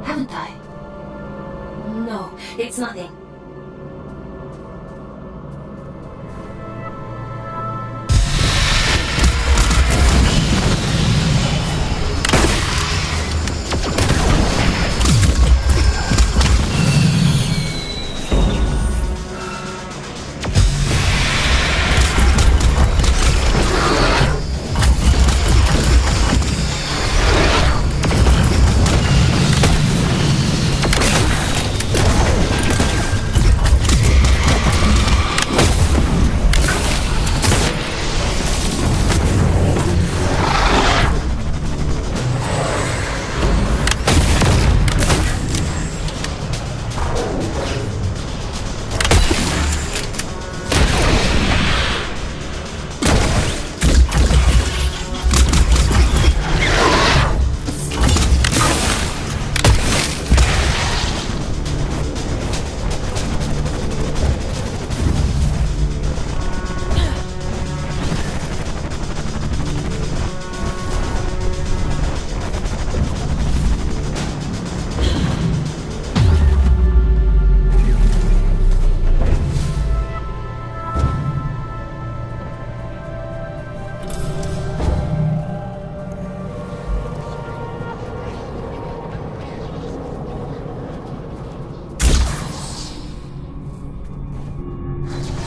Haven't I? No, it's nothing.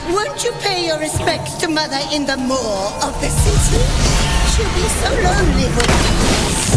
Won't you pay your respects to Mother in the moor of the city? She'll be so lonely without us.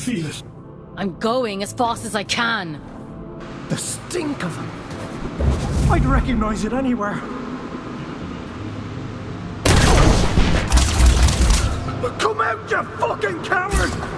feel it. I'm going as fast as I can. The stink of them. I'd recognize it anywhere. Come out, you fucking coward!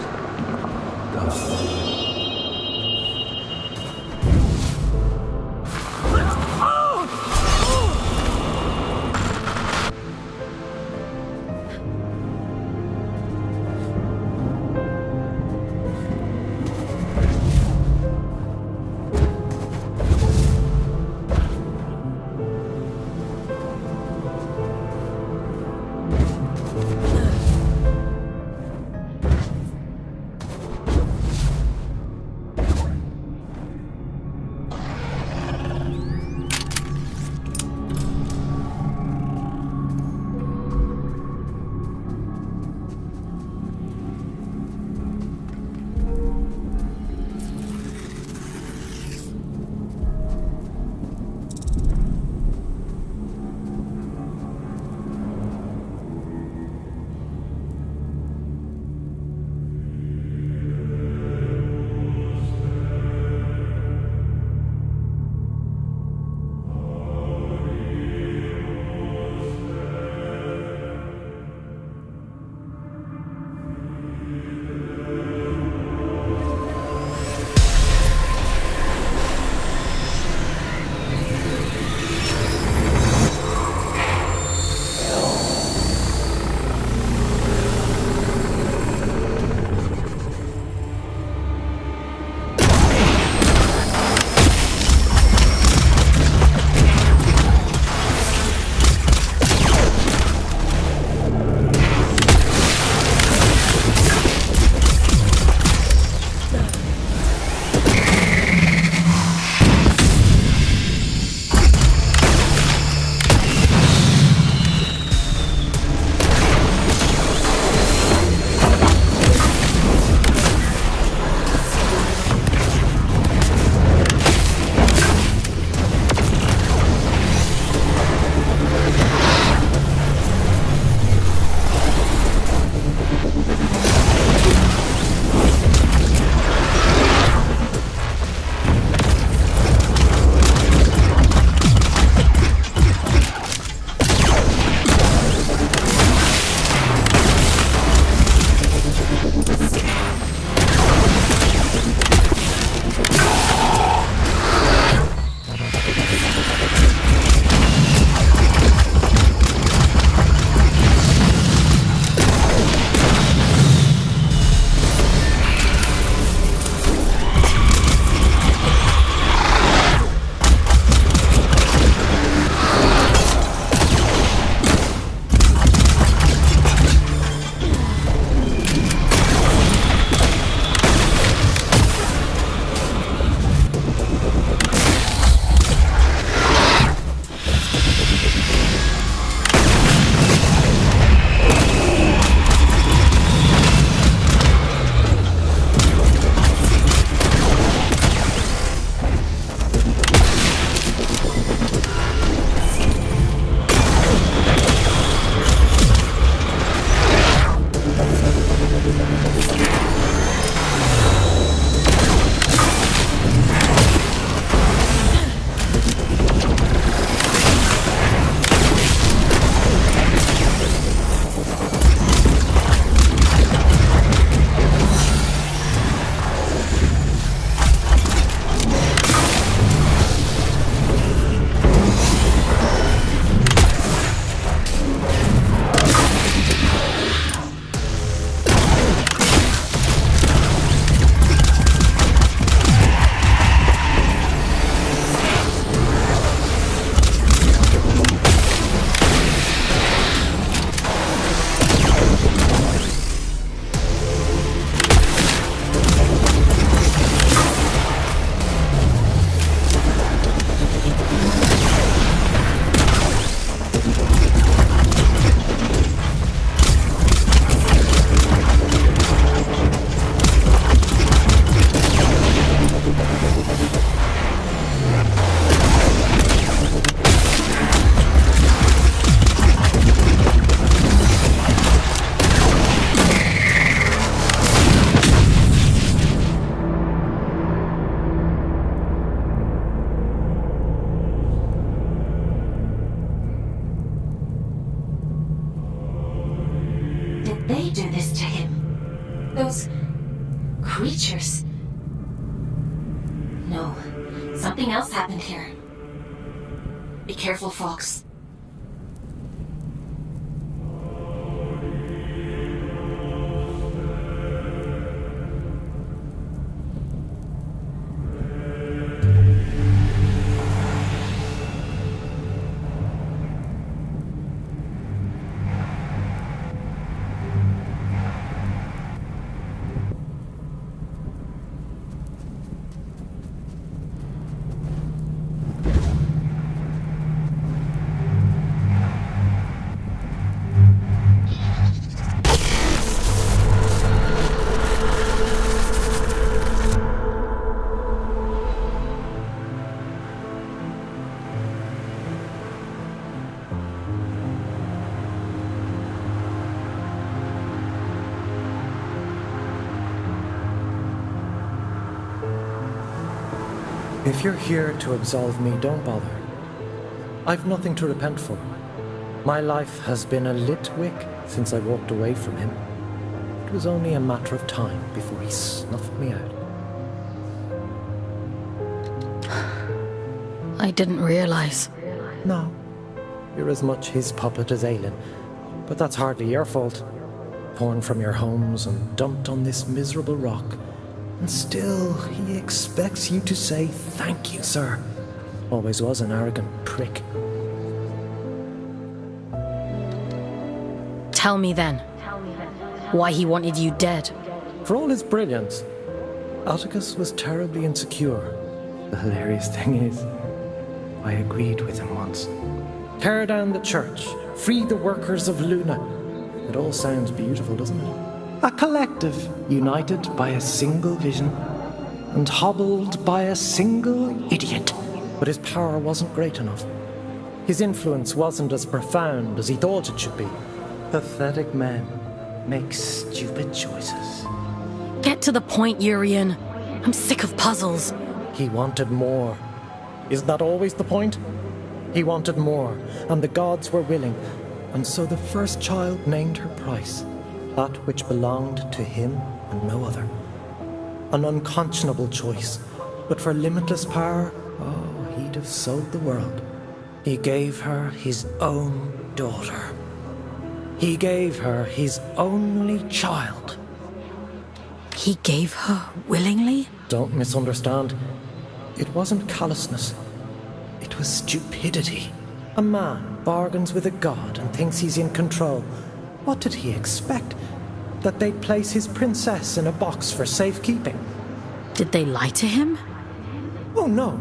No. Something else happened here. Be careful, Fox. If you're here to absolve me, don't bother. I've nothing to repent for. My life has been a lit wick since I walked away from him. It was only a matter of time before he snuffed me out. I didn't realize. No. You're as much his puppet as Aelin. But that's hardly your fault. Torn from your homes and dumped on this miserable rock. And still, he expects you to say, "Thank you, sir." Always was an arrogant prick. Tell me then, why he wanted you dead. For all his brilliance, Atticus was terribly insecure. The hilarious thing is, I agreed with him once. Tear down the church, free the workers of Luna. It all sounds beautiful, doesn't it? A collective, united by a single vision, and hobbled by a single idiot. But his power wasn't great enough. His influence wasn't as profound as he thought it should be. Pathetic men make stupid choices. Get to the point, Urian. I'm sick of puzzles. He wanted more. Isn't that always the point? He wanted more, and the gods were willing. And so the first child named her price. That which belonged to him and no other. An unconscionable choice, but for limitless power, oh, he'd have sold the world. He gave her his own daughter. He gave her his only child. He gave her willingly? Don't misunderstand. It wasn't callousness. It was stupidity. A man bargains with a god and thinks he's in control. What did he expect? That they'd place his princess in a box for safekeeping? Did they lie to him? Oh, no.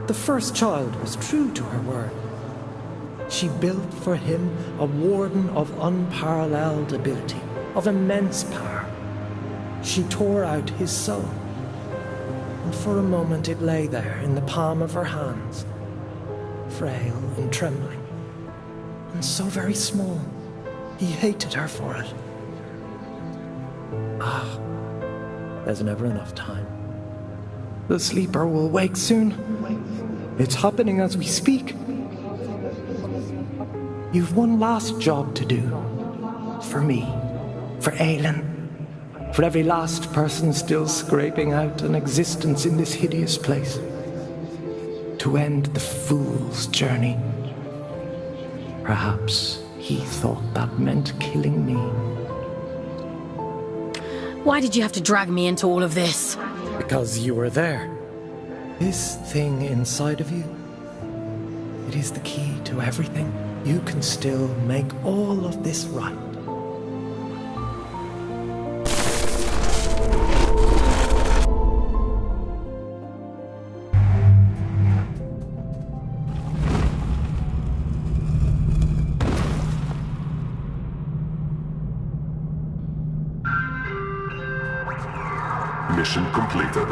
The first child was true to her word. She built for him a warden of unparalleled ability, of immense power. She tore out his soul. And for a moment it lay there in the palm of her hands, frail and trembling, and so very small. He hated her for it. Ah, there's never enough time. The sleeper will wake soon. It's happening as we speak. You've one last job to do. For me. For Aelin. For every last person still scraping out an existence in this hideous place. To end the fool's journey. Perhaps he thought that meant killing me. Why did you have to drag me into all of this? Because you were there. This thing inside of you, it is the key to everything. You can still make all of this right. Mission completed.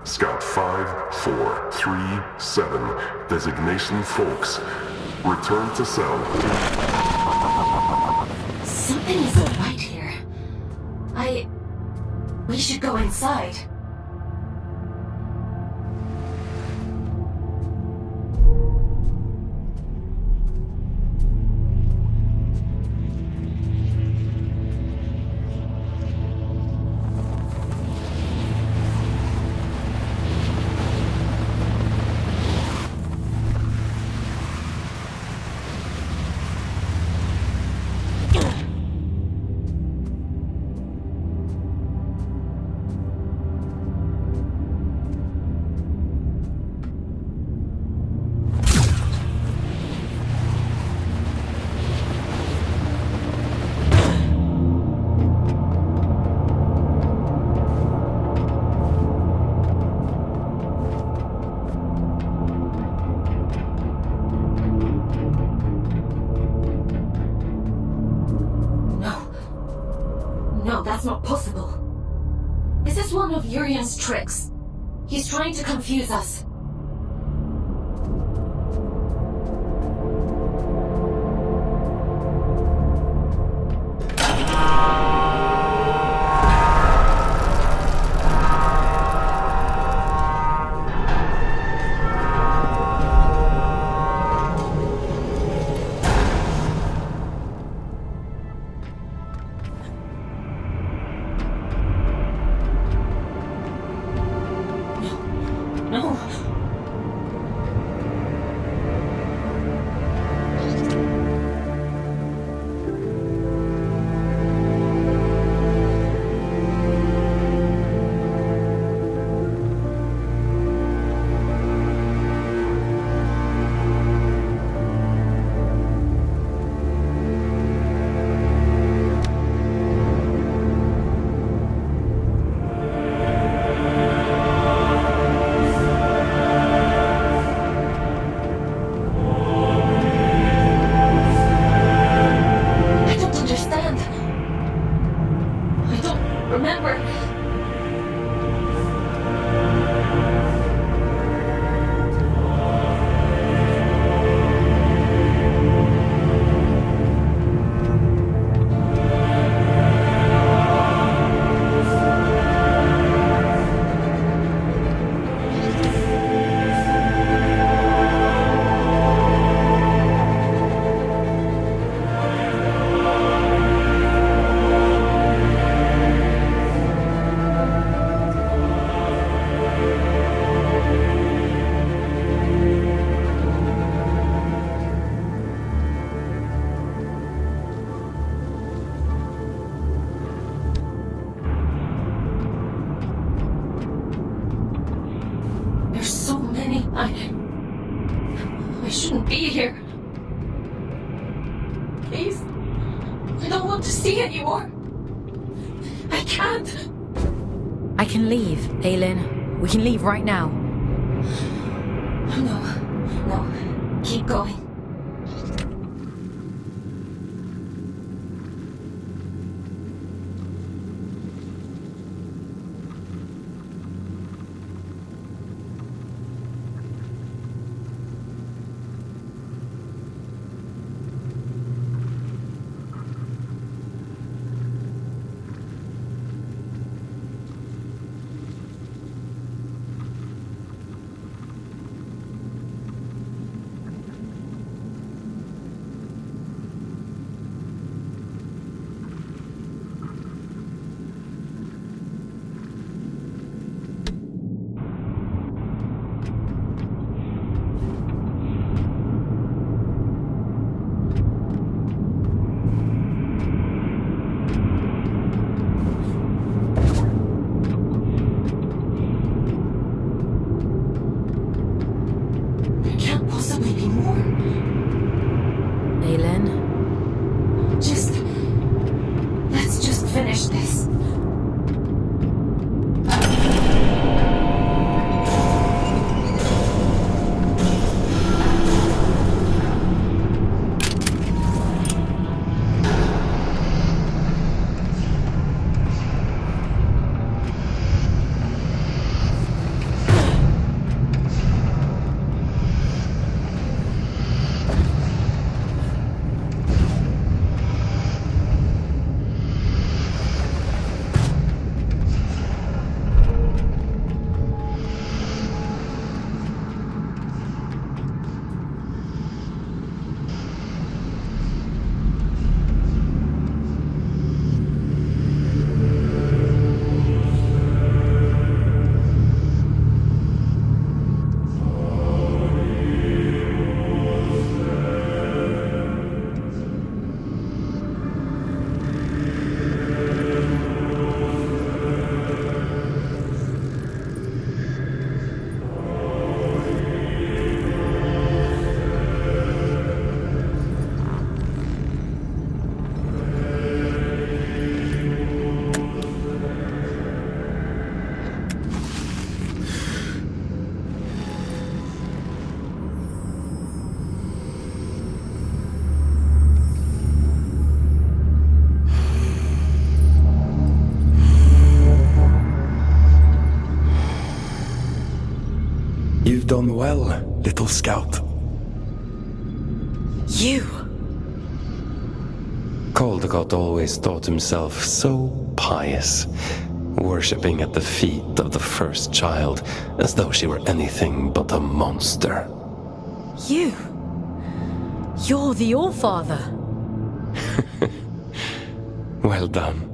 Scout 5437, designation Folks. Return to cell. Something isn't right here. We should go inside. of Urian's tricks. He's trying to confuse us. I shouldn't be here. Please. I don't want to see anymore. I can't. I can leave, Aylin. We can leave right now. No. Keep going. you've done well, little scout. You! Caldecott always thought himself so pious, worshipping at the feet of the first child as though she were anything but a monster. You! You're the Allfather! Well done.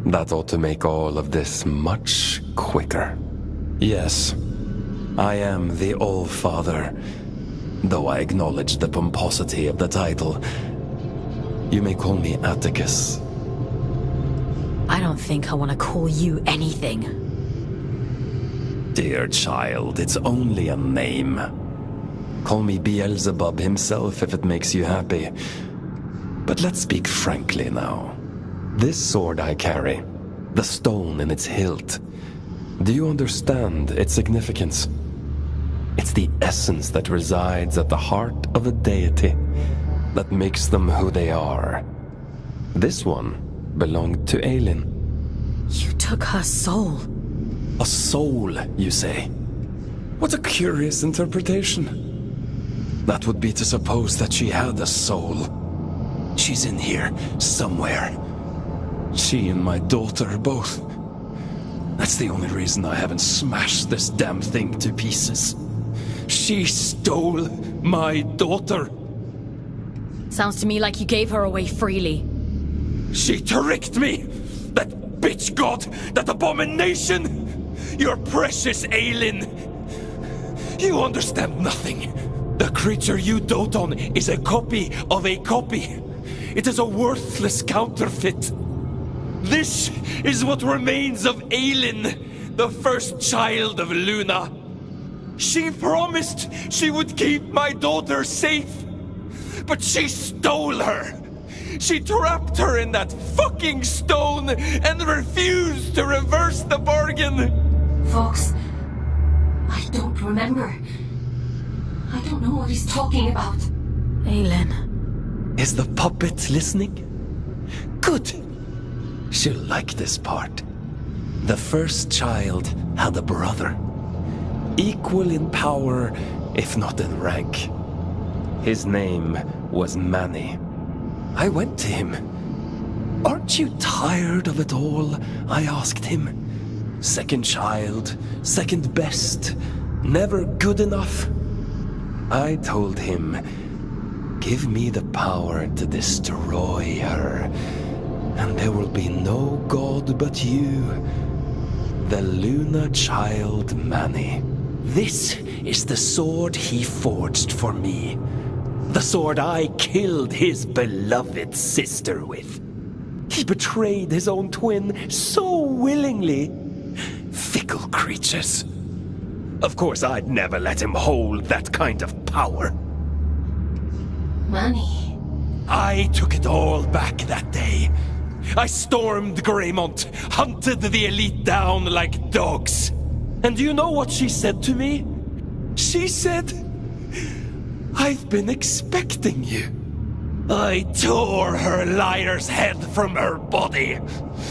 That ought to make all of this much quicker. Yes, I am the Allfather, though I acknowledge the pomposity of the title. You may call me Atticus. I don't think I want to call you anything. Dear child, it's only a name. Call me Beelzebub himself if it makes you happy. But let's speak frankly now. This sword I carry, the stone in its hilt, do you understand its significance? It's the essence that resides at the heart of a deity that makes them who they are. This one belonged to Aelin. You took her soul. A soul, you say? What a curious interpretation. That would be to suppose that she had a soul. She's in here, somewhere. She and my daughter both. That's the only reason I haven't smashed this damn thing to pieces. She stole my daughter. Sounds to me like you gave her away freely. She tricked me! That bitch god! That abomination! Your precious Aelin! You understand nothing. The creature you dote on is a copy of a copy. It is a worthless counterfeit. This is what remains of Aelin, the first child of Luna. She promised she would keep my daughter safe, but she stole her. She trapped her in that fucking stone and refused to reverse the bargain. Fox, I don't remember. I don't know what he's talking about. Aelin. Is the puppet listening? Good. She'll like this part. The first child had a brother. Equal in power, if not in rank. His name was Manny. I went to him. Aren't you tired of it all? I asked him. Second child, second best, never good enough. I told him, give me the power to destroy her, and there will be no god but you, the Luna child Manny. This is the sword he forged for me. The sword I killed his beloved sister with. He betrayed his own twin so willingly. Fickle creatures. Of course, I'd never let him hold that kind of power. Manny. I took it all back that day. I stormed Greymont, hunted the elite down like dogs. And do you know what she said to me? She said, I've been expecting you. I tore her liar's head from her body.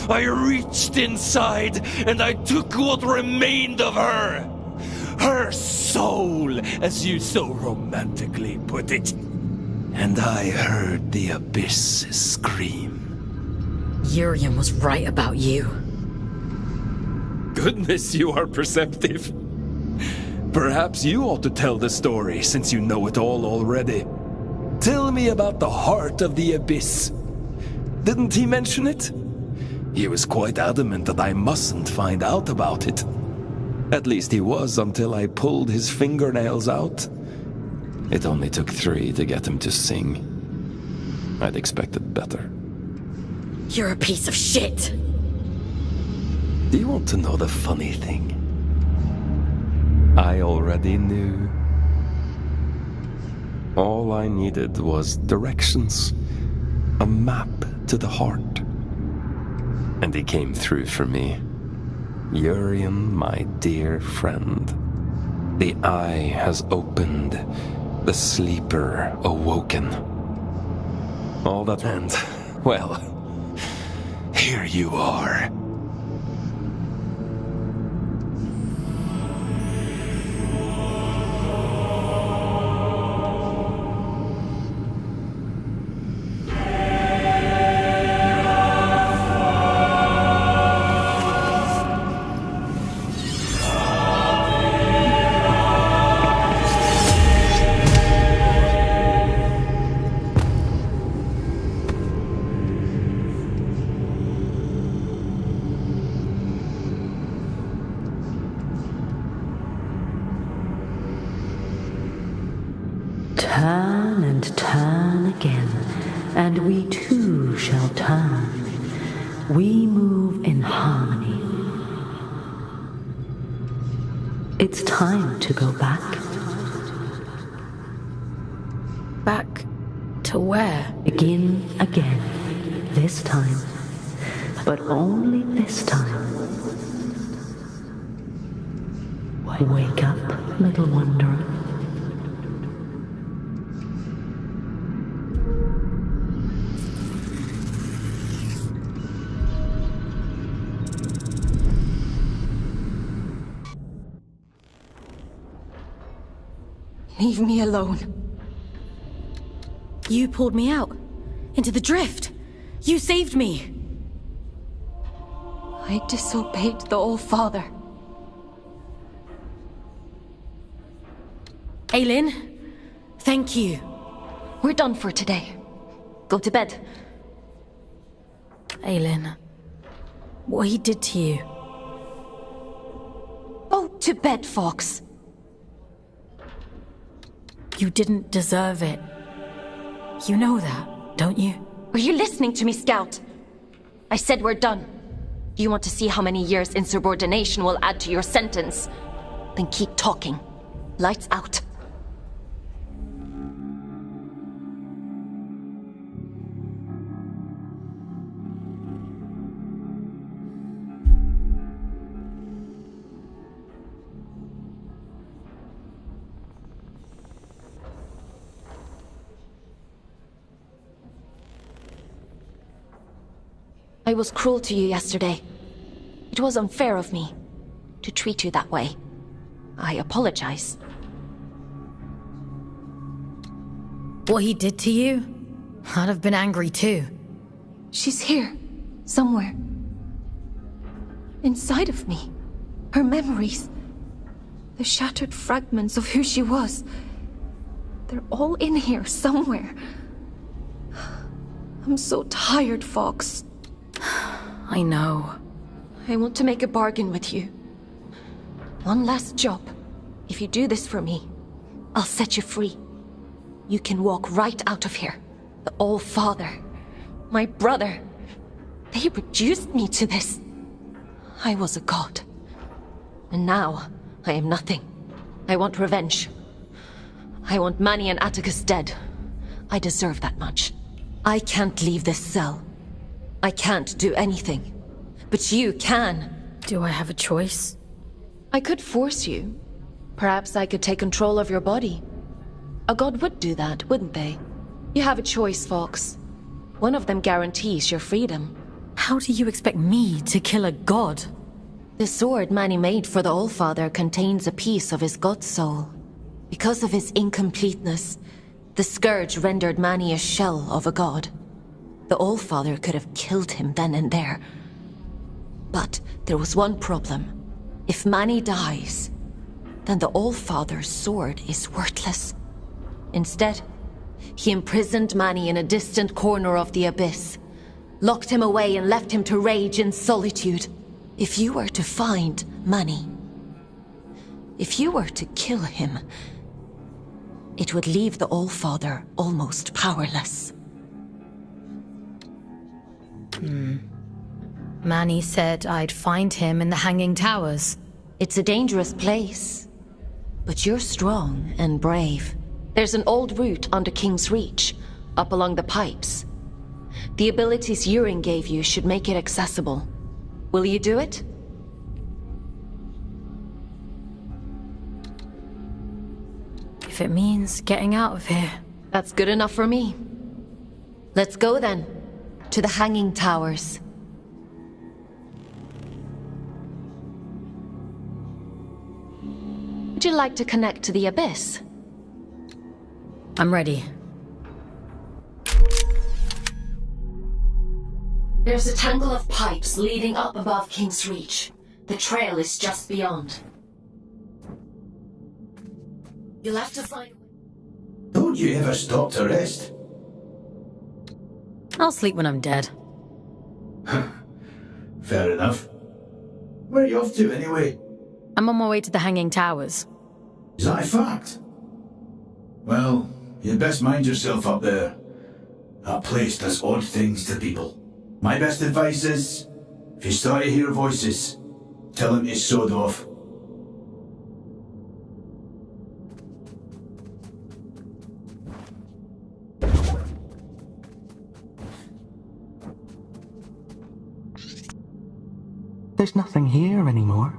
I reached inside and I took what remained of her. Her soul, as you so romantically put it. And I heard the abyss scream. Urian was right about you. Goodness, you are perceptive. Perhaps you ought to tell the story, since you know it all already. Tell me about the heart of the abyss. Didn't he mention it? He was quite adamant that I mustn't find out about it. At least he was until I pulled his fingernails out. It only took 3 to get him to sing. I'd expected better. You're a piece of shit! Do you want to know the funny thing? I already knew. All I needed was directions. A map to the heart. And he came through for me. Urian, my dear friend. The eye has opened. The sleeper awoken. All that meant, well, here you are. Turn and turn again, and we too shall turn. We move in harmony. It's time to go back. Back to where? Begin again, this time. But only this time. Wake up, little wanderer. Leave me alone. You pulled me out. Into the drift. You saved me. I disobeyed the All-Father. Aylin, thank you. We're done for today. Go to bed. Aylin, what he did to you. Go to bed, Fox. You didn't deserve it. You know that, don't you? Are you listening to me, Scout? I said we're done. You want to see how many years insubordination will add to your sentence? Then keep talking. Lights out. I was cruel to you yesterday. It was unfair of me to treat you that way. I apologize. What he did to you? I'd have been angry too. She's here, somewhere. Inside of me. Her memories. The shattered fragments of who she was. They're all in here, somewhere. I'm so tired, Fox. I know. I want to make a bargain with you. One last job. If you do this for me, I'll set you free. You can walk right out of here. The All-Father, my brother, they reduced me to this. I was a god. And now, I am nothing. I want revenge. I want Manny and Atticus dead. I deserve that much. I can't leave this cell. I can't do anything. But you can. Do I have a choice? I could force you. Perhaps I could take control of your body. A god would do that, wouldn't they? You have a choice, Fox. One of them guarantees your freedom. How do you expect me to kill a god? The sword Manny made for the All-Father contains a piece of his god soul. Because of his incompleteness, the scourge rendered Manny a shell of a god. The All-Father could have killed him then and there. But there was one problem. If Manny dies, then the All-Father's sword is worthless. Instead, he imprisoned Manny in a distant corner of the Abyss, locked him away and left him to rage in solitude. If you were to find Manny, if you were to kill him, it would leave the All-Father almost powerless. Manny said I'd find him in the Hanging Towers. It's a dangerous place, but you're strong and brave. There's an old route under King's Reach, up along the pipes. The abilities Yurin gave you should make it accessible. Will you do it? If it means getting out of here. That's good enough for me. Let's go then, to the Hanging Towers. Would you like to connect to the Abyss? I'm ready. There's a tangle of pipes leading up above King's Reach. The trail is just beyond. You'll have to find... Don't you ever stop to rest? I'll sleep when I'm dead. Fair enough. Where are you off to, anyway? I'm on my way to the Hanging Towers. Is that a fact? Well, You'd best mind yourself up there. That place does odd things to people. My best advice is, if you start to hear voices, tell them to sod off. There's nothing here anymore.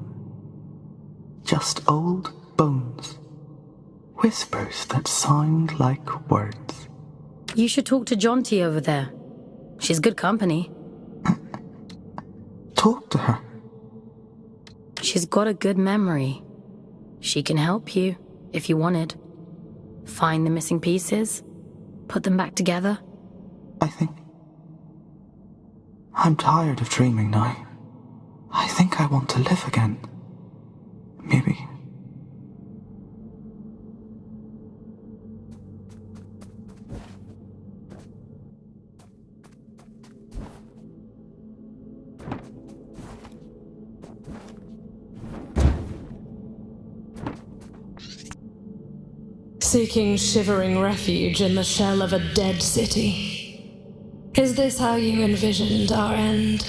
Just old bones. Whispers that sound like words. You should talk to Jonty over there. She's good company. Talk to her. She's got a good memory. She can help you, if you wanted. Find the missing pieces, put them back together. I'm tired of dreaming now. I think I want to live again. Maybe. Seeking shivering refuge in the shell of a dead city. Is this how you envisioned our end?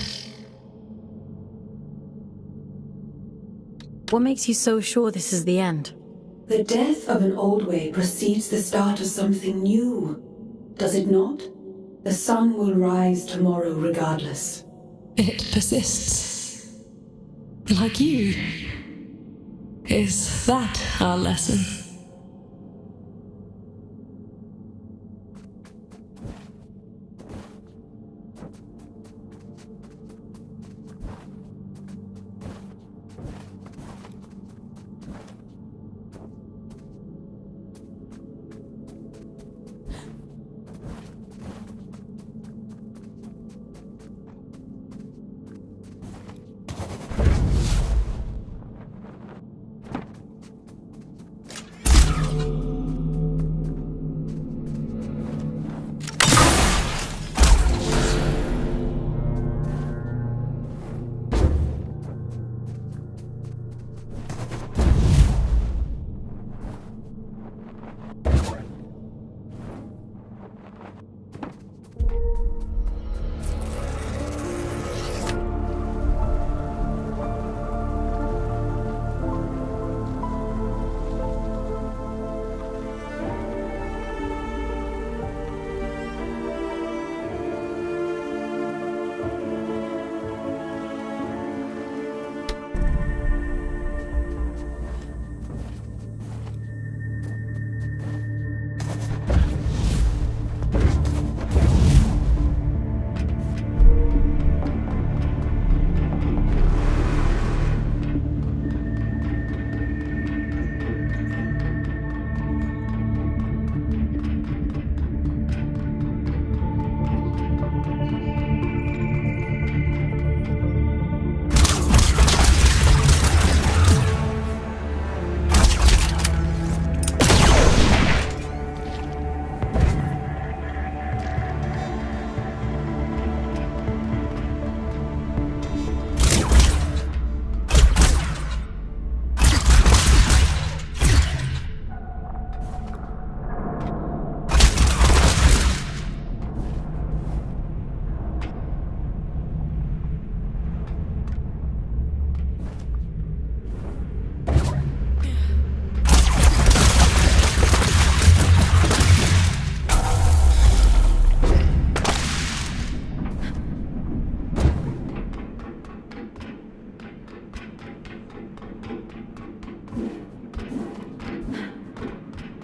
What makes you so sure this is the end? The death of an old way precedes the start of something new. Does it not? The sun will rise tomorrow regardless. It persists. Like you. Is that our lesson?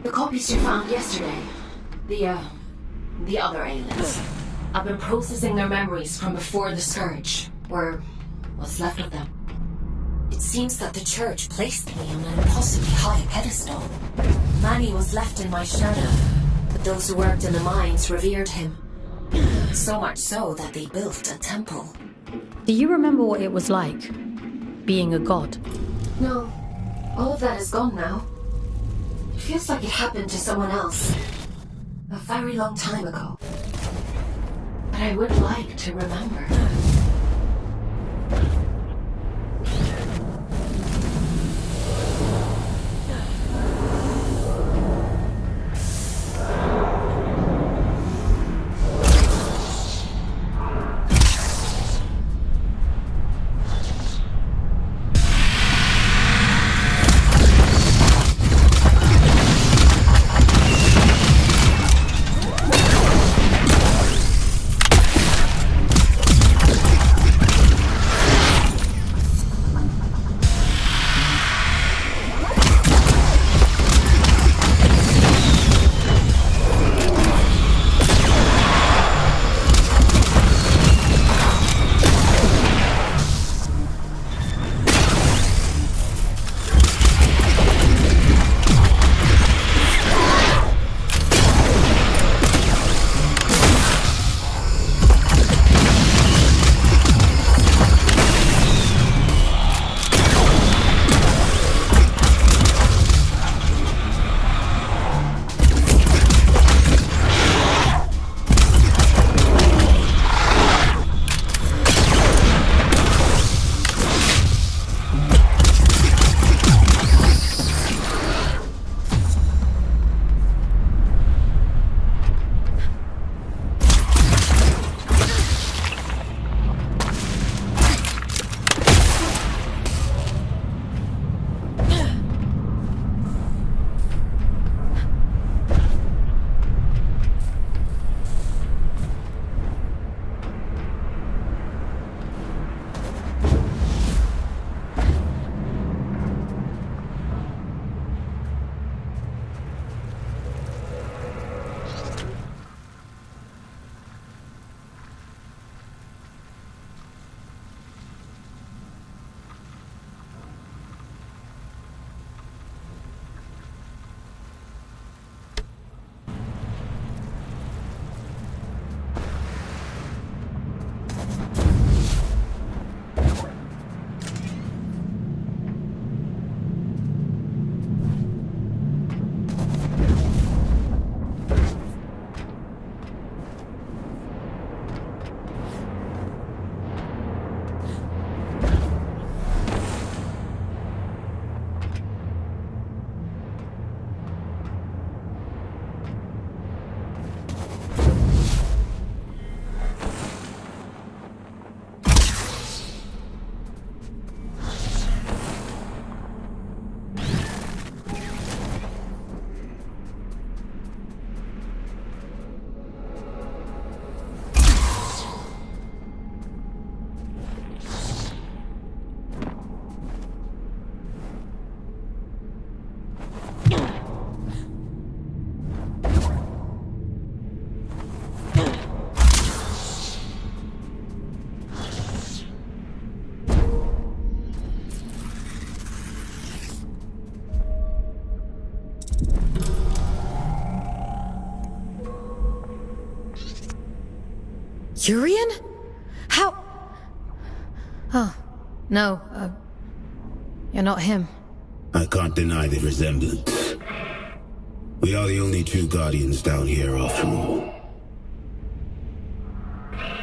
The copies you found yesterday, the other aliens. I've been processing their memories from before the Scourge, or what's left of them. It seems that the church placed me on an impossibly high pedestal. Manny was left in my shadow, but those who worked in the mines revered him. So much so that they built a temple. Do you remember what it was like, being a god? No, all of that is gone now. It feels like it happened to someone else. A very long time ago. But I would like to remember. Urian? How? Oh, no, you're not him. I can't deny the resemblance. We are the only two Guardians down here after all.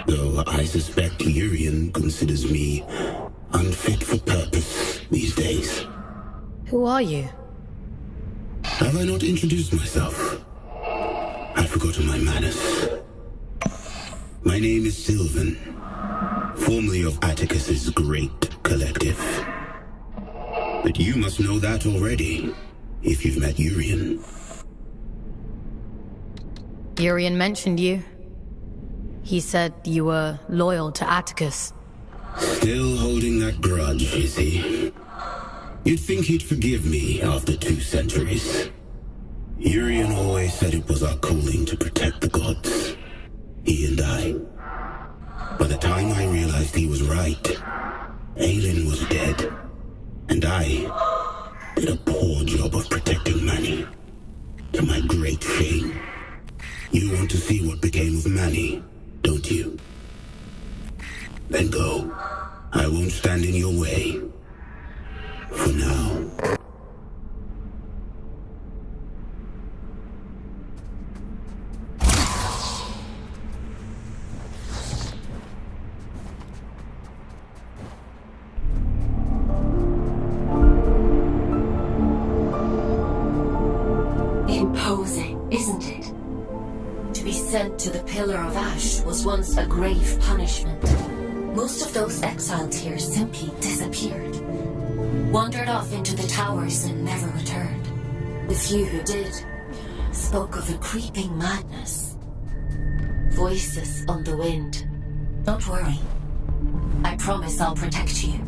Though I suspect Urian considers me unfit for purpose these days. Who are you? Have I not introduced myself? I've forgotten my manners. My name is Sylvan, formerly of Atticus's great collective. But you must know that already, if you've met Urian. Urian mentioned you. He said you were loyal to Atticus. Still holding that grudge, is he? You'd think he'd forgive me after 2 centuries. Urian always said it was our calling to protect the gods. He and I. By the time I realized he was right, Aelin was dead. And I did a poor job of protecting Manny. To my great shame. You want to see what became of Manny, don't you? Then go. I won't stand in your way. For now. Imposing, isn't it? To be sent to the Pillar of Ash was once a grave punishment. Most of those exiled here simply disappeared. Wandered off into the towers and never returned. The few who did spoke of a creeping madness. Voices on the wind. Don't worry. I promise I'll protect you.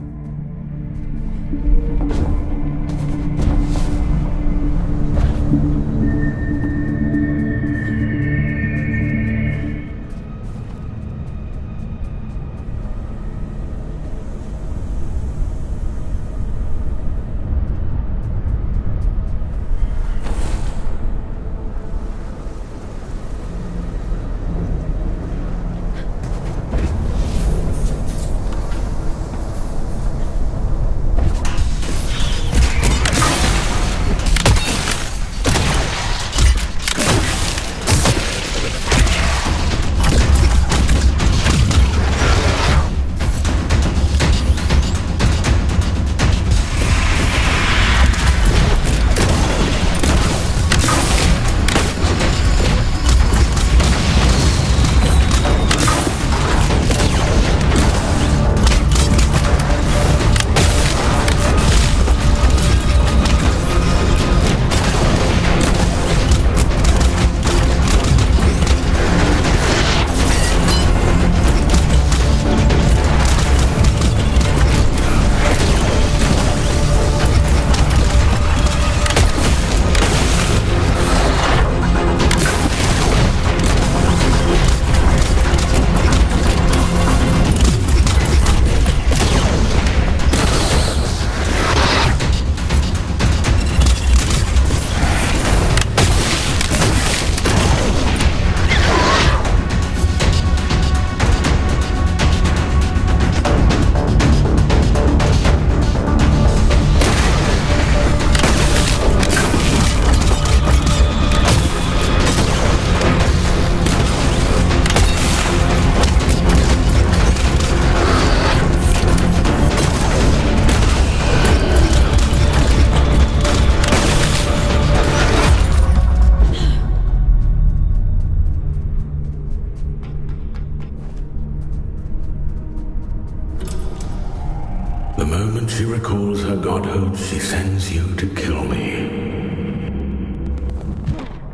The moment she recalls her godhood, she sends you to kill me.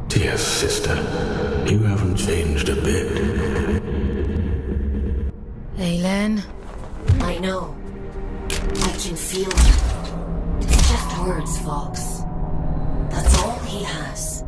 Dear sister, you haven't changed a bit. Aelin? I know. I can feel it. It's just words, Fox. That's all he has.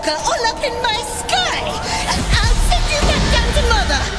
sucker all up in my sky! I'll send you back down to Mother!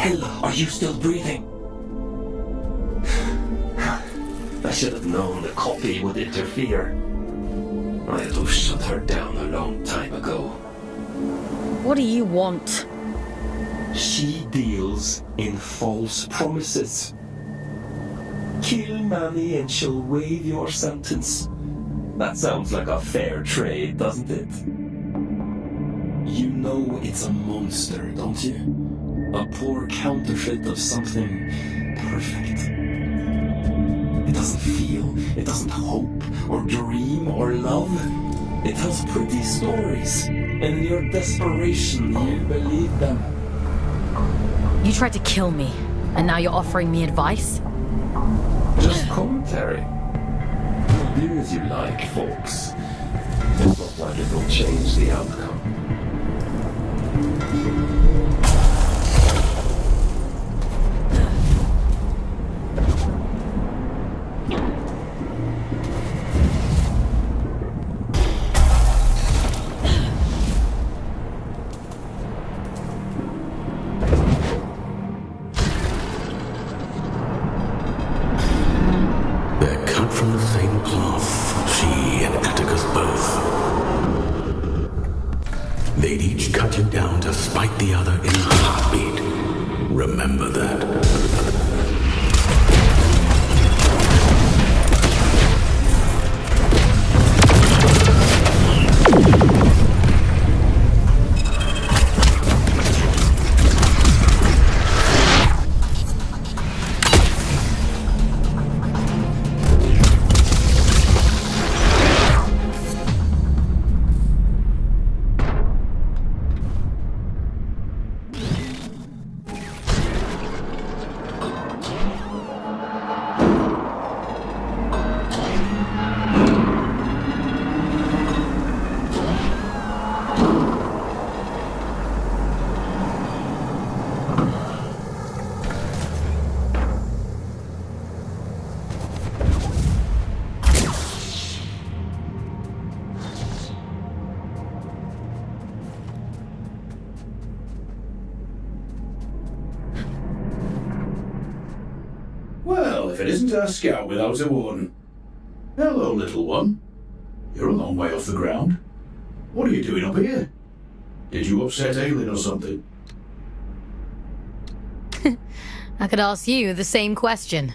hell are you still breathing? I should have known the copy would interfere. I had to have shut her down a long time ago. What do you want? She deals in false promises. Kill Manny and she'll waive your sentence. That sounds like a fair trade, doesn't it? You know it's a monster, don't you? A poor counterfeit of something perfect. It doesn't feel, it doesn't hope, or dream, or love. It tells pretty stories, and in your desperation, you believe them. You tried to kill me, and now you're offering me advice? Just commentary. Do as you like, folks. It's not like it will change the outcome. They'd each cut you down to spite the other in a heartbeat. Remember that. Well, if it isn't our scout without a warden. Hello, little one. You're a long way off the ground. What are you doing up here? Did you upset Aelin or something? I could ask you the same question.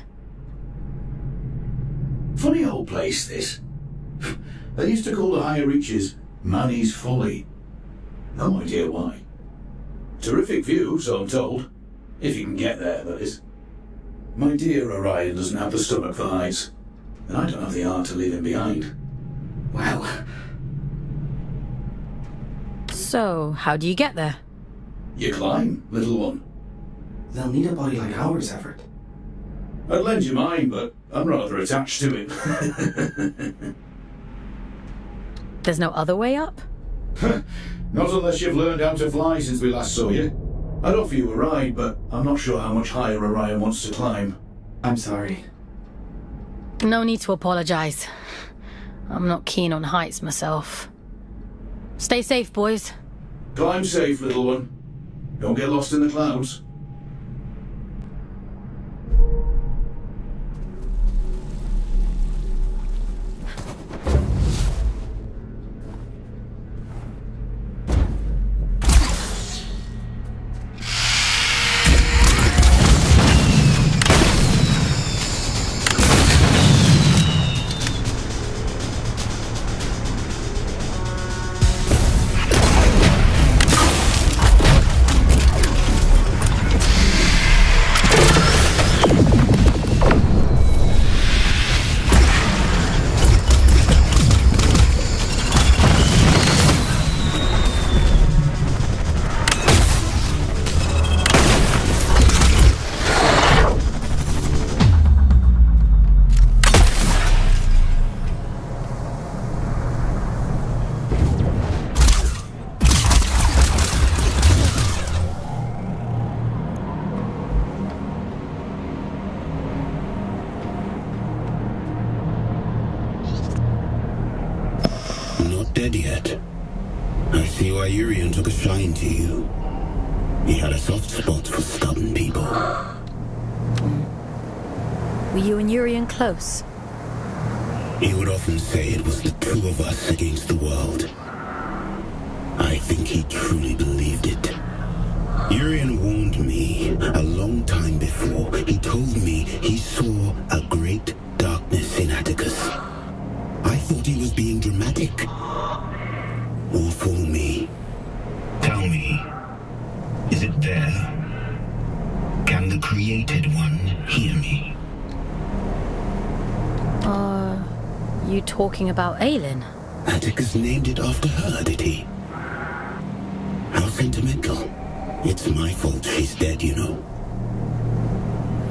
Funny old place, this. They used to call the higher reaches Manny's Folly. No idea why. Terrific view, so I'm told. If you can get there, that is. My dear Orion doesn't have the stomach for heights, and I don't have the heart to leave him behind. Well... So, how do you get there? You climb, little one. They'll need a body like ours, Everett. I'd lend you mine, but I'm rather attached to it. There's no other way up? Not unless you've learned how to fly since we last saw you. I'd offer you a ride, but I'm not sure how much higher Orion wants to climb. I'm sorry. No need to apologize. I'm not keen on heights myself. Stay safe, boys. Climb safe, little one. Don't get lost in the clouds. Dead yet. I see why Urian took a shine to you. He had a soft spot for stubborn people. Were you and Urian close? He would often say it was the two of us against the world. I think he truly believed it. Urian warned me a long time before. He told me he saw a great darkness in Atticus. I thought he was being dramatic. Or for me. Tell me, is it there? Can the Created One hear me? Are you talking about Aelin? Atticus named it after her, did he? How sentimental. It's my fault she's dead, you know.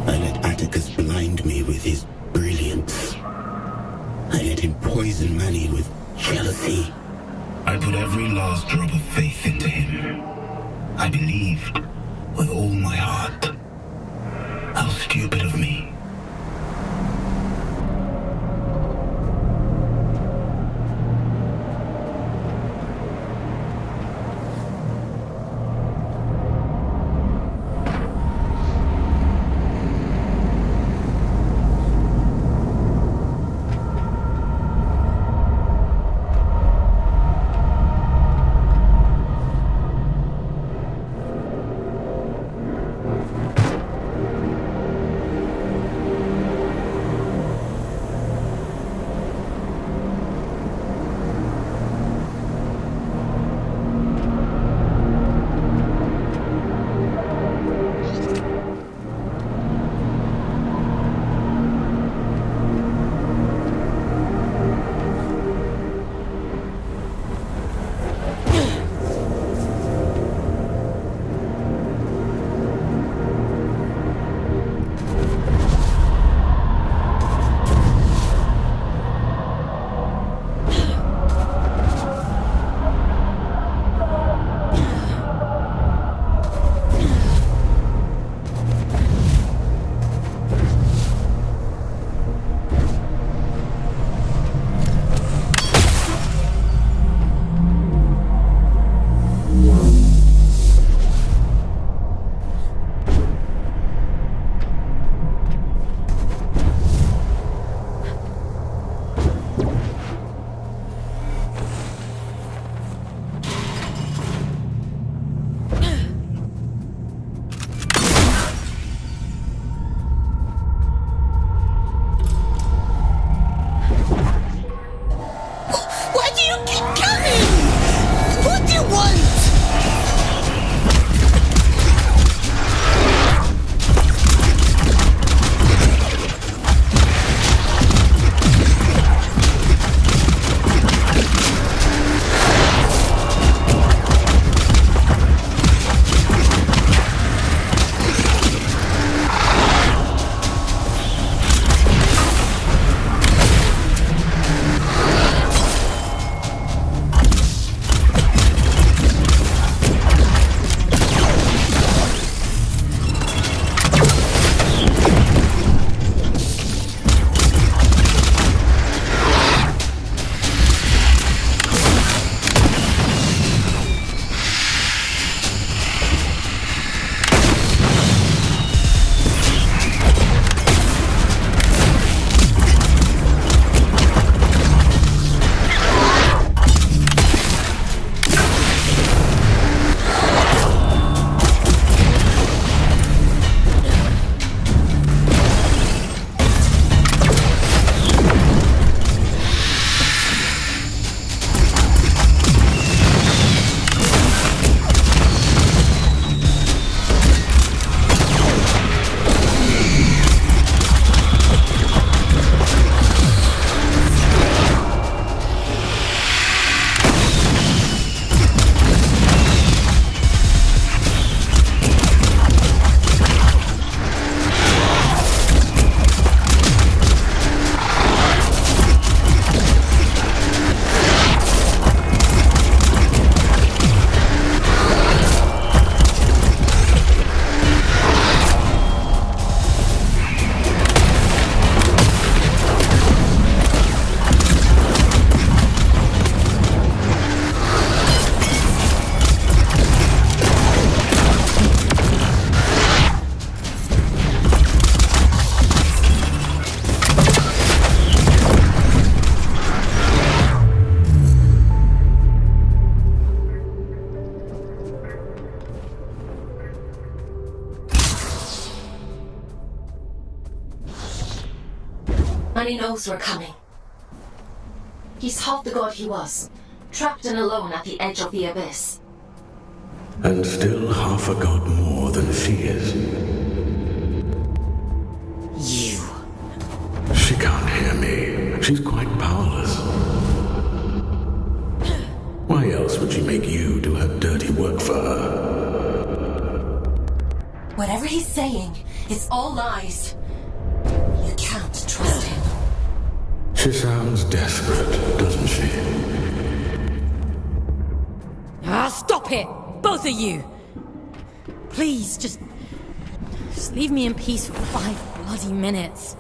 I let Atticus blind me with his brilliance. I let him poison Manny with jealousy. I put every last drop of faith into him. I believed with all my heart. How stupid of me. And he knows we're coming. He's half the god he was, trapped and alone at the edge of the abyss. And still half a god more than she is. You. She can't hear me. She's quite powerless. Why else would she make you do her dirty work for her? Whatever he's saying, it's all lies. You can't trust him. She sounds desperate, doesn't she? Ah, stop it! Both of you! Please, just leave me in peace for 5 bloody minutes.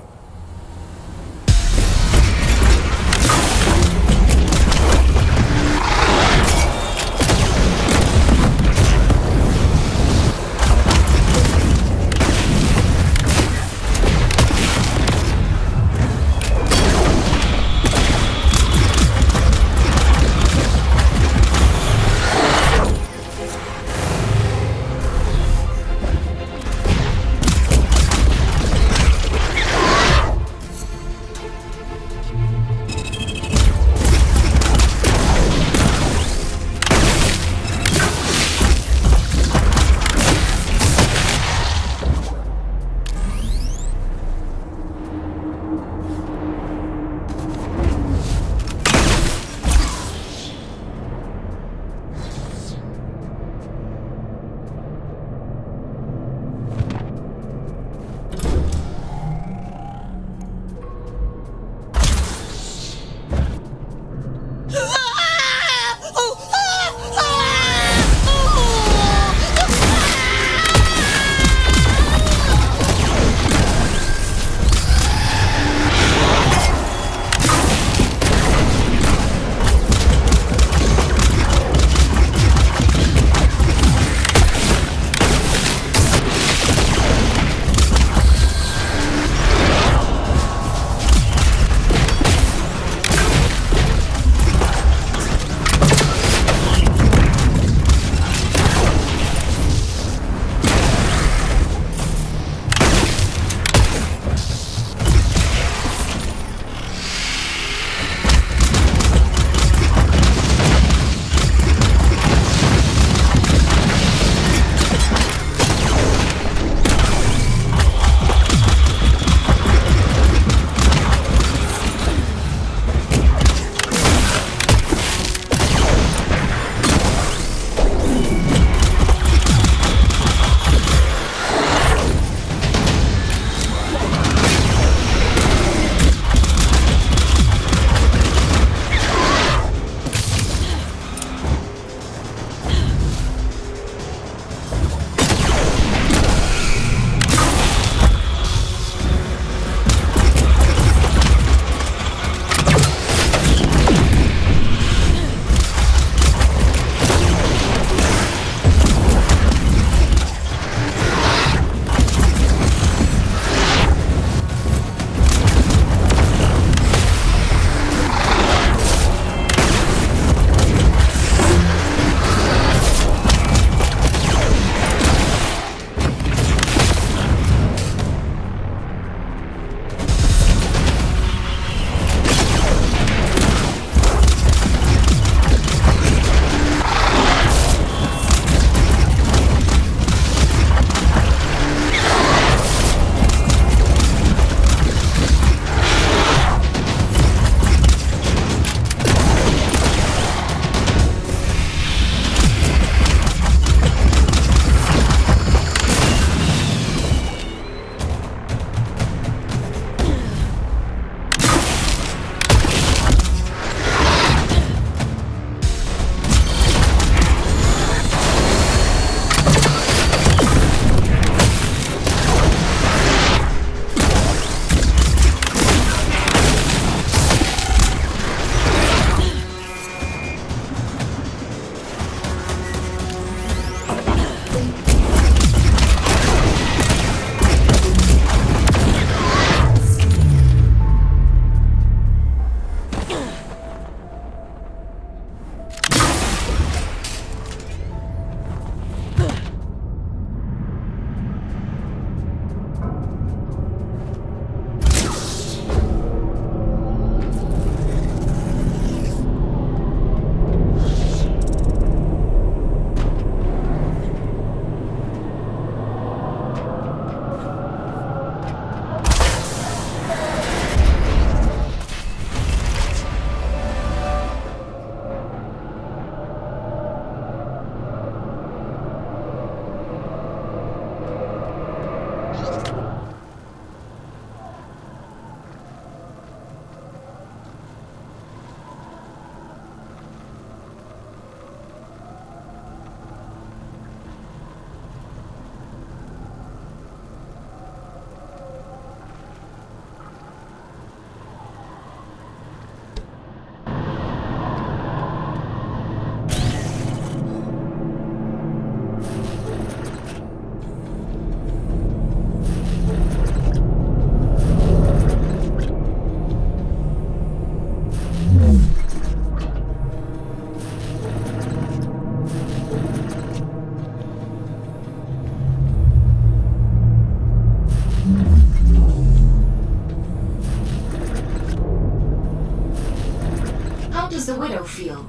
feel.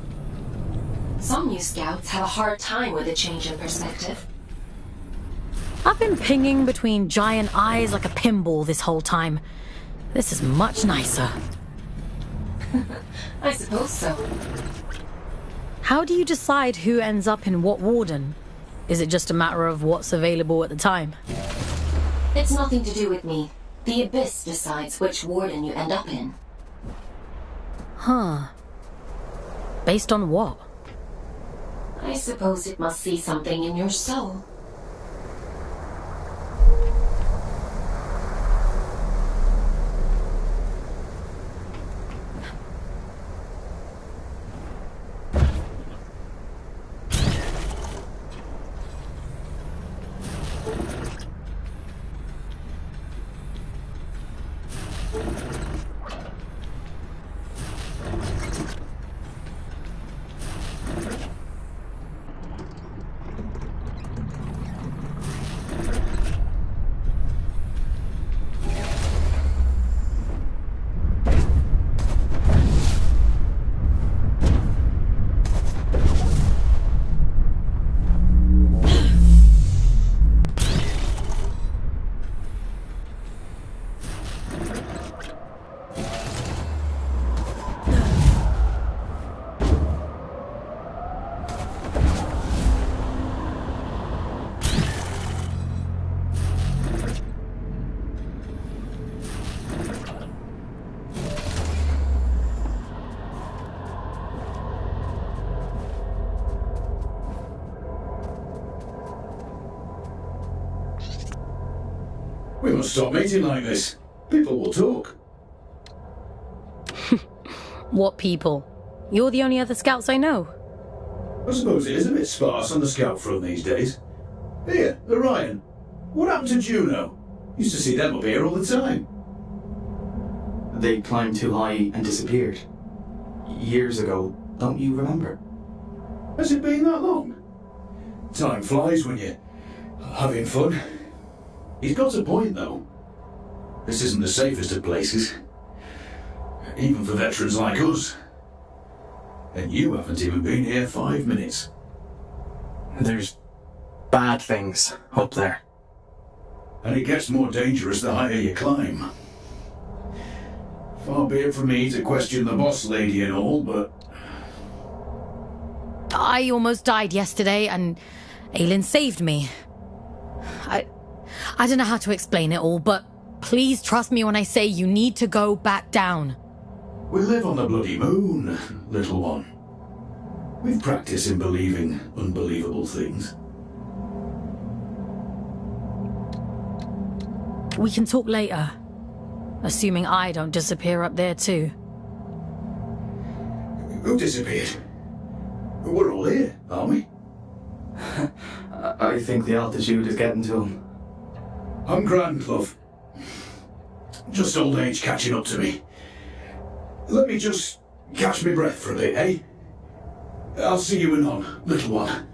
Some new scouts have a hard time with a change in perspective. I've been pinging between giant eyes like a pinball this whole time. This is much nicer. I suppose so. How do you decide who ends up in what warden? Is it just a matter of what's available at the time? It's nothing to do with me. The Abyss decides which warden you end up in. Huh. Based on what? I suppose it must see something in your soul. We must stop meeting like this. People will talk. What people? You're the only other scouts I know. I suppose it is a bit sparse on the scout front these days. Here, Orion. What happened to Juno? Used to see them up here all the time. They climbed too high and disappeared. Years ago, don't you remember? Has it been that long? Time flies when you're having fun. He's got a point, though. This isn't the safest of places. Even for veterans like us. And you haven't even been here 5 minutes. There's bad things up there. And it gets more dangerous the higher you climb. Far be it from me to question the boss lady and all, but... I almost died yesterday, and Aelin saved me. I don't know how to explain it all, but please trust me when I say you need to go back down. We live on the bloody moon, little one. We've practiced in believing unbelievable things. We can talk later. Assuming I don't disappear up there too. Who disappeared? We're all here, aren't we? I think the altitude is getting to him. I'm grand, love. Just old age catching up to me. Let me just catch my breath for a bit, eh? I'll see you anon, little one.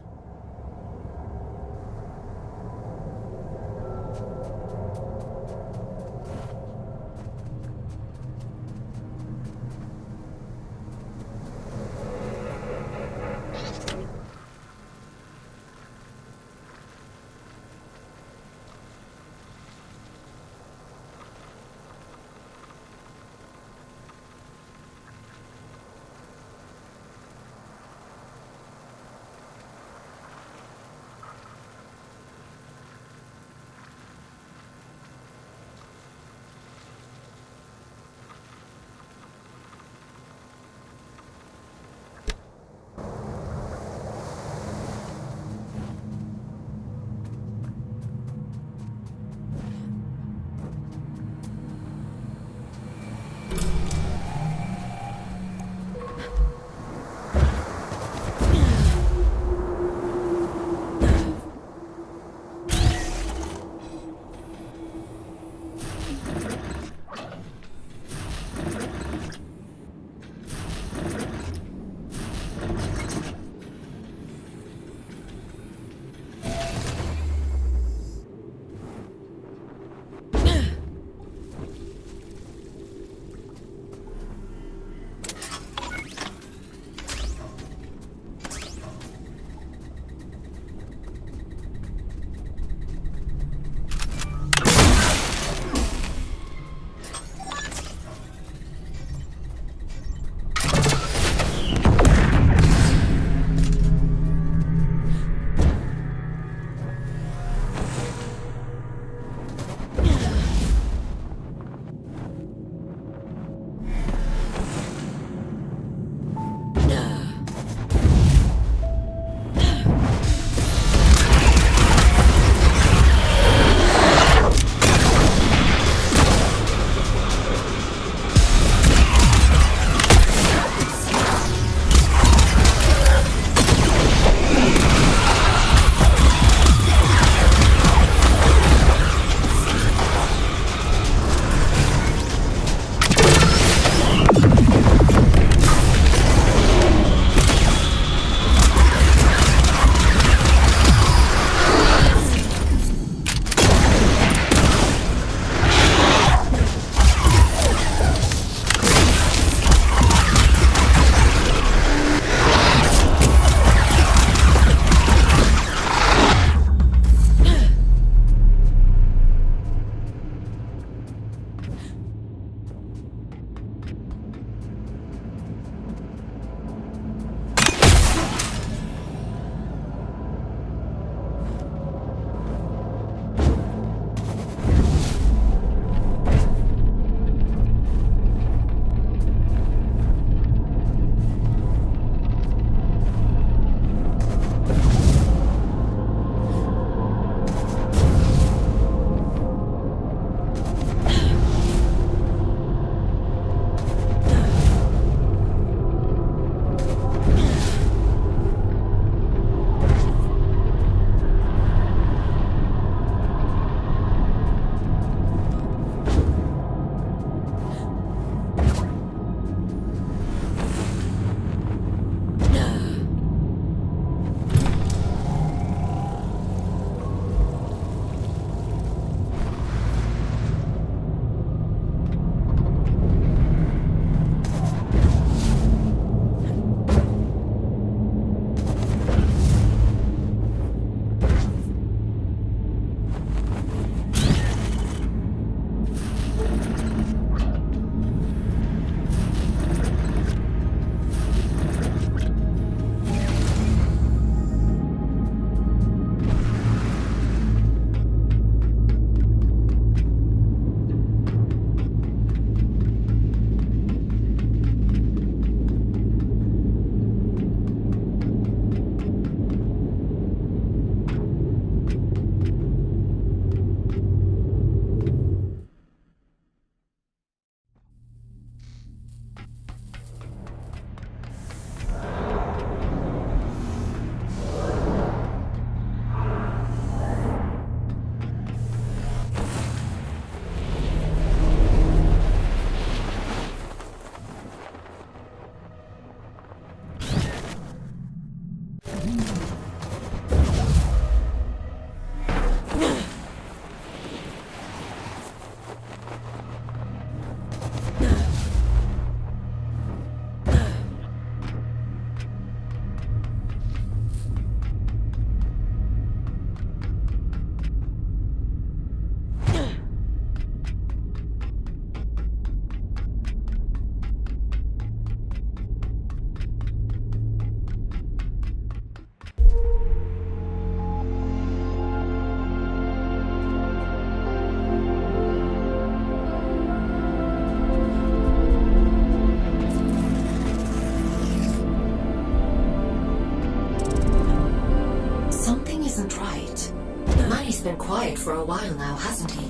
for a while now, hasn't he?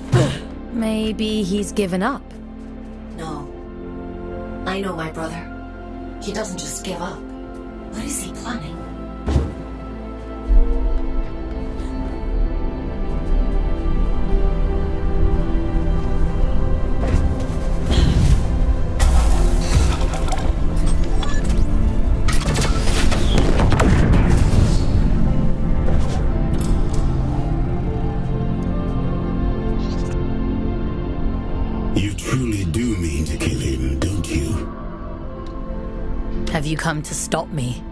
Maybe he's given up. No. I know my brother. He doesn't just give up. What is he planning? You truly do mean to kill him, don't you? Have you come to stop me?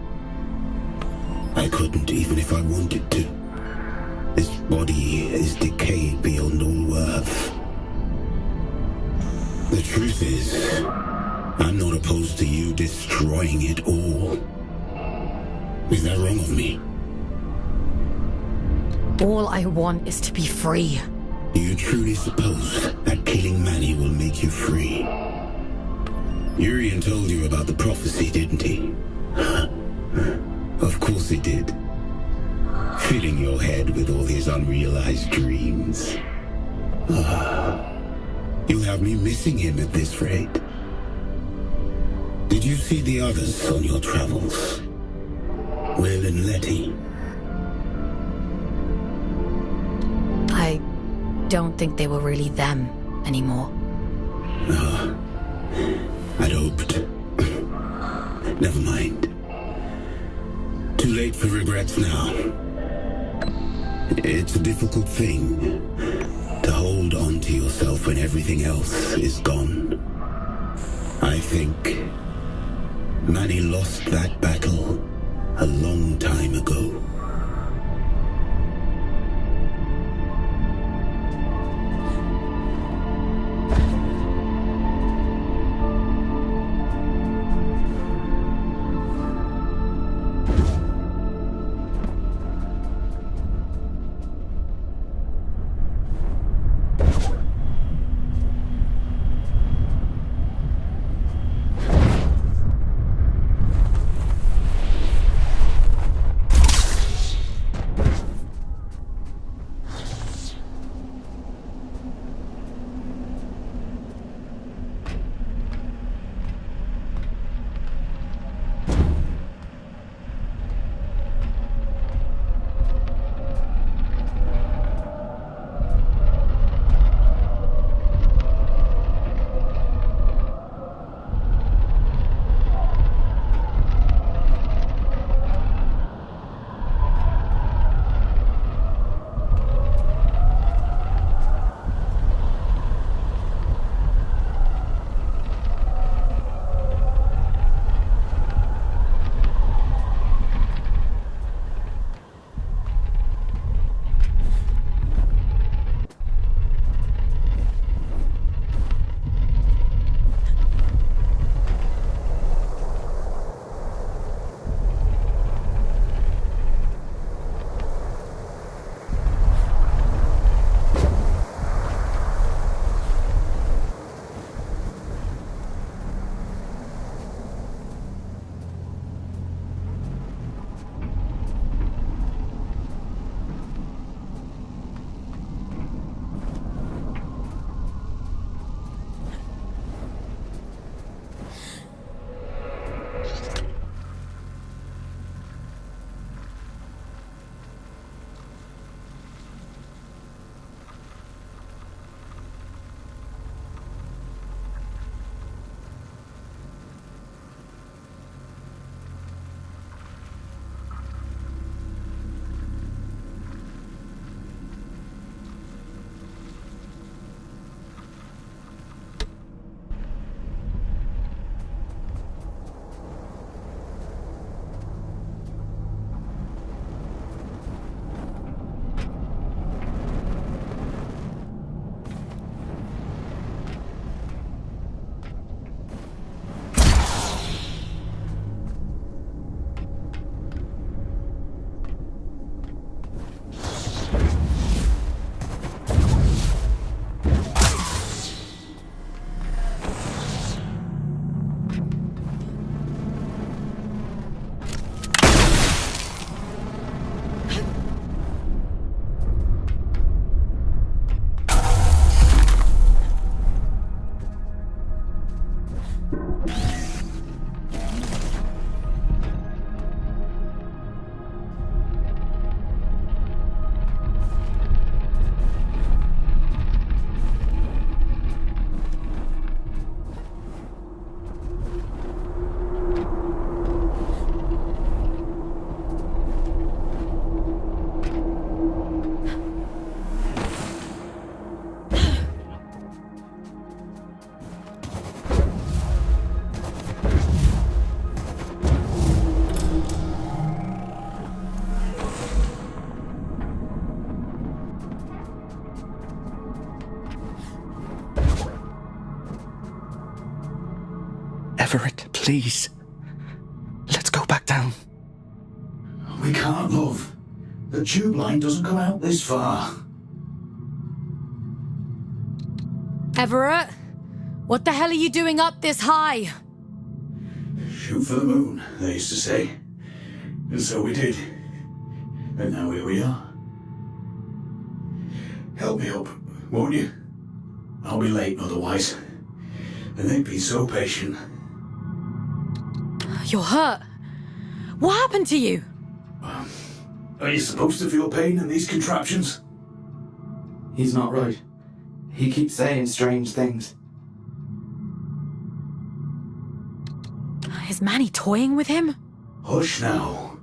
I couldn't, even if I wanted to. This body is decayed beyond all worth. The truth is, I'm not opposed to you destroying it all. Is that wrong of me? All I want is to be free. Do you truly suppose that killing Manny will make you free? Urian told you about the prophecy, didn't he? Of course he did. Filling your head with all these unrealized dreams. You'll have me missing him at this rate. Did you see the others on your travels? Will and Letty? I don't think they were really them anymore. I'd hoped. Never mind. Too late for regrets now. It's a difficult thing to hold on to yourself when everything else is gone. I think Manny lost that battle a long time ago. Everett, please. Let's go back down. We can't, love. The tube line doesn't come out this far. Everett, what the hell are you doing up this high? Shoot for the moon, they used to say. And so we did. And now here we are. Help me up, won't you? I'll be late otherwise. And they'd be so patient. You're hurt. What happened to you? Are you supposed to feel pain in these contraptions? He's not right. He keeps saying strange things. Is Manny toying with him? Hush now.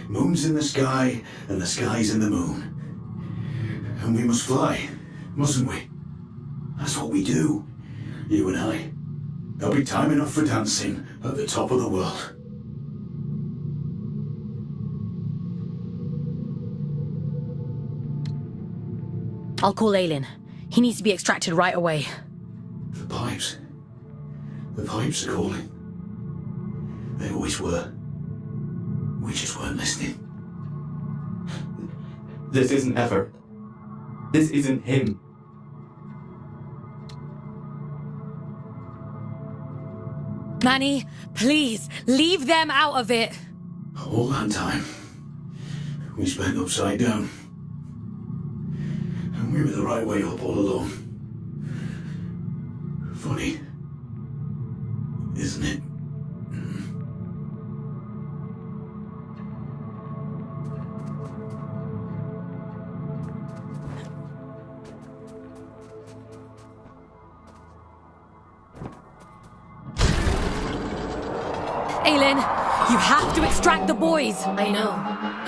Moon's in the sky, and the sky's in the moon. And we must fly, mustn't we? That's what we do, you and I. There'll be time enough for dancing at the top of the world. I'll call Aylin. He needs to be extracted right away. The pipes. The pipes are calling. They always were. We just weren't listening. This isn't Everett. This isn't him. Manny, please, leave them out of it. All that time, we spent upside down. And we were the right way up all along. Funny, isn't it? Aylin, you have to extract the boys. I know.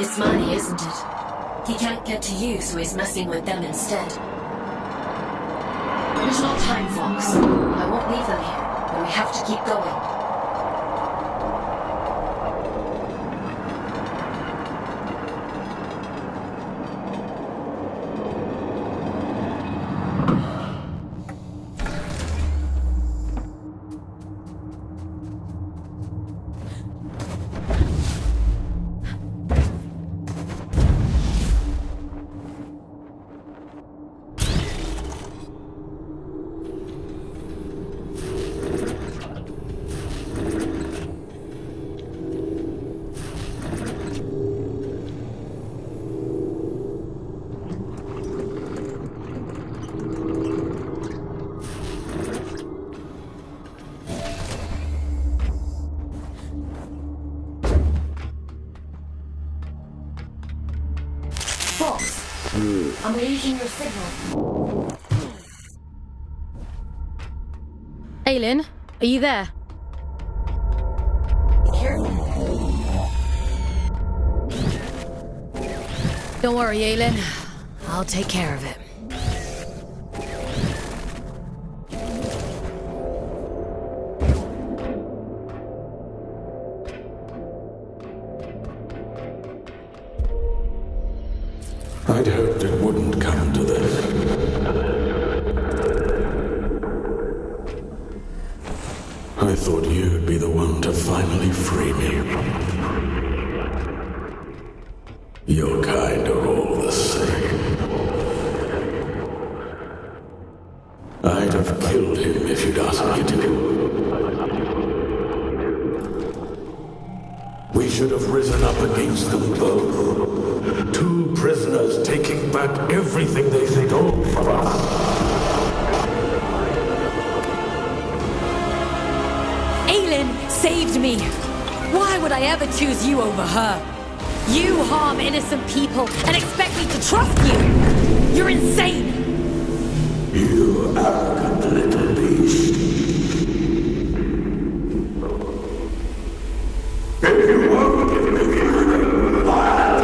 It's Manny, isn't it? He can't get to you, so he's messing with them instead. There's no time, Fox. I won't leave them here, but we have to keep going. I'm losing your signal. Aylin, are you there? Be careful. Don't worry, Aylin. I'll take care of it. I'd hoped it wouldn't come to this. I thought you'd be the one to finally free me. Your kind are all the same. I'd have killed him if you'd asked me to. We should have risen up against them both. Two prisoners taking back everything they stole from us. Aylin saved me. Why would I ever choose you over her? You harm innocent people and expect me to trust you. You're insane. You arrogant little beast. If you won't give me freedom, I'll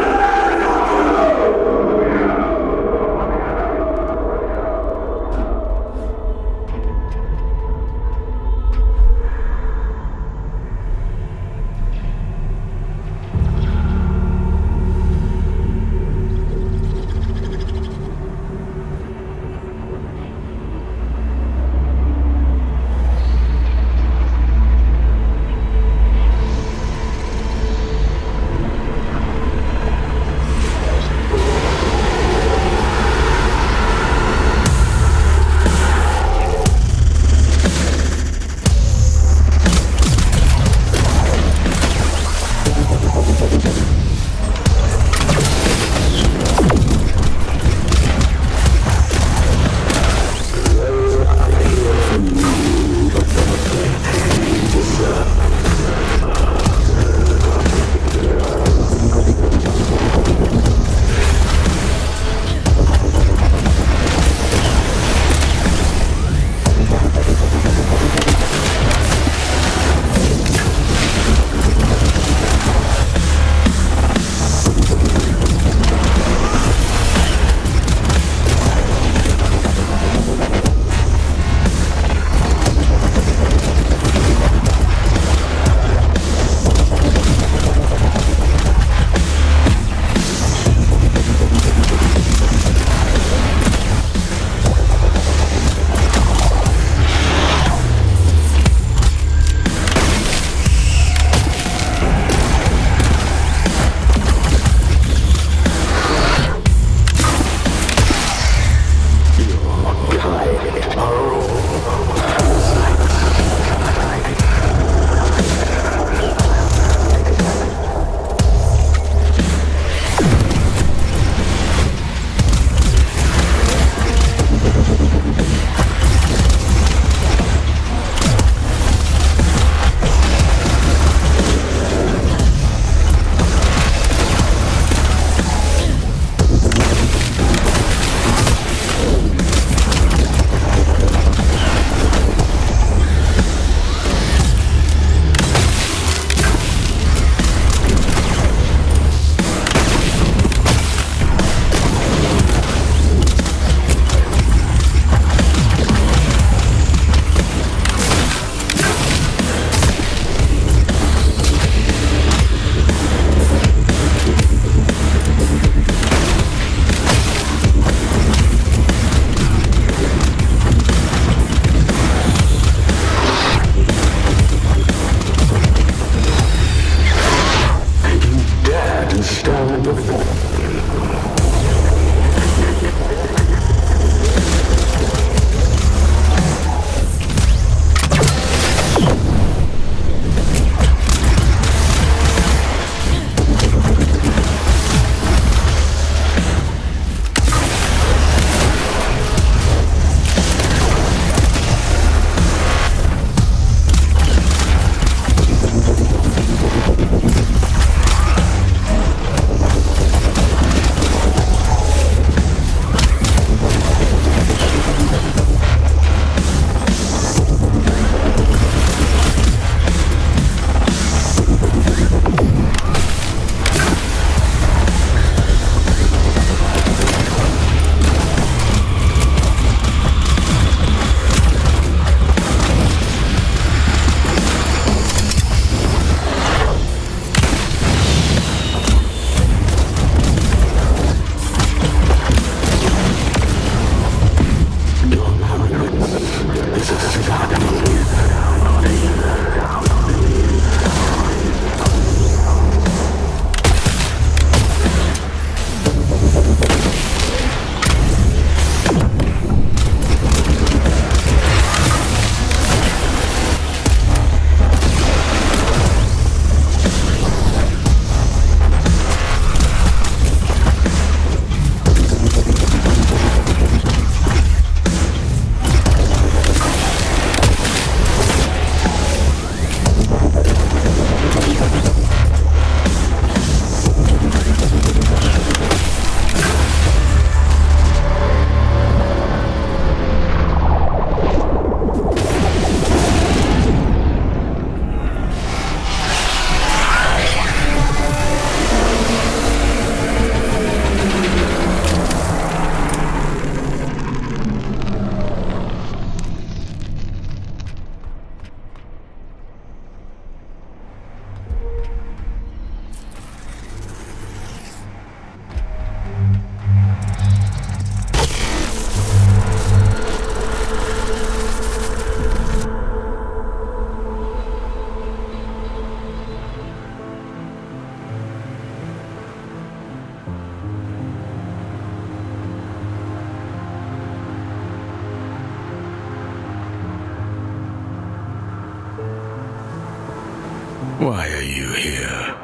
Why are you here?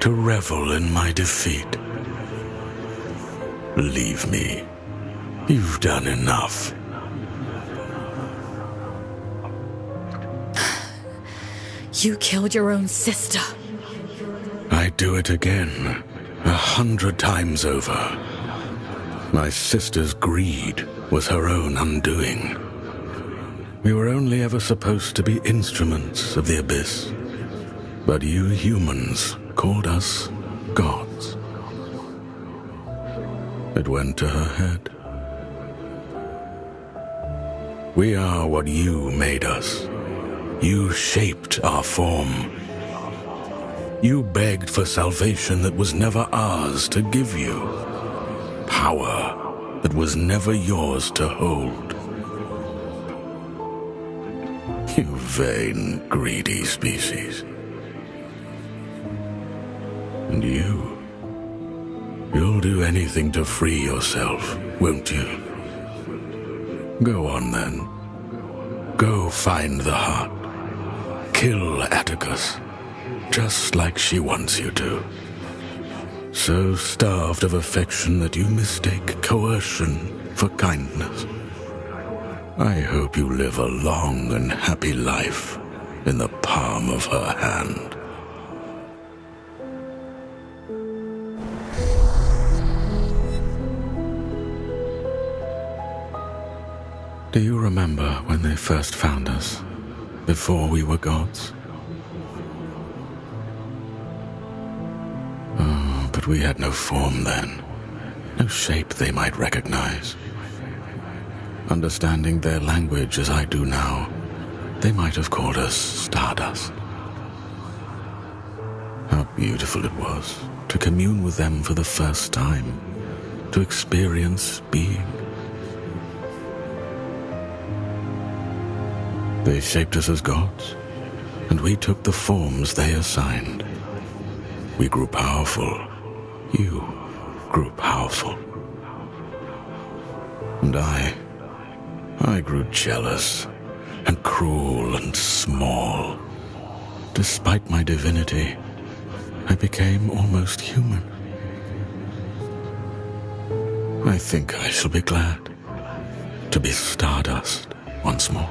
To revel in my defeat? Leave me. You've done enough. You killed your own sister. I'd do it again, 100 times over. My sister's greed was her own undoing. We were only ever supposed to be instruments of the Abyss. But you humans called us gods. It went to her head. We are what you made us. You shaped our form. You begged for salvation that was never ours to give you. Power that was never yours to hold. You vain, greedy species. And you'll do anything to free yourself, won't you? Go on then. Go find the heart. Kill Atticus, just like she wants you to. So starved of affection that you mistake coercion for kindness. I hope you live a long and happy life in the palm of her hand. Do you remember when they first found us, before we were gods? Oh, but we had no form then, no shape they might recognize. Understanding their language as I do now, they might have called us Stardust. How beautiful it was to commune with them for the first time, to experience being. They shaped us as gods, and we took the forms they assigned. We grew powerful. You grew powerful. And I grew jealous and cruel and small. Despite my divinity, I became almost human. I think I shall be glad to be Stardust once more.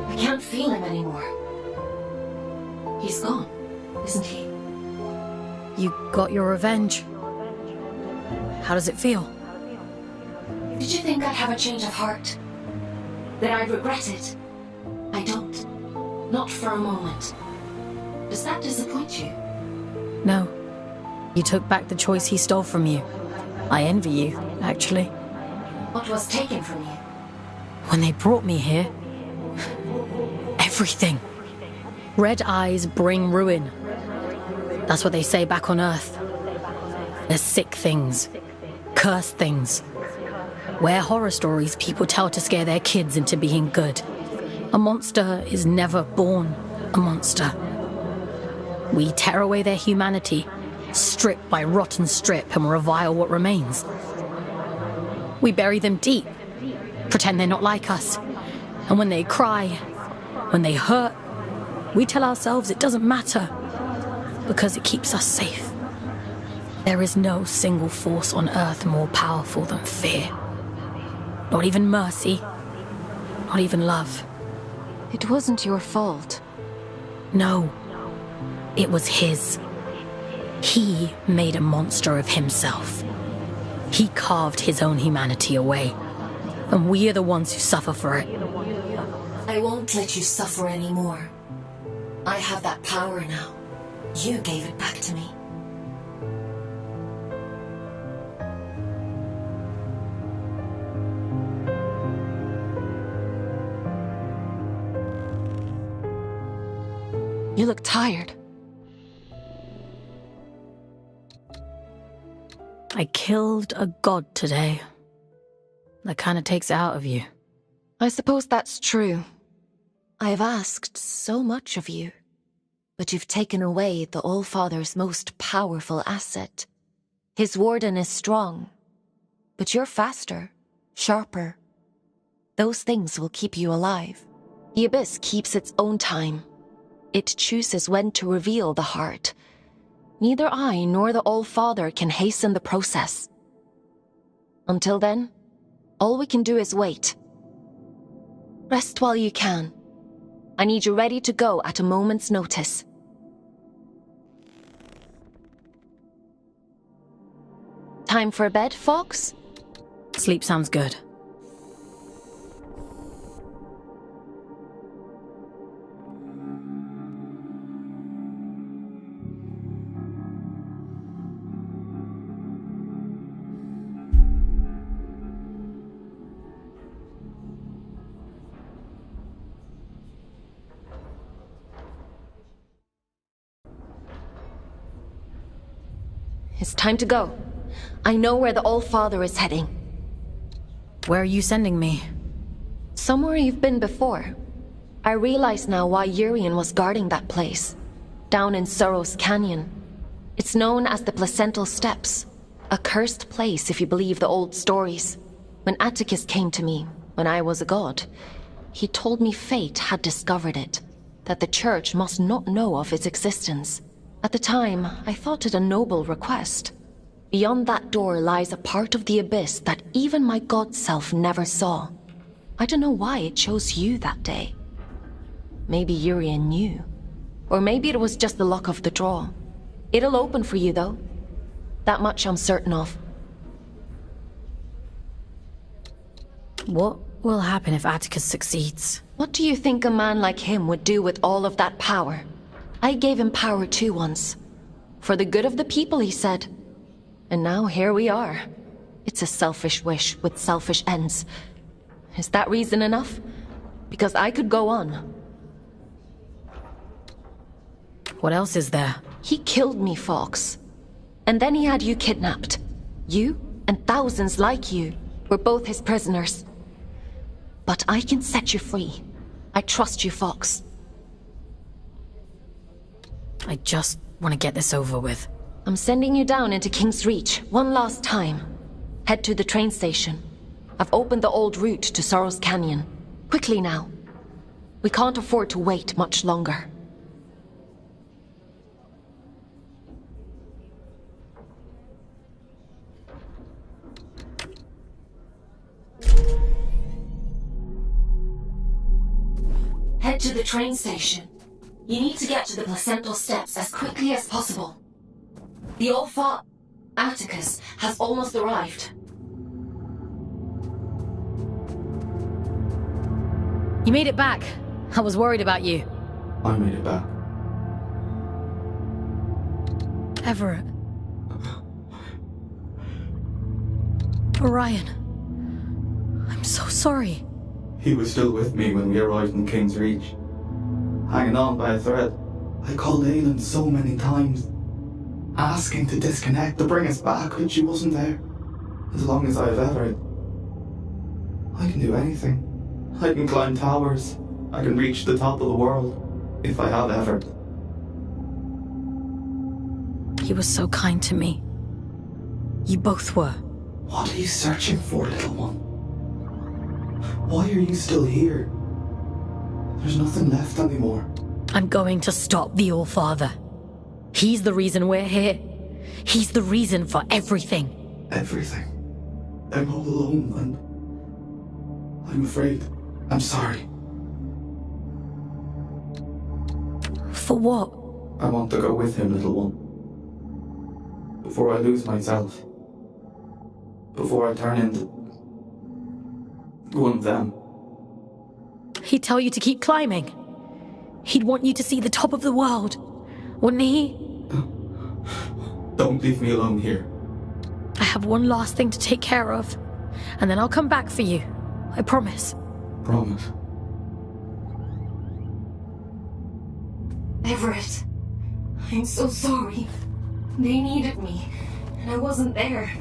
I can't feel him anymore. He's gone, isn't he? You got your revenge. How does it feel? Did you think I'd have a change of heart? That I'd regret it? I don't. Not for a moment. Does that disappoint you? No. You took back the choice he stole from you. I envy you, actually. What was taken from you? When they brought me here, everything. Red eyes bring ruin. That's what they say back on Earth. They're sick things. Cursed things. We're horror stories people tell to scare their kids into being good. A monster is never born a monster. We tear away their humanity, strip by rotten strip, and revile what remains. We bury them deep, pretend they're not like us. And when they cry, when they hurt, we tell ourselves it doesn't matter, because it keeps us safe. There is no single force on Earth more powerful than fear. Not even mercy, not even love. It wasn't your fault. No, it was his. He made a monster of himself. He carved his own humanity away, and we are the ones who suffer for it. I won't let you suffer anymore. I have that power now. You gave it back to me. You look tired. I killed a god today. That kind of takes it out of you. I suppose that's true. I've asked so much of you, but you've taken away the All-Father's most powerful asset. His warden is strong, but you're faster, sharper. Those things will keep you alive. The Abyss keeps its own time. It chooses when to reveal the heart. Neither I nor the All-Father can hasten the process. Until then, all we can do is wait. Rest while you can. I need you ready to go at a moment's notice. Time for bed, Fox? Sleep sounds good. It's time to go. I know where the All-Father is heading. Where are you sending me? Somewhere you've been before. I realize now why Urian was guarding that place, down in Soros Canyon. It's known as the Placental Steps, a cursed place if you believe the old stories. When Atticus came to me, when I was a god, he told me fate had discovered it, that the church must not know of its existence. At the time, I thought it a noble request. Beyond that door lies a part of the abyss that even my god self never saw. I don't know why it chose you that day. Maybe Urian knew. Or maybe it was just the luck of the draw. It'll open for you, though. That much I'm certain of. What will happen if Atticus succeeds? What do you think a man like him would do with all of that power? I gave him power too once. For the good of the people, he said. And now here we are. It's a selfish wish with selfish ends. Is that reason enough? Because I could go on. What else is there? He killed me, Fox. And then he had you kidnapped. You and thousands like you were both his prisoners. But I can set you free. I trust you, Fox. I just want to get this over with. I'm sending you down into King's Reach one last time. Head to the train station. I've opened the old route to Soros Canyon. Quickly now. We can't afford to wait much longer. Head to the train station. You need to get to the Placental Steps as quickly as possible. The old Atticus has almost arrived. You made it back. I was worried about you. I made it back. Everett. Orion. I'm so sorry. He was still with me when we arrived in King's Reach. Hanging on by a thread. I called Aelin so many times, asking to disconnect, to bring us back, but she wasn't there. As long as I've Everett. I can do anything. I can climb towers. I can reach the top of the world, if I have Everett. He was so kind to me. You both were. What are you searching for, little one? Why are you still here? There's nothing left anymore. I'm going to stop the All-Father. He's the reason we're here. He's the reason for everything. Everything. I'm all alone and I'm afraid. I'm sorry. For what? I want to go with him, little one. Before I lose myself. Before I turn into one of them. He'd tell you to keep climbing. He'd want you to see the top of the world, wouldn't he? Don't leave me alone here. I have one last thing to take care of, and then I'll come back for you. I promise. Promise. Everett, I'm so sorry. They needed me, and I wasn't there.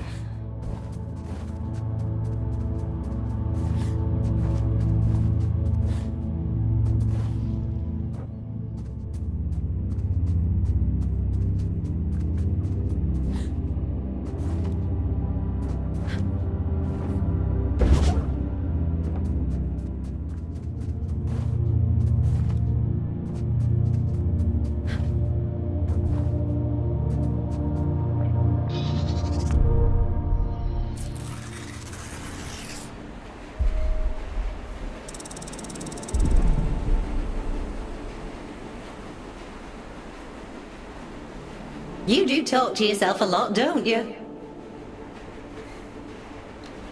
You do talk to yourself a lot, don't you?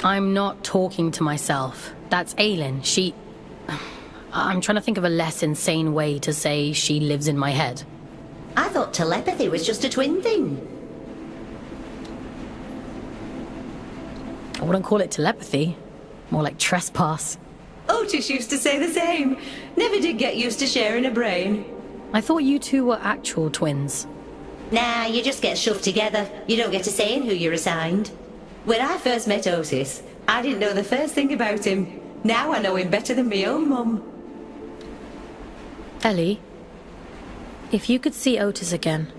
I'm not talking to myself. That's Aelin. She... I'm trying to think of a less insane way to say she lives in my head. I thought telepathy was just a twin thing. I wouldn't call it telepathy. More like trespass. Otis used to say the same. Never did get used to sharing a brain. I thought you two were actual twins. Nah, you just get shoved together. You don't get a say in who you're assigned. When I first met Otis, I didn't know the first thing about him. Now I know him better than my own mum. Ellie, if you could see Otis again,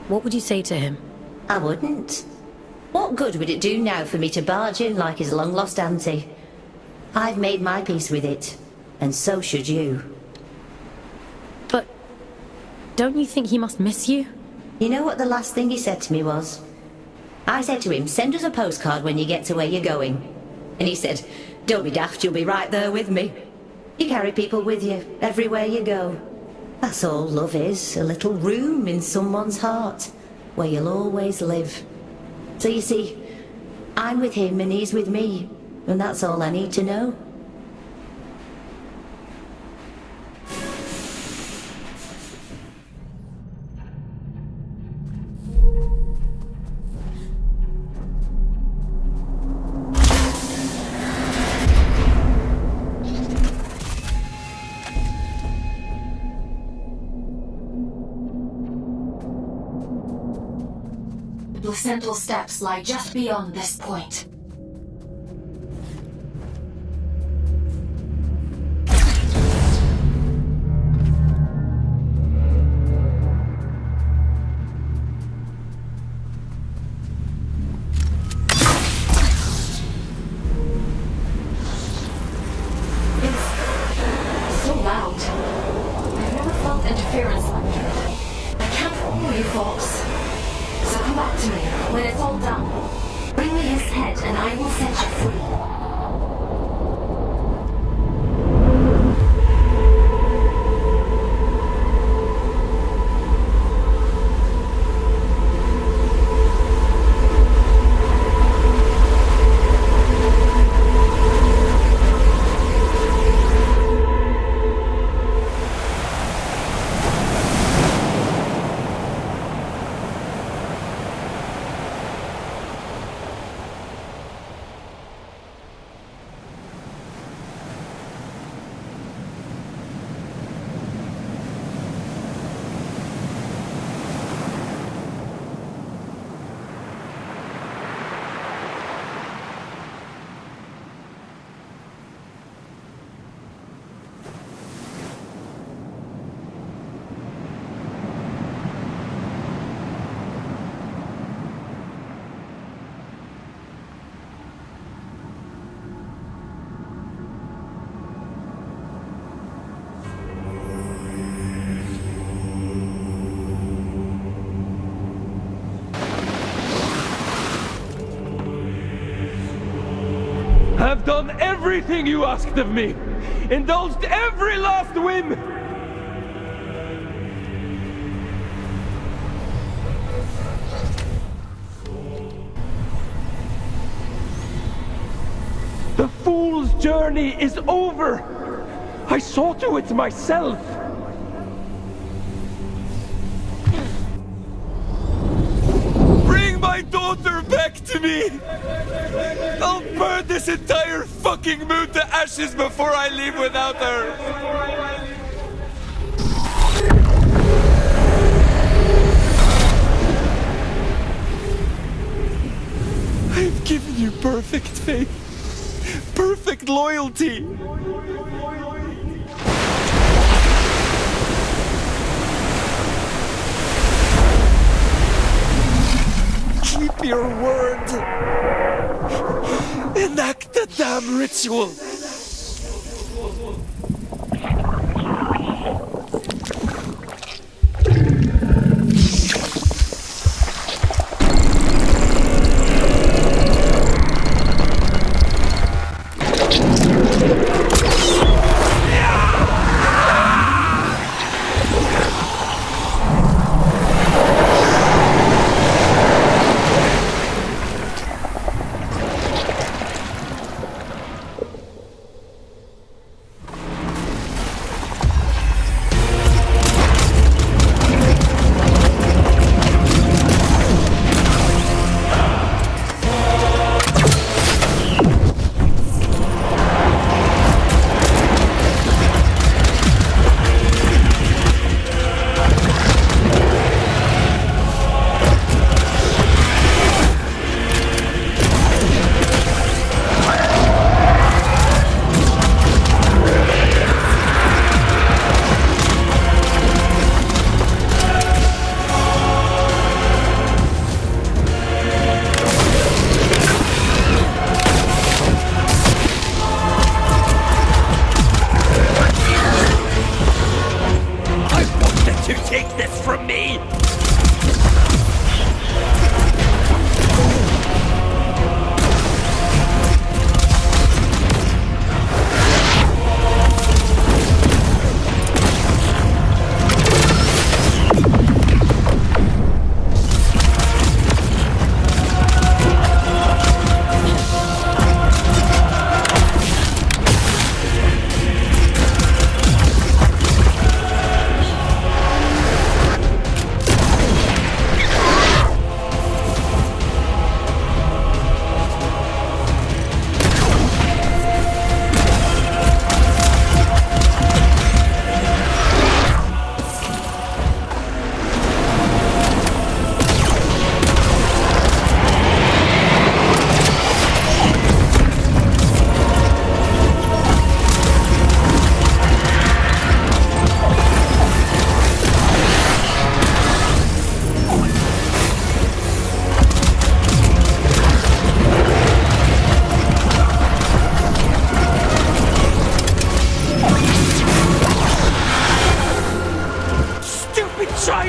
what would you say to him? I wouldn't. What good would it do now for me to barge in like his long-lost auntie? I've made my peace with it, and so should you. But don't you think he must miss you? You know what the last thing he said to me was? I said to him, send us a postcard when you get to where you're going. And he said, don't be daft, you'll be right there with me. You carry people with you, everywhere you go. That's all love is, a little room in someone's heart, where you'll always live. So you see, I'm with him and he's with me, and that's all I need to know. The placental steps lie just beyond this point. It's so loud. I've never felt interference like that. I can't follow you folks. So come back to me when it's all done. Bring me his head and I will set you free. I've done everything you asked of me! Indulged every last whim! The fool's journey is over! I saw to it myself! Bring my daughter back to me! I'll burn this entire fucking moon to ashes before I leave without her! I've given you perfect faith, perfect loyalty. Keep your word. Enact the damn ritual.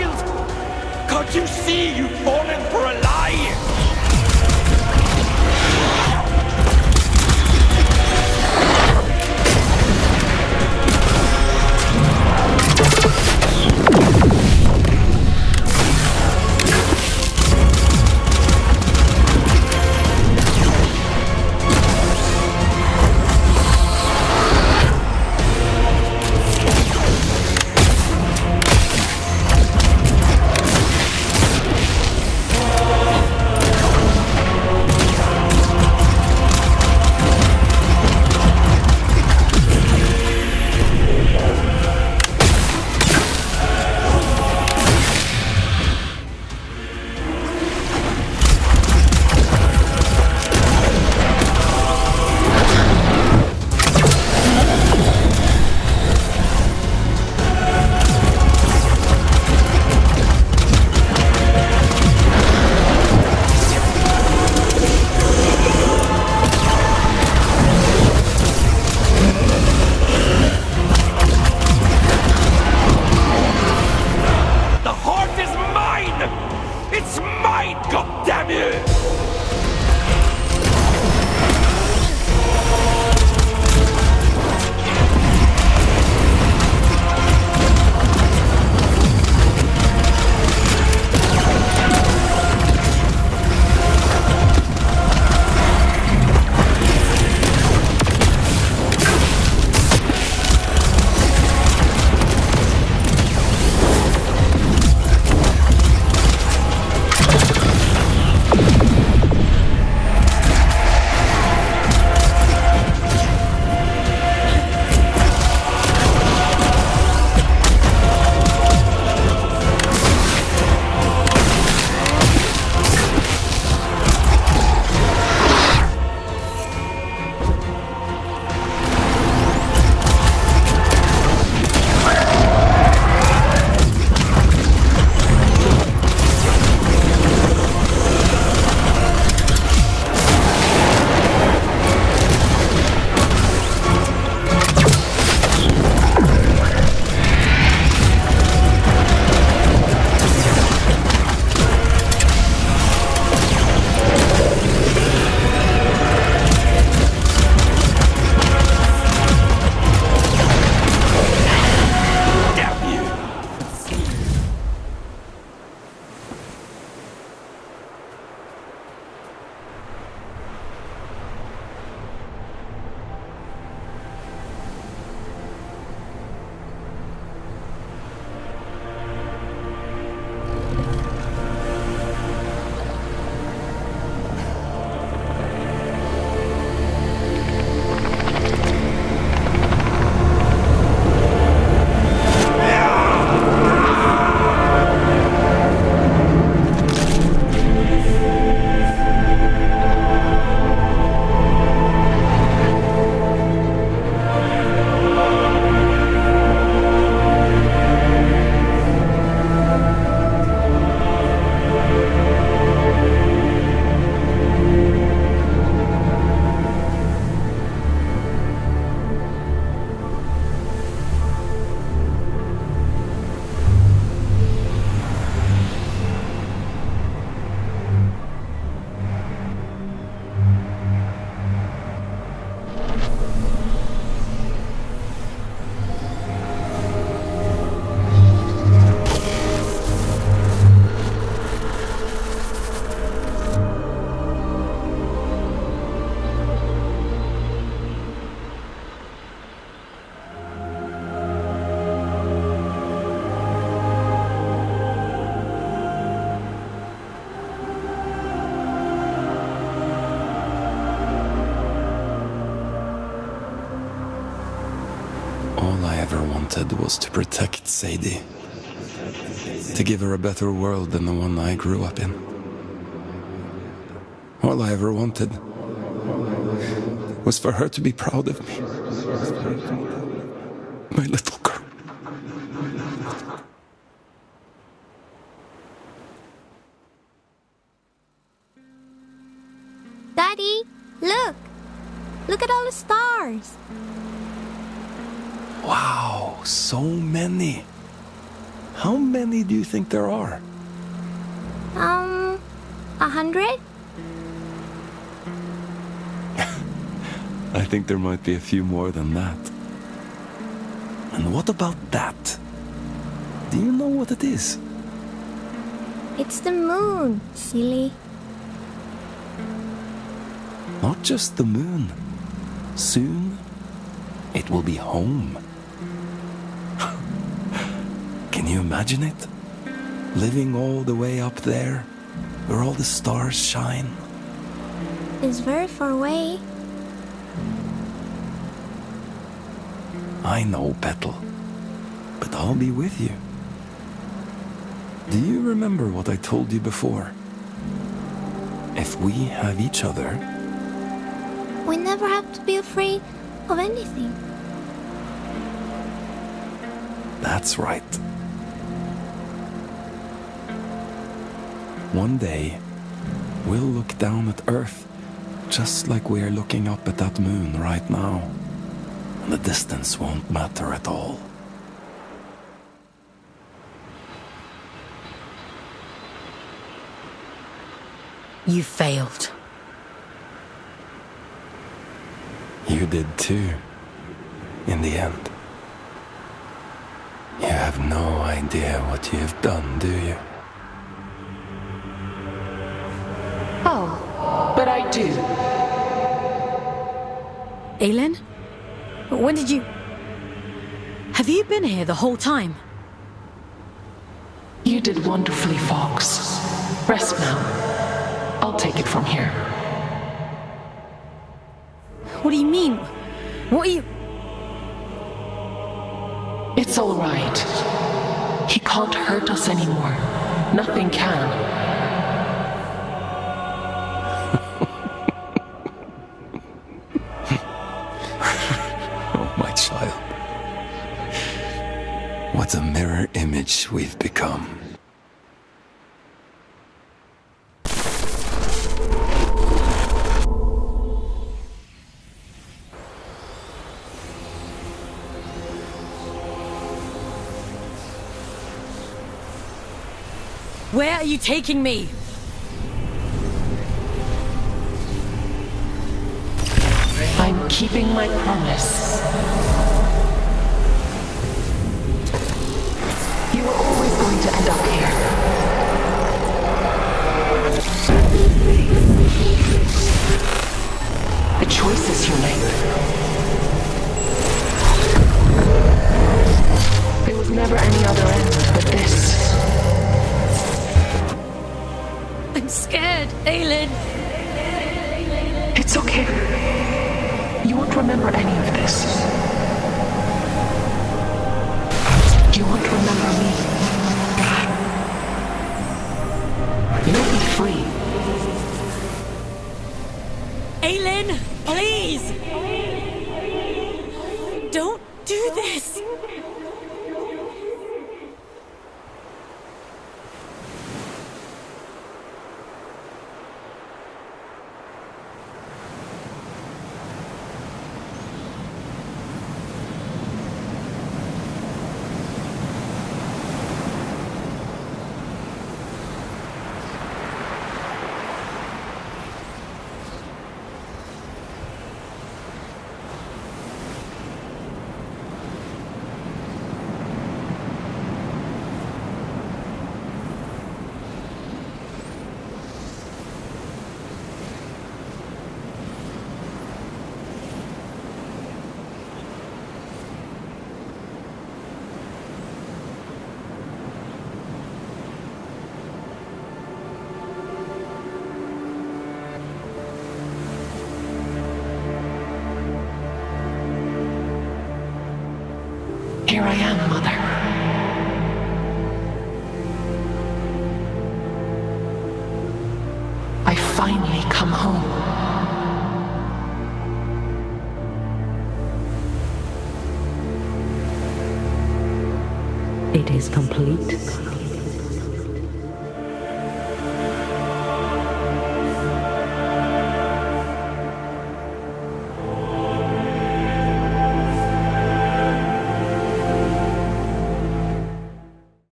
child! Can't you see you've fallen for a lie? All I ever wanted was to protect Sadie. To give her a better world than the one I grew up in. All I ever wanted was for her to be proud of me. My little girl. Daddy, look! Look at all the stars! Wow, so many. How many do you think there are? 100? I think there might be a few more than that. And what about that? Do you know what it is? It's the moon, silly. Not just the moon. Soon, it will be home. Can you imagine it? Living all the way up there, where all the stars shine. It's very far away. I know, Petal. But I'll be with you. Do you remember what I told you before? If we have each other... We never have to be afraid of anything. That's right. One day, we'll look down at Earth, just like we're looking up at that moon right now. And the distance won't matter at all. You failed. You did too, in the end. You have no idea what you've done, do you? Oh, but I do. Aylin? When did you... Have you been here the whole time? You did wonderfully, Fox. Rest now. I'll take it from here. What do you mean? What are you... It's all right. He can't hurt us anymore. Nothing can. Oh, my child. What a mirror image we've become. Where are you taking me? I'm keeping my promise. You were always going to end up here. The choices you make. There was never any other end but this. I'm scared, Aylin. It's okay. You won't remember any of this. You won't remember me. You'll be free. Aylin, please! Don't do this! Here I am, Mother. I finally come home. It is complete.